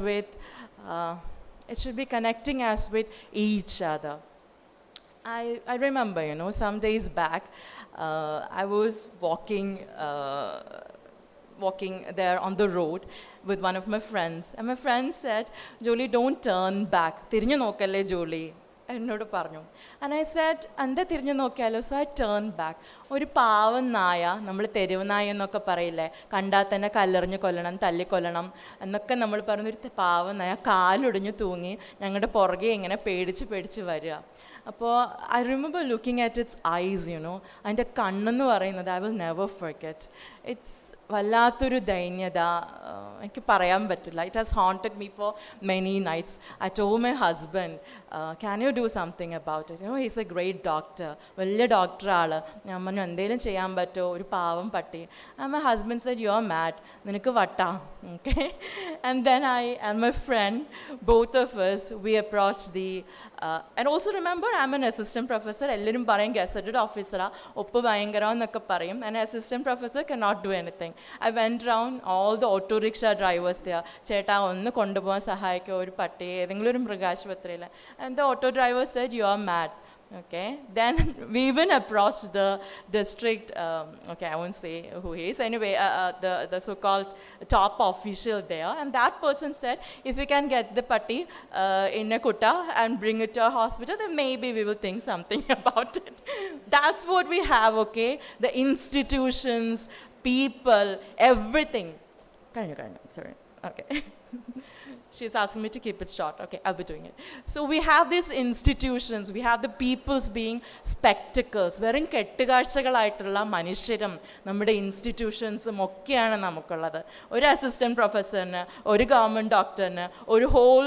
Speaker 13: with each other. I remember, some days back, I was walking there on the road with one of my friends, and my friend said, Jolie, don't turn back, തിരിഞ്ഞു നോക്കല്ലേ ജോലി എന്നോട് പറഞ്ഞു. And I said, എന്താ തിരിഞ്ഞു നോക്കിയാലോ? So I turned back. ഒരു പാവം നായ, നമ്മൾ തെരുവ് നായ എന്നൊക്കെ പറയില്ലേ, കണ്ടാൽ തന്നെ കല്ലെറിഞ്ഞ് കൊല്ലണം, തല്ലിക്കൊല്ലണം എന്നൊക്കെ നമ്മൾ പറഞ്ഞൊരു പാവം നായ കാലൊടിഞ്ഞ് തൂങ്ങി ഞങ്ങളുടെ പുറകെ ഇങ്ങനെ പേടിച്ച് വരിക. അപ്പോൾ I remember looking at its eyes, അതിൻ്റെ കണ്ണെന്ന് പറയുന്നത് I will never forget. It's വല്ലാത്തൊരു ദൈന്യത, എനിക്ക് പറയാൻ പറ്റില്ല. It has haunted me for many nights. I told my husband, can you do something about it? He's a great doctor, വലിയ doctor ആൾ. ഞാൻ പറഞ്ഞു എന്തെങ്കിലും ചെയ്യാൻ പറ്റുമോ, ഒരു പാവം പട്ടി. And my husband said you are mad, നിനക്ക് വട്ടാ. Okay. And then I and my friend, both of us, we approached the and also remember I'm an assistant professor. എല്ലാവരും പറയും ഗസറ്റഡ് ഓഫീസറാ, ഒപ്പ് ഭയങ്കരം എന്നൊക്കെ പറയും. And assistant professor cannot do anything. I went around all the auto rickshaw drivers there. ചേട്ടാ ഒന്ന് കൊണ്ടുപോകാൻ സഹായിക്കുക ഒരു പട്ടി, ഏതെങ്കിലും ഒരു മൃഗാശുപത്രിയിൽ. And the auto driver said you are mad. Okay, then we even approached the district, okay, I won't say who he is, anyway, the so-called top official there, and that person said if we can get the patti in a kutta and bring it to our hospital, then maybe we will think something about it. That's what we have, okay, the institutions, people, everything. Sorry, okay. She's asking me to keep it short. Okay, I'll be doing it. So we have these institutions, we have the peoples being spectacles. വെറും കെട്ടുകാഴ്ചകളായിട്ടുള്ള മനുഷ്യരും നമ്മുടെ ഇൻസ്റ്റിറ്റ്യൂഷൻസും ഒക്കെയാണ് നമുക്കുള്ളത്. ഒരു assistant പ്രൊഫസറിന്, ഒരു government ഡോക്ടറിന്, ഒരു whole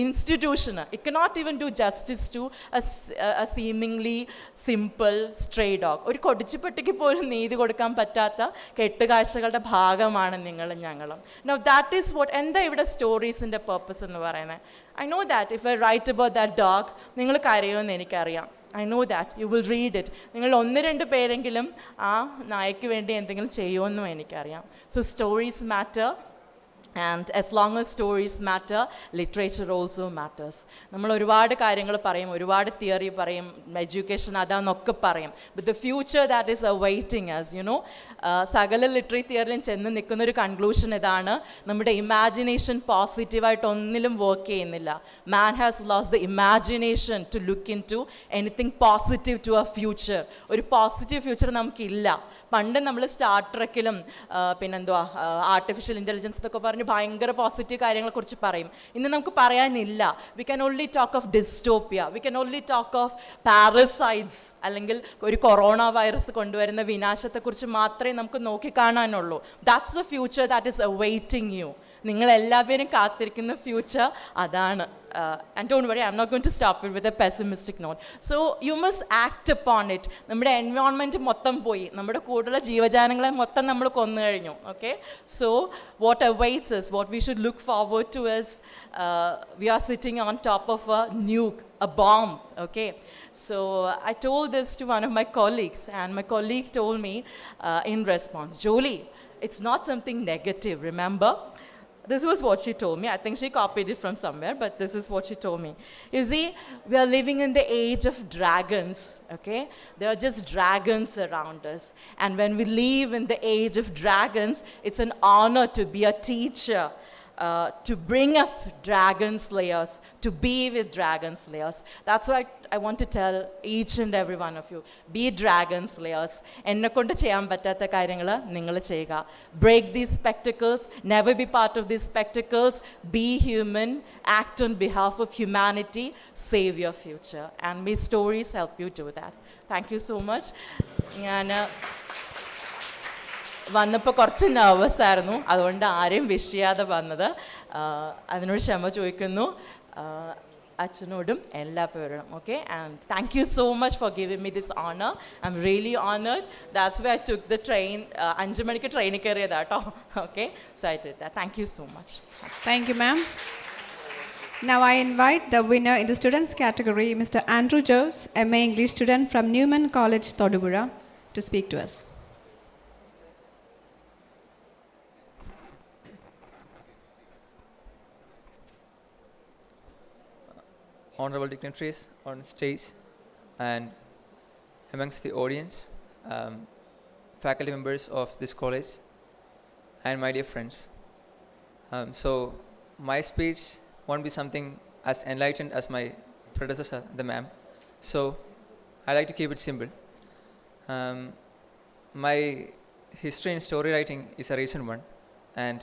Speaker 13: institution, it cannot even do justice to a seemingly simple stray dog. ഒരു കൊടിച്ചിപ്പട്ടിക്ക് പോലും നീതി കൊടുക്കാൻ പറ്റാത്ത കെട്ടുകാഴ്ചകളുടെ ഭാഗമാണ് നിങ്ങളും ഞങ്ങളും. Now that is what, എന്താ ഇവിടെ സ്റ്റോറീസിൻ്റെ പർപ്പസ് എന്ന് പറയുന്നത്? I know that if I write about that dog, നിങ്ങൾ കരയുമെന്ന് എനിക്കറിയാം. I know that you will read it. നിങ്ങൾ 1-2 പേരെങ്കിലും ആ നായയ്ക്ക് വേണ്ടി എന്തെങ്കിലും ചെയ്യുമെന്നും എനിക്കറിയാം. So stories matter. And as long as stories matter, literature also matters. നമ്മൾ ഒരുപാട് കാര്യങ്ങൾ പറയും, ഒരുപാട് തിയറി പറയും, എഡ്യൂക്കേഷൻ അതാന്നൊക്കെ പറയും. But the future that is awaiting us, സകല ലിറ്റററി തിയറിലും ചെന്ന് നിൽക്കുന്ന ഒരു കൺക്ലൂഷൻ ഇതാണ്: നമ്മുടെ ഇമാജിനേഷൻ പോസിറ്റീവായിട്ട് ഒന്നിലും വർക്ക് ചെയ്യുന്നില്ല. Man has lost the imagination to look into anything positive to a future. ഒരു പോസിറ്റീവ് ഫ്യൂച്ചർ നമുക്കില്ല. പണ്ട് നമ്മൾ സ്റ്റാർ ട്രെക്കിലും പിന്നെന്തുവാ ആർട്ടിഫിഷ്യൽ ഇൻ്റലിജൻസ് എന്നൊക്കെ പറഞ്ഞ് ഭയങ്കര പോസിറ്റീവ് കാര്യങ്ങളെക്കുറിച്ച് പറയും. ഇന്ന് നമുക്ക് പറയാനില്ല. We can only talk of dystopia, we can only talk of parasites, അല്ലെങ്കിൽ ഒരു കൊറോണ വൈറസ് കൊണ്ടുവരുന്ന വിനാശത്തെക്കുറിച്ച് മാത്രമേ നമുക്ക് നോക്കിക്കാണാനുള്ളൂ. That's the future that is awaiting you. നിങ്ങളെല്ലാവരും കാത്തിരിക്കുന്ന ഫ്യൂച്ചർ അതാണ്. And don't worry, I'm not going to stop it with a pessimistic note. So you must act upon it. നമ്മുടെ എൻവയോൺമെൻറ്റ് മൊത്തം പോയി, നമ്മുടെ കൂടുതലുള്ള ജീവജാലങ്ങളെ മൊത്തം നമ്മൾ കൊന്നു കഴിഞ്ഞു. Okay, so what awaits us, what we should look forward to is we are sitting on top of a nuke, a bomb. Okay, so I told this to one of my colleagues, and my colleague told me in response, Jolie, it's not something negative, remember? This was what she told me. I think she copied it from somewhere, but this is what she told me. You see, we are living in the age of dragons, okay? There are just dragons around us. And when we live in the age of dragons, it's an honor to be a teacher, to bring up dragon slayers, to be with dragon slayers. That's why I want to tell each and every one of you, be dragon slayers. എന്നെ കൊണ്ട് ചെയ്യാൻ പറ്റാത്ത കാര്യങ്ങൾ നിങ്ങൾ ചെയ്യുക. Break these spectacles, never be part of these spectacles, be human, act on behalf of humanity, save your future. And may stories help you do that. Thank you so much. ഞാൻ വന്നപ്പോൾ കുറച്ച് നെർവസ് ആയിരുന്നു, അതുകൊണ്ട് ആരെയും wish ചെയ്യാതെ വന്നത്. അതിനോട് ക്ഷമ ചോദിക്കുന്നു അച്ഛനോടും എല്ലാ പേരോടും. Okay, and thank you so much for giving me this honour. I am really honoured. That's why I took the train. 5 മണിക്ക് ട്രെയിനിൽ കയറിയതാട്ടോ. Okay, so I did that. Thank you so much.
Speaker 1: Thank you, ma'am. Now I invite the winner in the students category, Mr. Andrew Jose, MA English student from Newman College, Thodupuzha, to speak to us.
Speaker 14: Honorable dignitaries on stage and amongst the audience, faculty members of this college, and my dear friends. So my speech won't be something as enlightened as my predecessor, the ma'am. So I like to keep it simple. My history in story writing is a recent one, and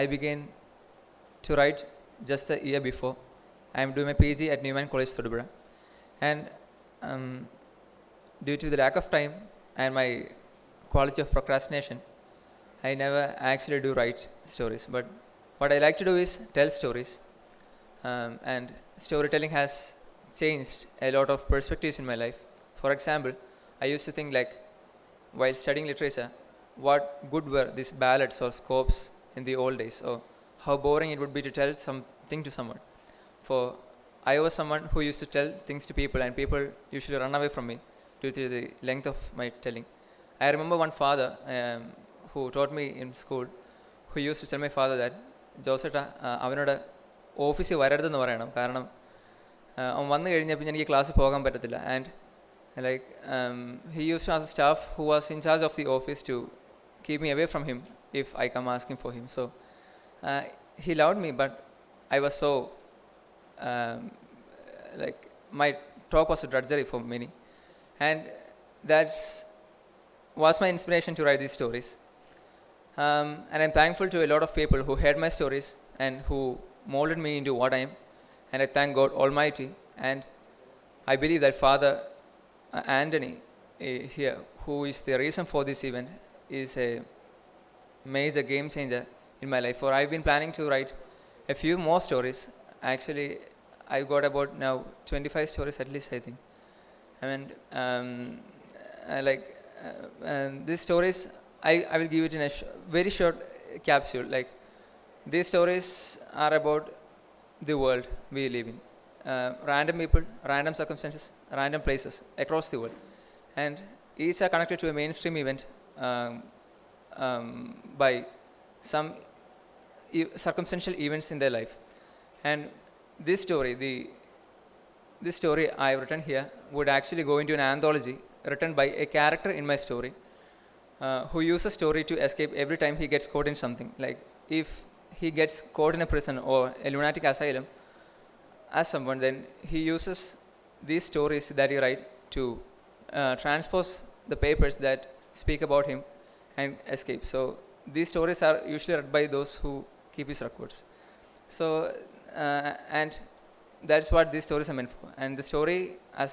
Speaker 14: I began to write just the year before. I am doing my PG at Newman College, Thodupuzha. And due to the lack of time and my quality of procrastination, I never actually do write stories. But what I like to do is tell stories. And storytelling has changed a lot of perspectives in my life. For example, I used to think like, while studying literature, what good were these ballads or scopes in the old days, or how boring it would be to tell something to someone. For I was someone who used to tell things to people, and people usually run away from me due to the length of my telling. I remember one father who taught me in school, who used to tell my father that, ജോസേട്ടാ അവനോട് ഓഫീസിൽ വരരുതെന്ന് പറയണം, കാരണം അവൻ വന്നു കഴിഞ്ഞാൽ പിന്നെ എനിക്ക് ക്ലാസ്സിൽ പോകാൻ പറ്റത്തില്ല. And like he used to ask the staff who was in charge of the office to keep me away from him if I come asking for him. So he loved me, but I was so like my talk was a drudgery for many, and that was my inspiration to write these stories. And I'm thankful to a lot of people who heard my stories and who molded me into what I am, and I thank God Almighty. And I believe that Father Antony here, who is the reason for this event, is a major game changer in my life. For I've been planning to write a few more stories. Actually, I've got about now 25 stories at least, I think. I mean, these stories, I will give it in a very short capsule. Like, these stories are about the world we live in. Random people, random circumstances, random places across the world, and each are connected to a mainstream event by some circumstantial events in their life. And this story I have written here would actually go into an anthology written by a character in my story who uses story to escape every time he gets caught in something. Like, if he gets caught in a prison or a lunatic asylum as someone, then he uses these stories that he writes to transpose the papers that speak about him and escape. So these stories are usually read by those who keep his records. So and that's what these stories are meant for. And the story, as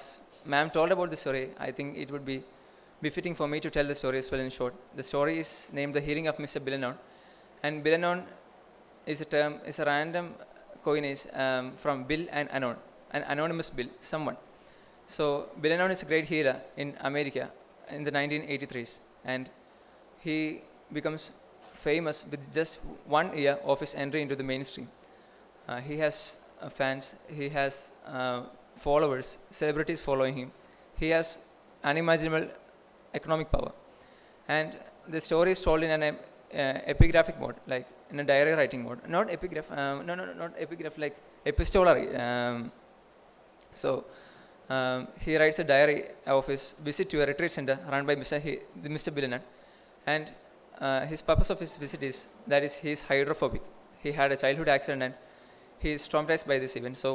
Speaker 14: ma'am told about the story, I think it would be befitting for me to tell the story as well in short. The story is named The Healing of Mr. Milonon, and Milonon is a term, is a random coinage from Bill and Anon, an anonymous Bill, someone. So Milonon is a great healer in America in the 1983s, and he becomes famous with just 1 year of his entry into the mainstream. He has fans, he has followers, celebrities following him. He has unimaginable economic power, and the story is told in an epigraphic mode, like in a diary writing mode. Not epigraph, not epigraph, like epistolary. So he writes a diary of his visit to a retreat center run by Mr. Milonon, and his purpose of his visit is that he is hydrophobic. He had a childhood accident and he is traumatized by this event. So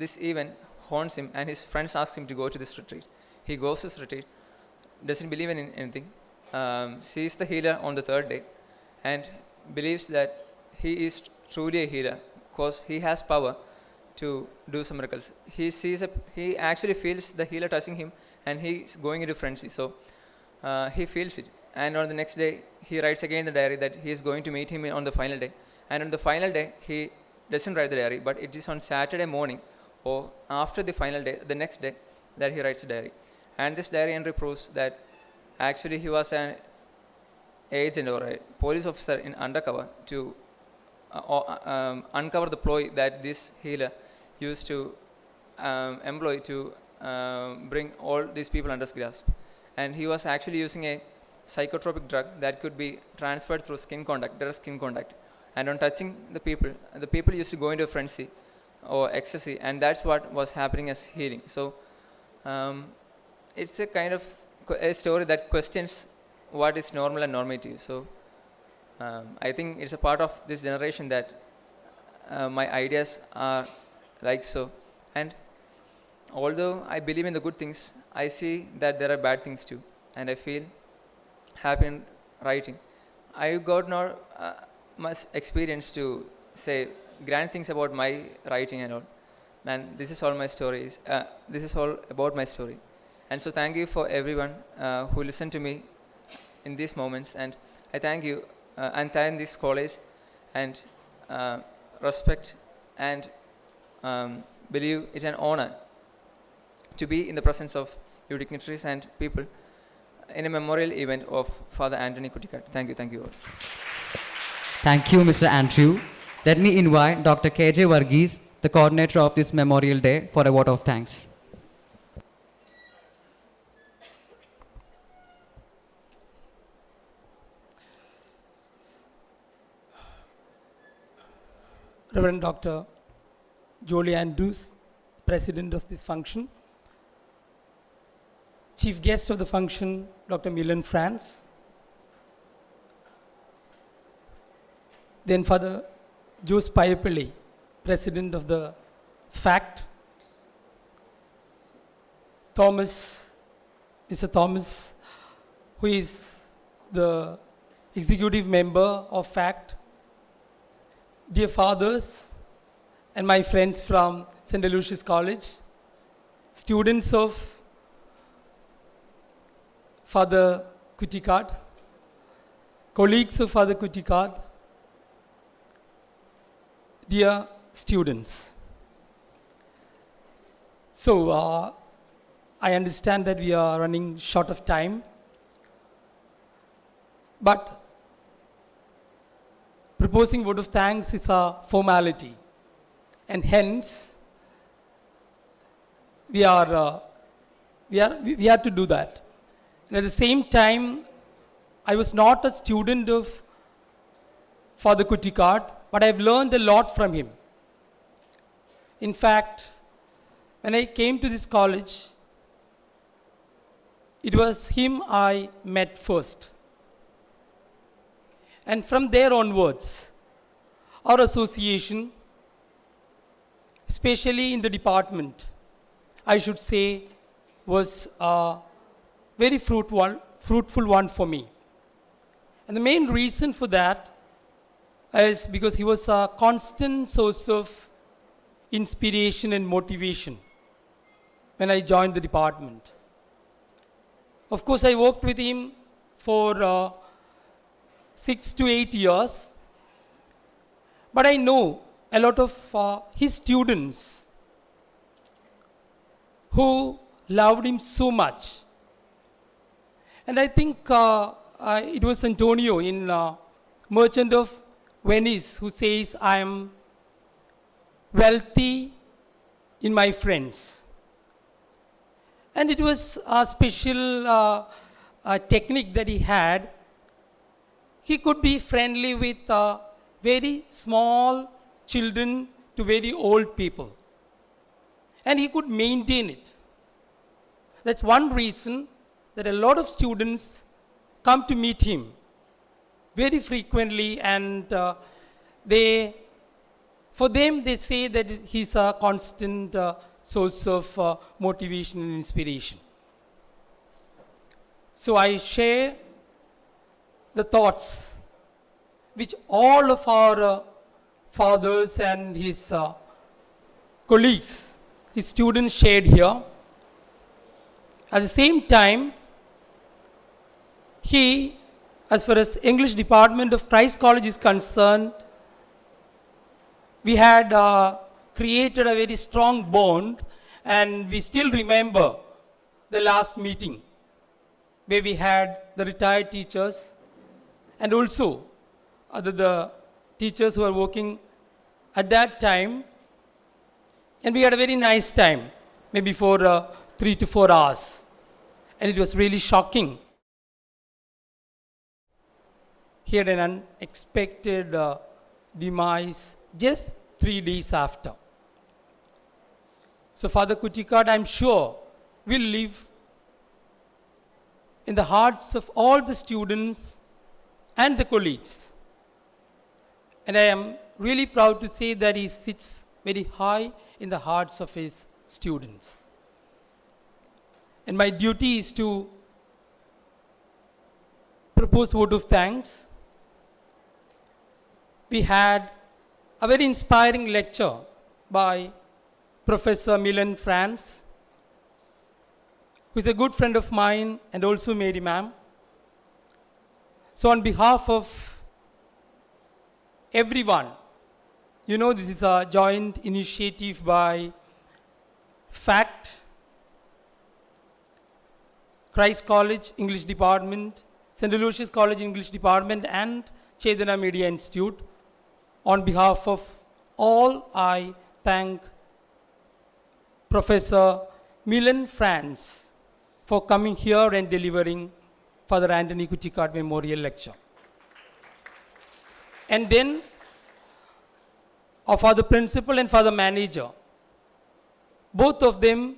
Speaker 14: this event haunts him, and his friends ask him to go to this retreat. He goes to this retreat, doesn't believe in anything, sees the healer on the 3rd day, and believes that he is truly a healer because he has power to do some miracles. He actually feels the healer touching him, and he is going into frenzy. So he feels it, and on the next day he writes again in the diary that he is going to meet him on the final day. And on the final day he doesn't write the diary, but it is on Saturday morning or after the final day, the next day, that he writes the diary. And this diary entry proves that actually he was an agent or a police officer in undercover to uncover the ploy that this healer used to employ to bring all these people under his grasp. And he was actually using a psychotropic drug that could be transferred through skin contact, direct skin contact. And on touching the people used to go into a frenzy or ecstasy, and that's what was happening as healing. So it's a kind of a story that questions what is normal and normative. So I think it's a part of this generation that my ideas are like so. And although I believe in the good things, I see that there are bad things too, and I feel happy in writing. I got not much experience to say grand things about my writing and all, Man, this is all my stories. This is all about my story. And so thank you for everyone who listened to me in these moments. And I thank you and thank this college and respect and believe it's an honor to be in the presence of you dignitaries and people in a memorial event of Father Antony Kuttikatt. Thank you all.
Speaker 2: Thank you, Mr. Andrew. Let me invite Dr. KJ Varghese, the coordinator of this Memorial Day, for a vote of thanks.
Speaker 15: Reverend Dr. Jolie Andrews, President of this function. Chief guest of the function, Dr. MILON, FRANZ. Then Father Jose Payapalli, President of the FACT. Mr. Thomas, who is the executive member of FACT. Dear fathers and my friends from St. Aloysius College, students of Father Kuttikatt, colleagues of Father Kuttikatt, dear students. So, I understand that we are running short of time, but proposing vote of thanks is a formality, and hence we are to do that. And at the same time, I was not a student of Father Kuttikatt, but I've learned a lot from him. In fact, when I came to this college, it was him I met first. And from there onwards, our association, especially in the department, I should say, was a very fruitful one for me. And the main reason for that is because he was a constant source of inspiration and motivation when I joined the department. Of course, I worked with him for 6 to 8 years, but I know a lot of his students who loved him so much. And I think it was Antonio in Merchant of Venice who says, I am wealthy in my friends. And it was a special technique that he had. He could be friendly with very small children to very old people. And he could maintain it. That's one reason that a lot of students come to meet him very frequently, and for them they say that he's a constant source of motivation and inspiration. So I share the thoughts which all of our fathers and his colleagues, his students shared here. At the same time, he, as far as English department of Christ College is concerned, we had created a very strong bond, and we still remember the last meeting where we had the retired teachers and also the teachers who were working at that time, and we had a very nice time, maybe for 3 to 4 hours, and it was really shocking. He had an unexpected demise just 3 days after. So Father Kuttikatt, I'm sure, will live in the hearts of all the students and the colleagues. And I am really proud to say that he sits very high in the hearts of his students. And my duty is to propose vote of thanks. We had a very inspiring lecture by Professor MILON FRANZ, who is a good friend of mine, and also Mary ma'am. So on behalf of everyone, you know, this is a joint initiative by FACT, Christ College English Department, St. Aloysius College English Department, and Chetana Media Institute. On behalf of all, I thank Professor MILON FRANZ for coming here and delivering Father Antony Kuttikatt Memorial Lecture. And then our Father Principal and Father Manager, both of them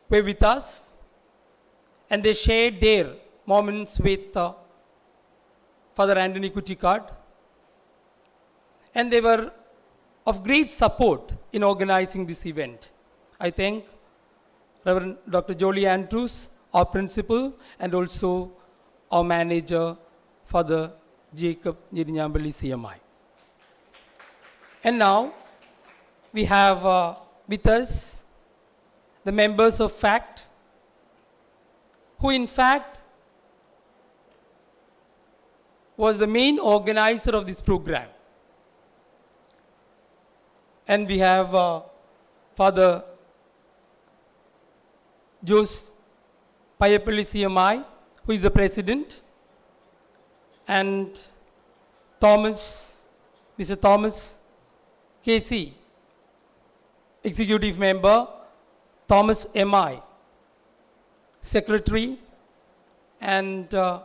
Speaker 15: were with us, and they shared their moments with Father Antony Kuttikatt, and they were of great support in organizing this event. I thank Reverend Dr. Jolie Andrews, our principal, and also our manager, Father Jacob Irinjalakuda CMI. And now we have with us the members of FACT, who in fact was the main organizer of this program. And we have Father Jose Payapalli CMI, who is the president, and Mr. Thomas Casey, executive member, Thomas MI, secretary, and the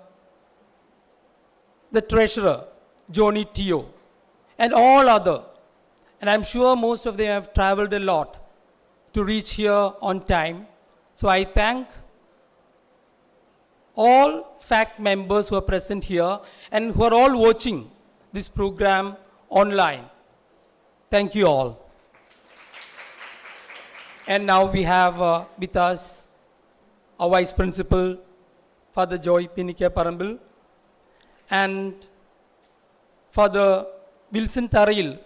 Speaker 15: treasurer, Johnny Tio, and all other. And I'm sure most of them have traveled a lot to reach here on time. So I thank all FACT members who are present here and who are all watching this program online. Thank you all. And now we have with us our Vice Principal, Father Joy Pinikya Parambil, and Father Wilson Taril,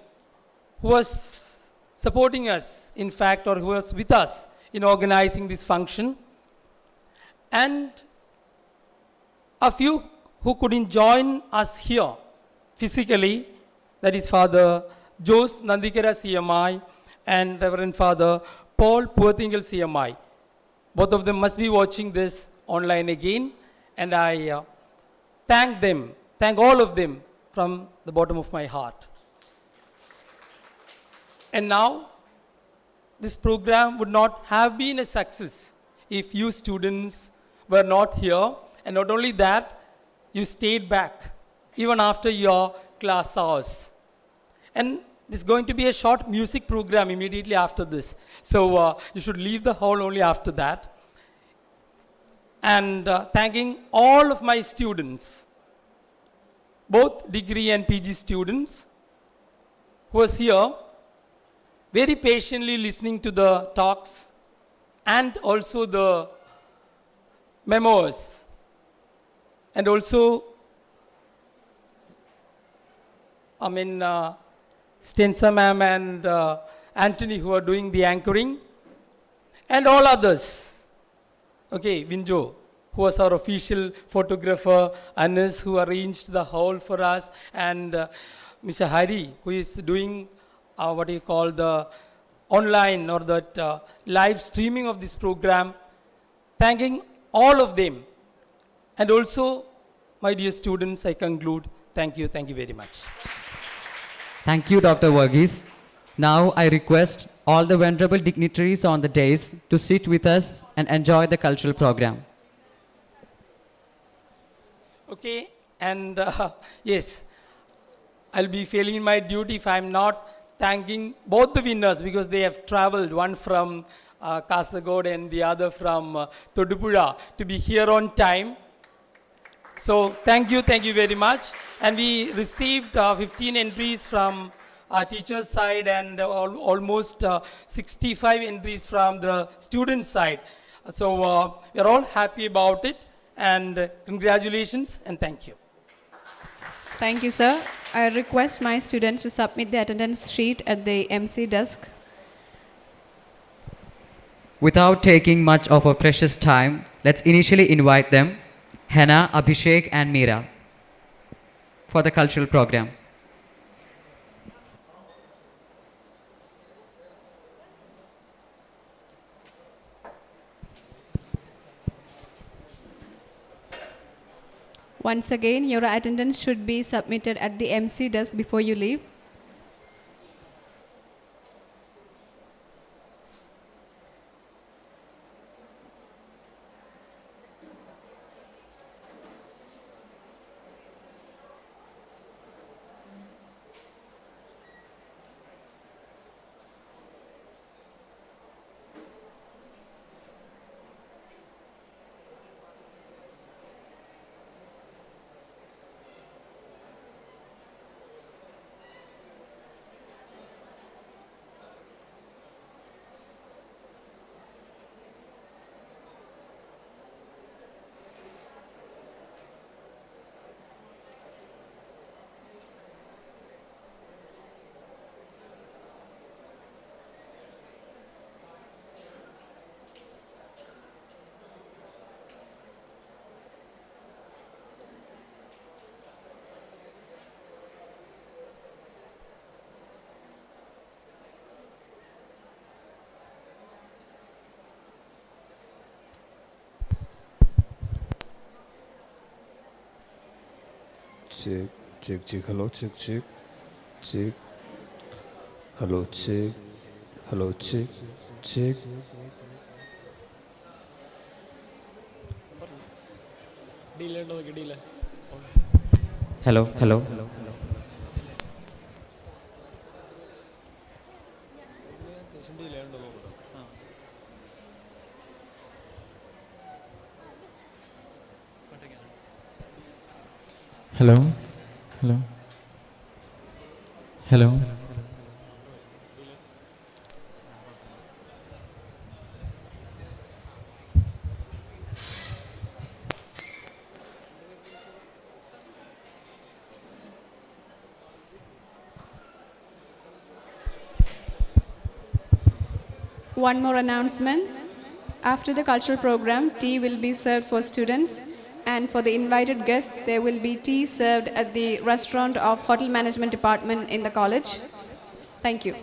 Speaker 15: who was supporting us, in fact, or who was with us in organizing this function, and a few who couldn't join us here physically, that is Father Jose Nandikara CMI and Reverend Father Paul Puathingal CMI. Both of them must be watching this online again, and I thank all of them from the bottom of my heart. And now, this program would not have been a success if you students were not here, and not only that, you stayed back even after your class hours. And there's going to be a short music program immediately after this, so you should leave the hall only after that. And thanking all of my students, both degree and PG students, who was here very patiently listening to the talks and also the memos, and also Stensa ma'am and Antony, who are doing the anchoring, and all others. Okay, Vinjo, who was our official photographer, Anas, who arranged the hall for us, and Mr. Hari, who is doing what you call the online or that live streaming of this program. Thanking all of them. And also, my dear students, I conclude. Thank you very much.
Speaker 2: Thank you, Dr. Varghese. Now I request all the venerable dignitaries on the dais to sit with us and enjoy the cultural program.
Speaker 15: Okay, and yes, I'll be failing my duty if I'm not thanking both the winners, because they have traveled, one from Kasagod and the other from Todupuzha, to be here on time. So thank you very much. And we received 15 entries from our teachers' side and almost 65 entries from the students' side. So we're all happy about it, and congratulations and thank you.
Speaker 1: Thank you, sir. I request my students to submit the attendance sheet at the MC desk.
Speaker 2: Without taking much of our precious time, let's initially invite them, Hannah, Abhishek and Meera, for the cultural program.
Speaker 1: Once again, your attendance should be submitted at the MC desk before you leave.
Speaker 16: Check, check, check, hello, check, check, check, hello, check, check.
Speaker 2: Hello, hello.
Speaker 17: Hello, hello, hello.
Speaker 1: One more announcement. After the cultural program, tea will be served for students, and for the invited guests, there will be tea served at the restaurant of Hotel Management Department in the college. Thank you.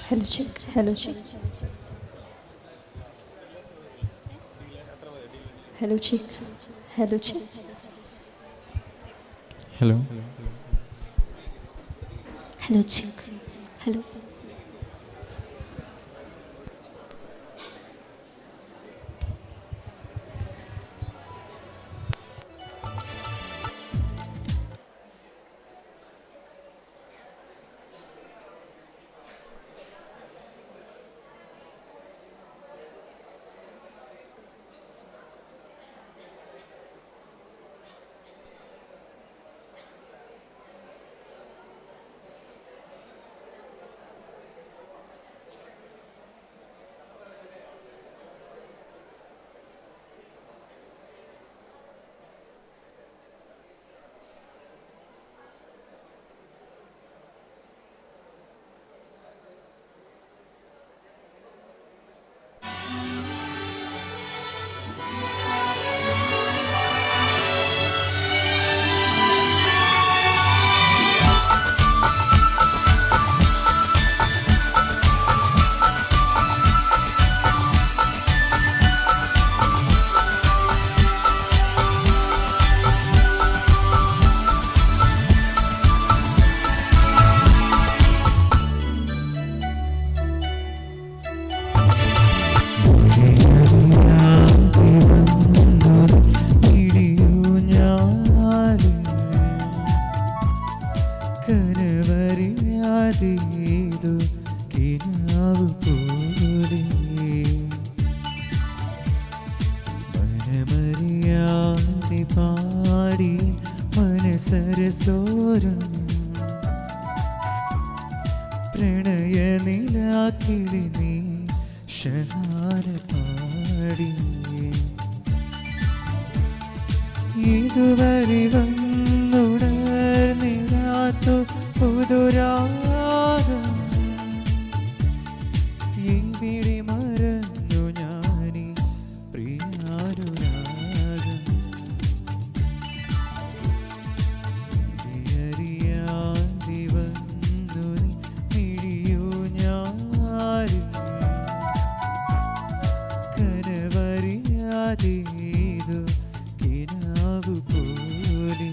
Speaker 18: Hello, check. Hello, check. Hello, check. Hello, check.
Speaker 17: Hello.
Speaker 18: Hello, check. Hello.
Speaker 17: മനസ്സരസോരം പ്രണയനിലാക്കിളി നീ ഷഹാന പാടി ഇതുവരെ വന്നുണർന്നിടാത്തു പുതുരാഗം ഇവിടെ മറന്നു ഞാനീ പ്രിയാനുരാഗം അറിയാതെ വന്നു മിഴിയോ ഞാനും കനവറിയാതേതോ കിനാവു പോലെ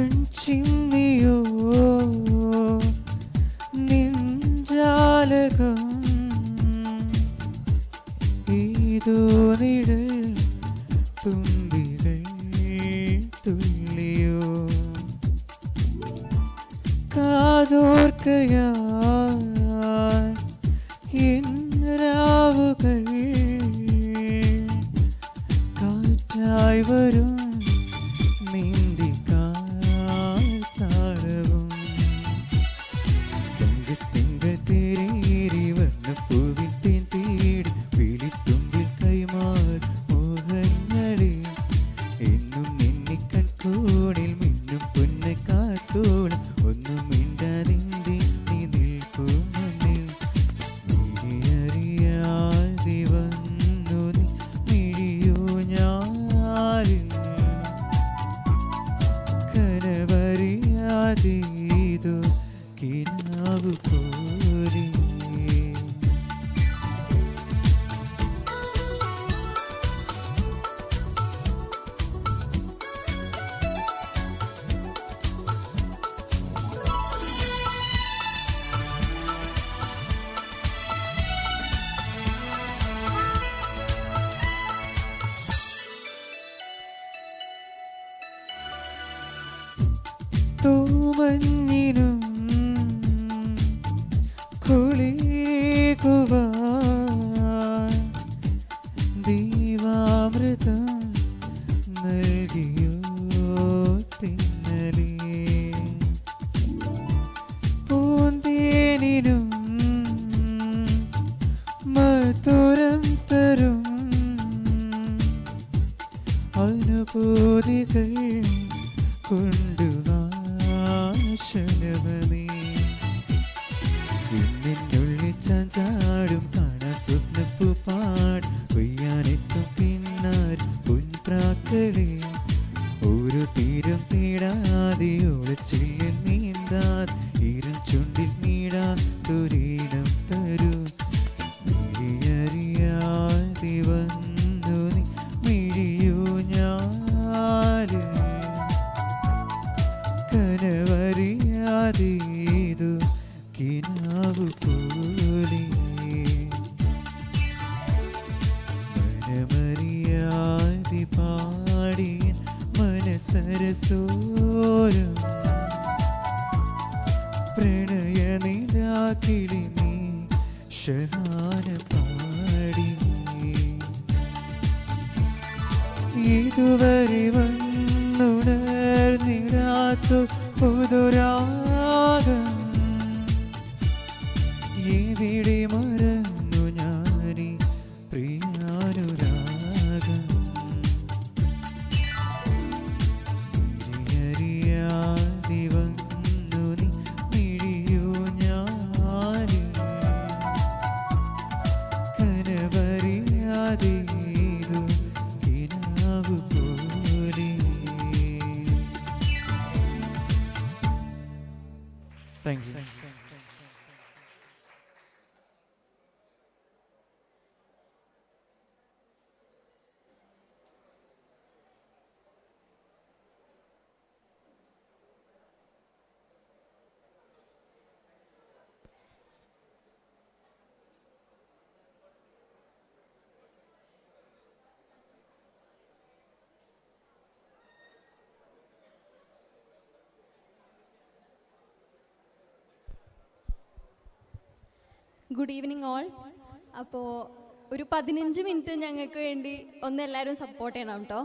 Speaker 17: കൺചിമ്മിയോ നിൻജാലകം ഏതോ നിഴൽ തുമ്പികൾ തുള്ളിയോ കാതോർക്കയാൽ എൻ രാവുകൾ കാറ്റായി വരും നീന്തി താളവും തിങ്കൾ തേരേറി വന്ന പൂവിൽ തേൻ തേടി വിളിത്തുമ്പിൽ കൈമാറി മോഹങ്ങളെ എന്നും നിന്നെ കൺകോണിൽ മിന്നും പൊന്നെ കാത്തോളം ഒന്നും മിണ്ടാതിന്തി നീ നിൽക്കും മുന്നിൽ മിഴിയറിയാതെ വന്നു നീ മിഴിയോ ഞാനും കനവറിയാതേതോ കിനാവു പോലെ തൂമഞ്ഞിനും കുളികുവാൻ ദീവാമൃതം നൽകിയോ തിന്നലേ പൂന്തേനിനും മധുരം തരും അനുഭൂതികൾ കൊണ്ടുവാ ശലഭമേ ഇന്നിനുള്ളിൽ ചാഞ്ചാടും കാണാൻ സ്വപ്നപ്പൂ പാട് കൊയ്യാനെത്തും പിന്നാർ പൊൻപ്രാക്കളെ ഒരു തീരം തേടാതെ ഒളിച്ചില്ലിൽ നീന്താതെ ഇരം ചുണ്ടിൽ നീടാത്തൊരീണം തരൂ മിഴിയറിയാതെ വന്നു നീ മിഴിയോ ഞാനും കനവറിയാതേതോ കിനാവു പോലെ മനമറിയാതെ പാടിയ മനസരസോരം പ്രണയനിലാക്കിളി നീ ഷഹാന പാടി ഇതുവരെ വന്നുണർന്നിടാത്തു പുതുരാഗം ഇവിടെ മറന്നു ഞാനീ പ്രിയാനുരാഗം അറിയാതെ വന്നു നീ മിഴിയോ ഞാനും കനവറിയാതേതോ കിനാവു പോലെ
Speaker 19: ഗുഡ് ഈവനിങ് ഓൾ. അപ്പോൾ ഒരു 15 മിനിറ്റ് ഞങ്ങൾക്ക് വേണ്ടി ഒന്ന് എല്ലാവരും സപ്പോർട്ട് ചെയ്യണം കേട്ടോ.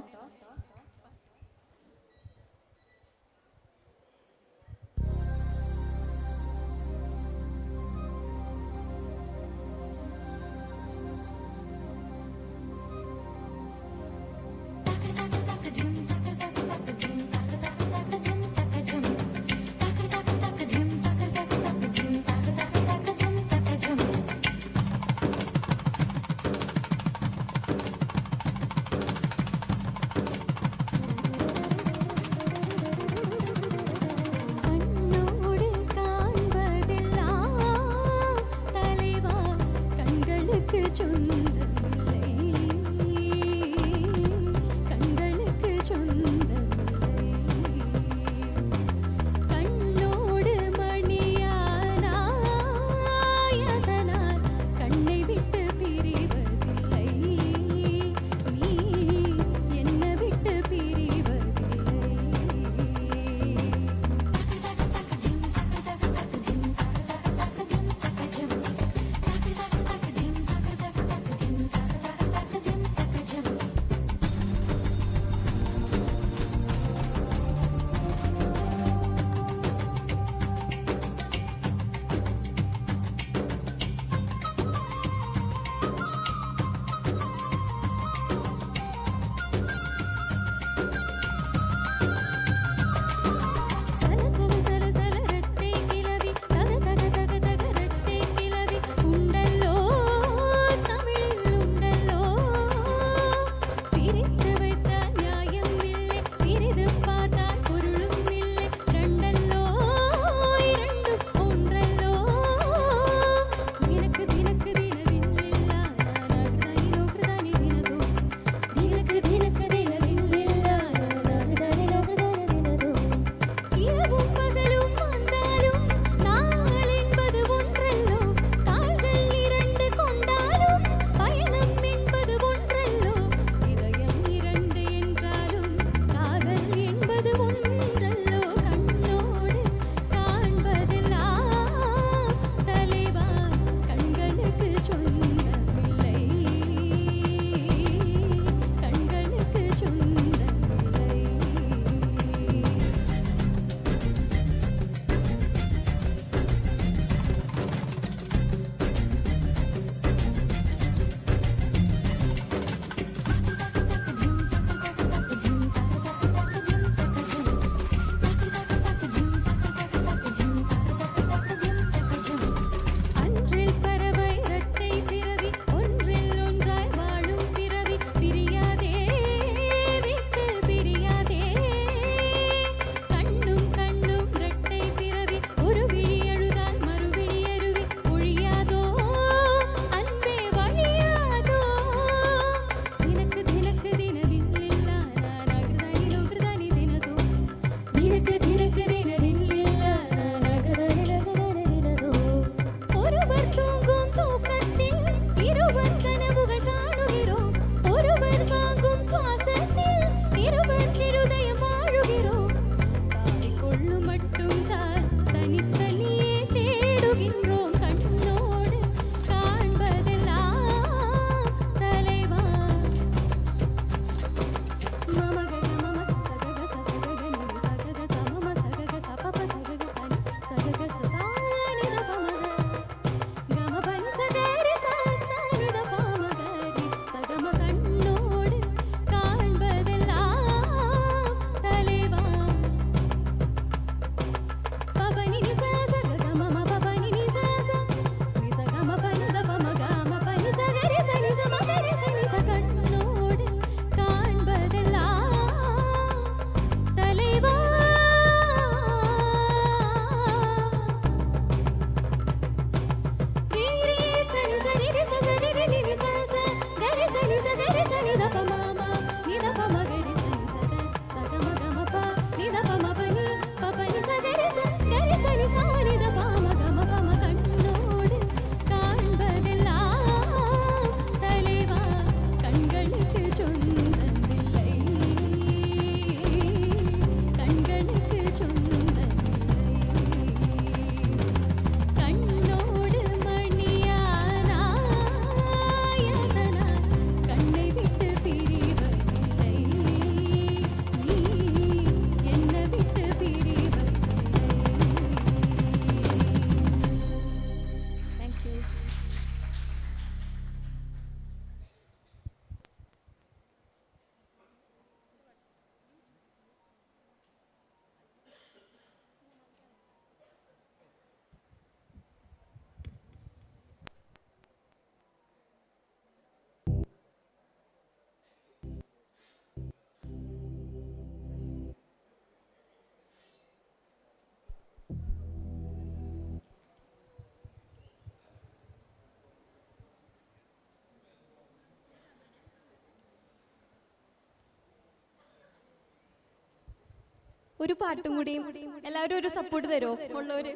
Speaker 19: ഒരു പാട്ടും കൂടിയും എല്ലാവരും ഒരു സപ്പോർട്ട് തരുമോ ഉള്ളവർ?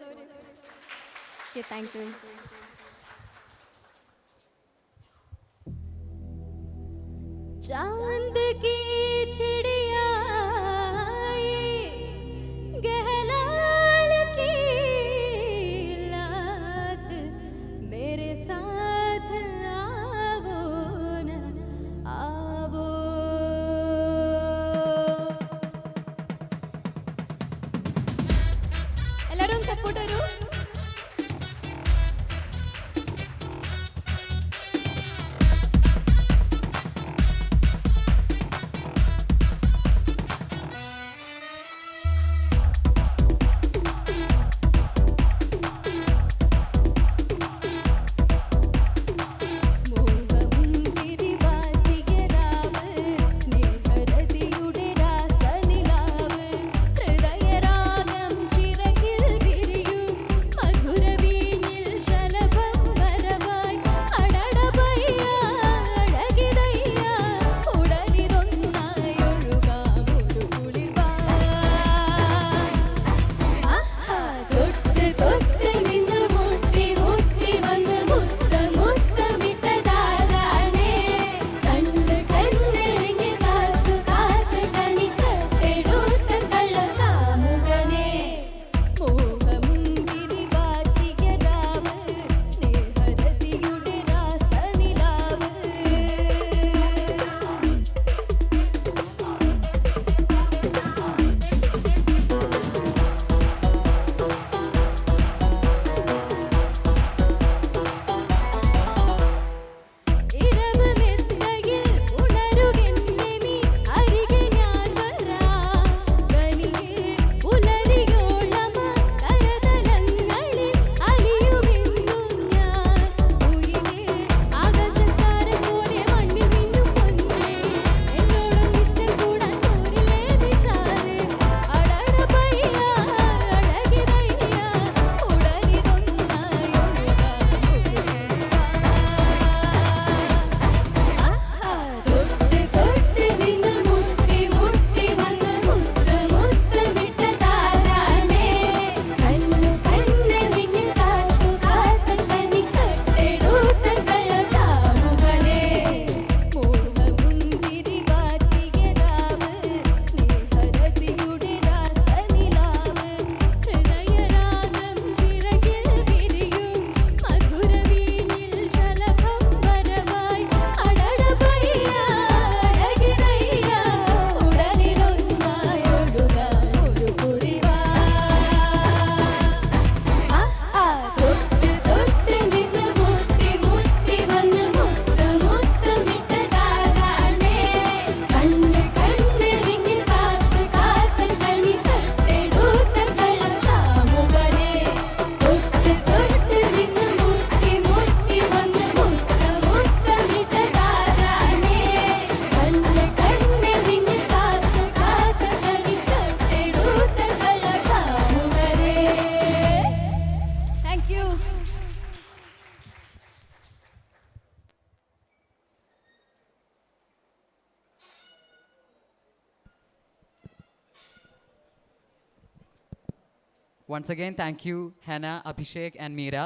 Speaker 19: Okay, thank you. चांद की चिड़िया गहलाल की लात मेरे साथ आवो न आवो. എല്ലാവരും സപ്പോർട്ട് തരൂ.
Speaker 2: Once again, thank you, Hannah, Abhishek, and Meera.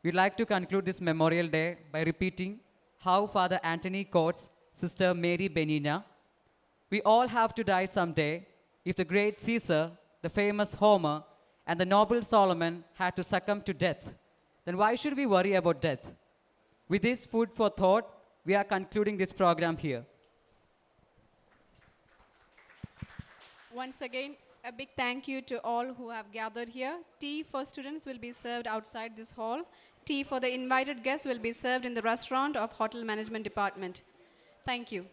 Speaker 2: We'd like to conclude this Memorial Day by repeating how Father Antony quotes Sister Mary Benigna. We all have to die someday. If the great Caesar, the famous Homer, and the noble Solomon had to succumb to death, then why should we worry about death? With this food for thought, we are concluding this program here.
Speaker 1: Once again, a big thank you to all who have gathered here. Tea for students will be served outside this hall. Tea for the invited guests will be served in the restaurant of Hotel Management Department. Thank you.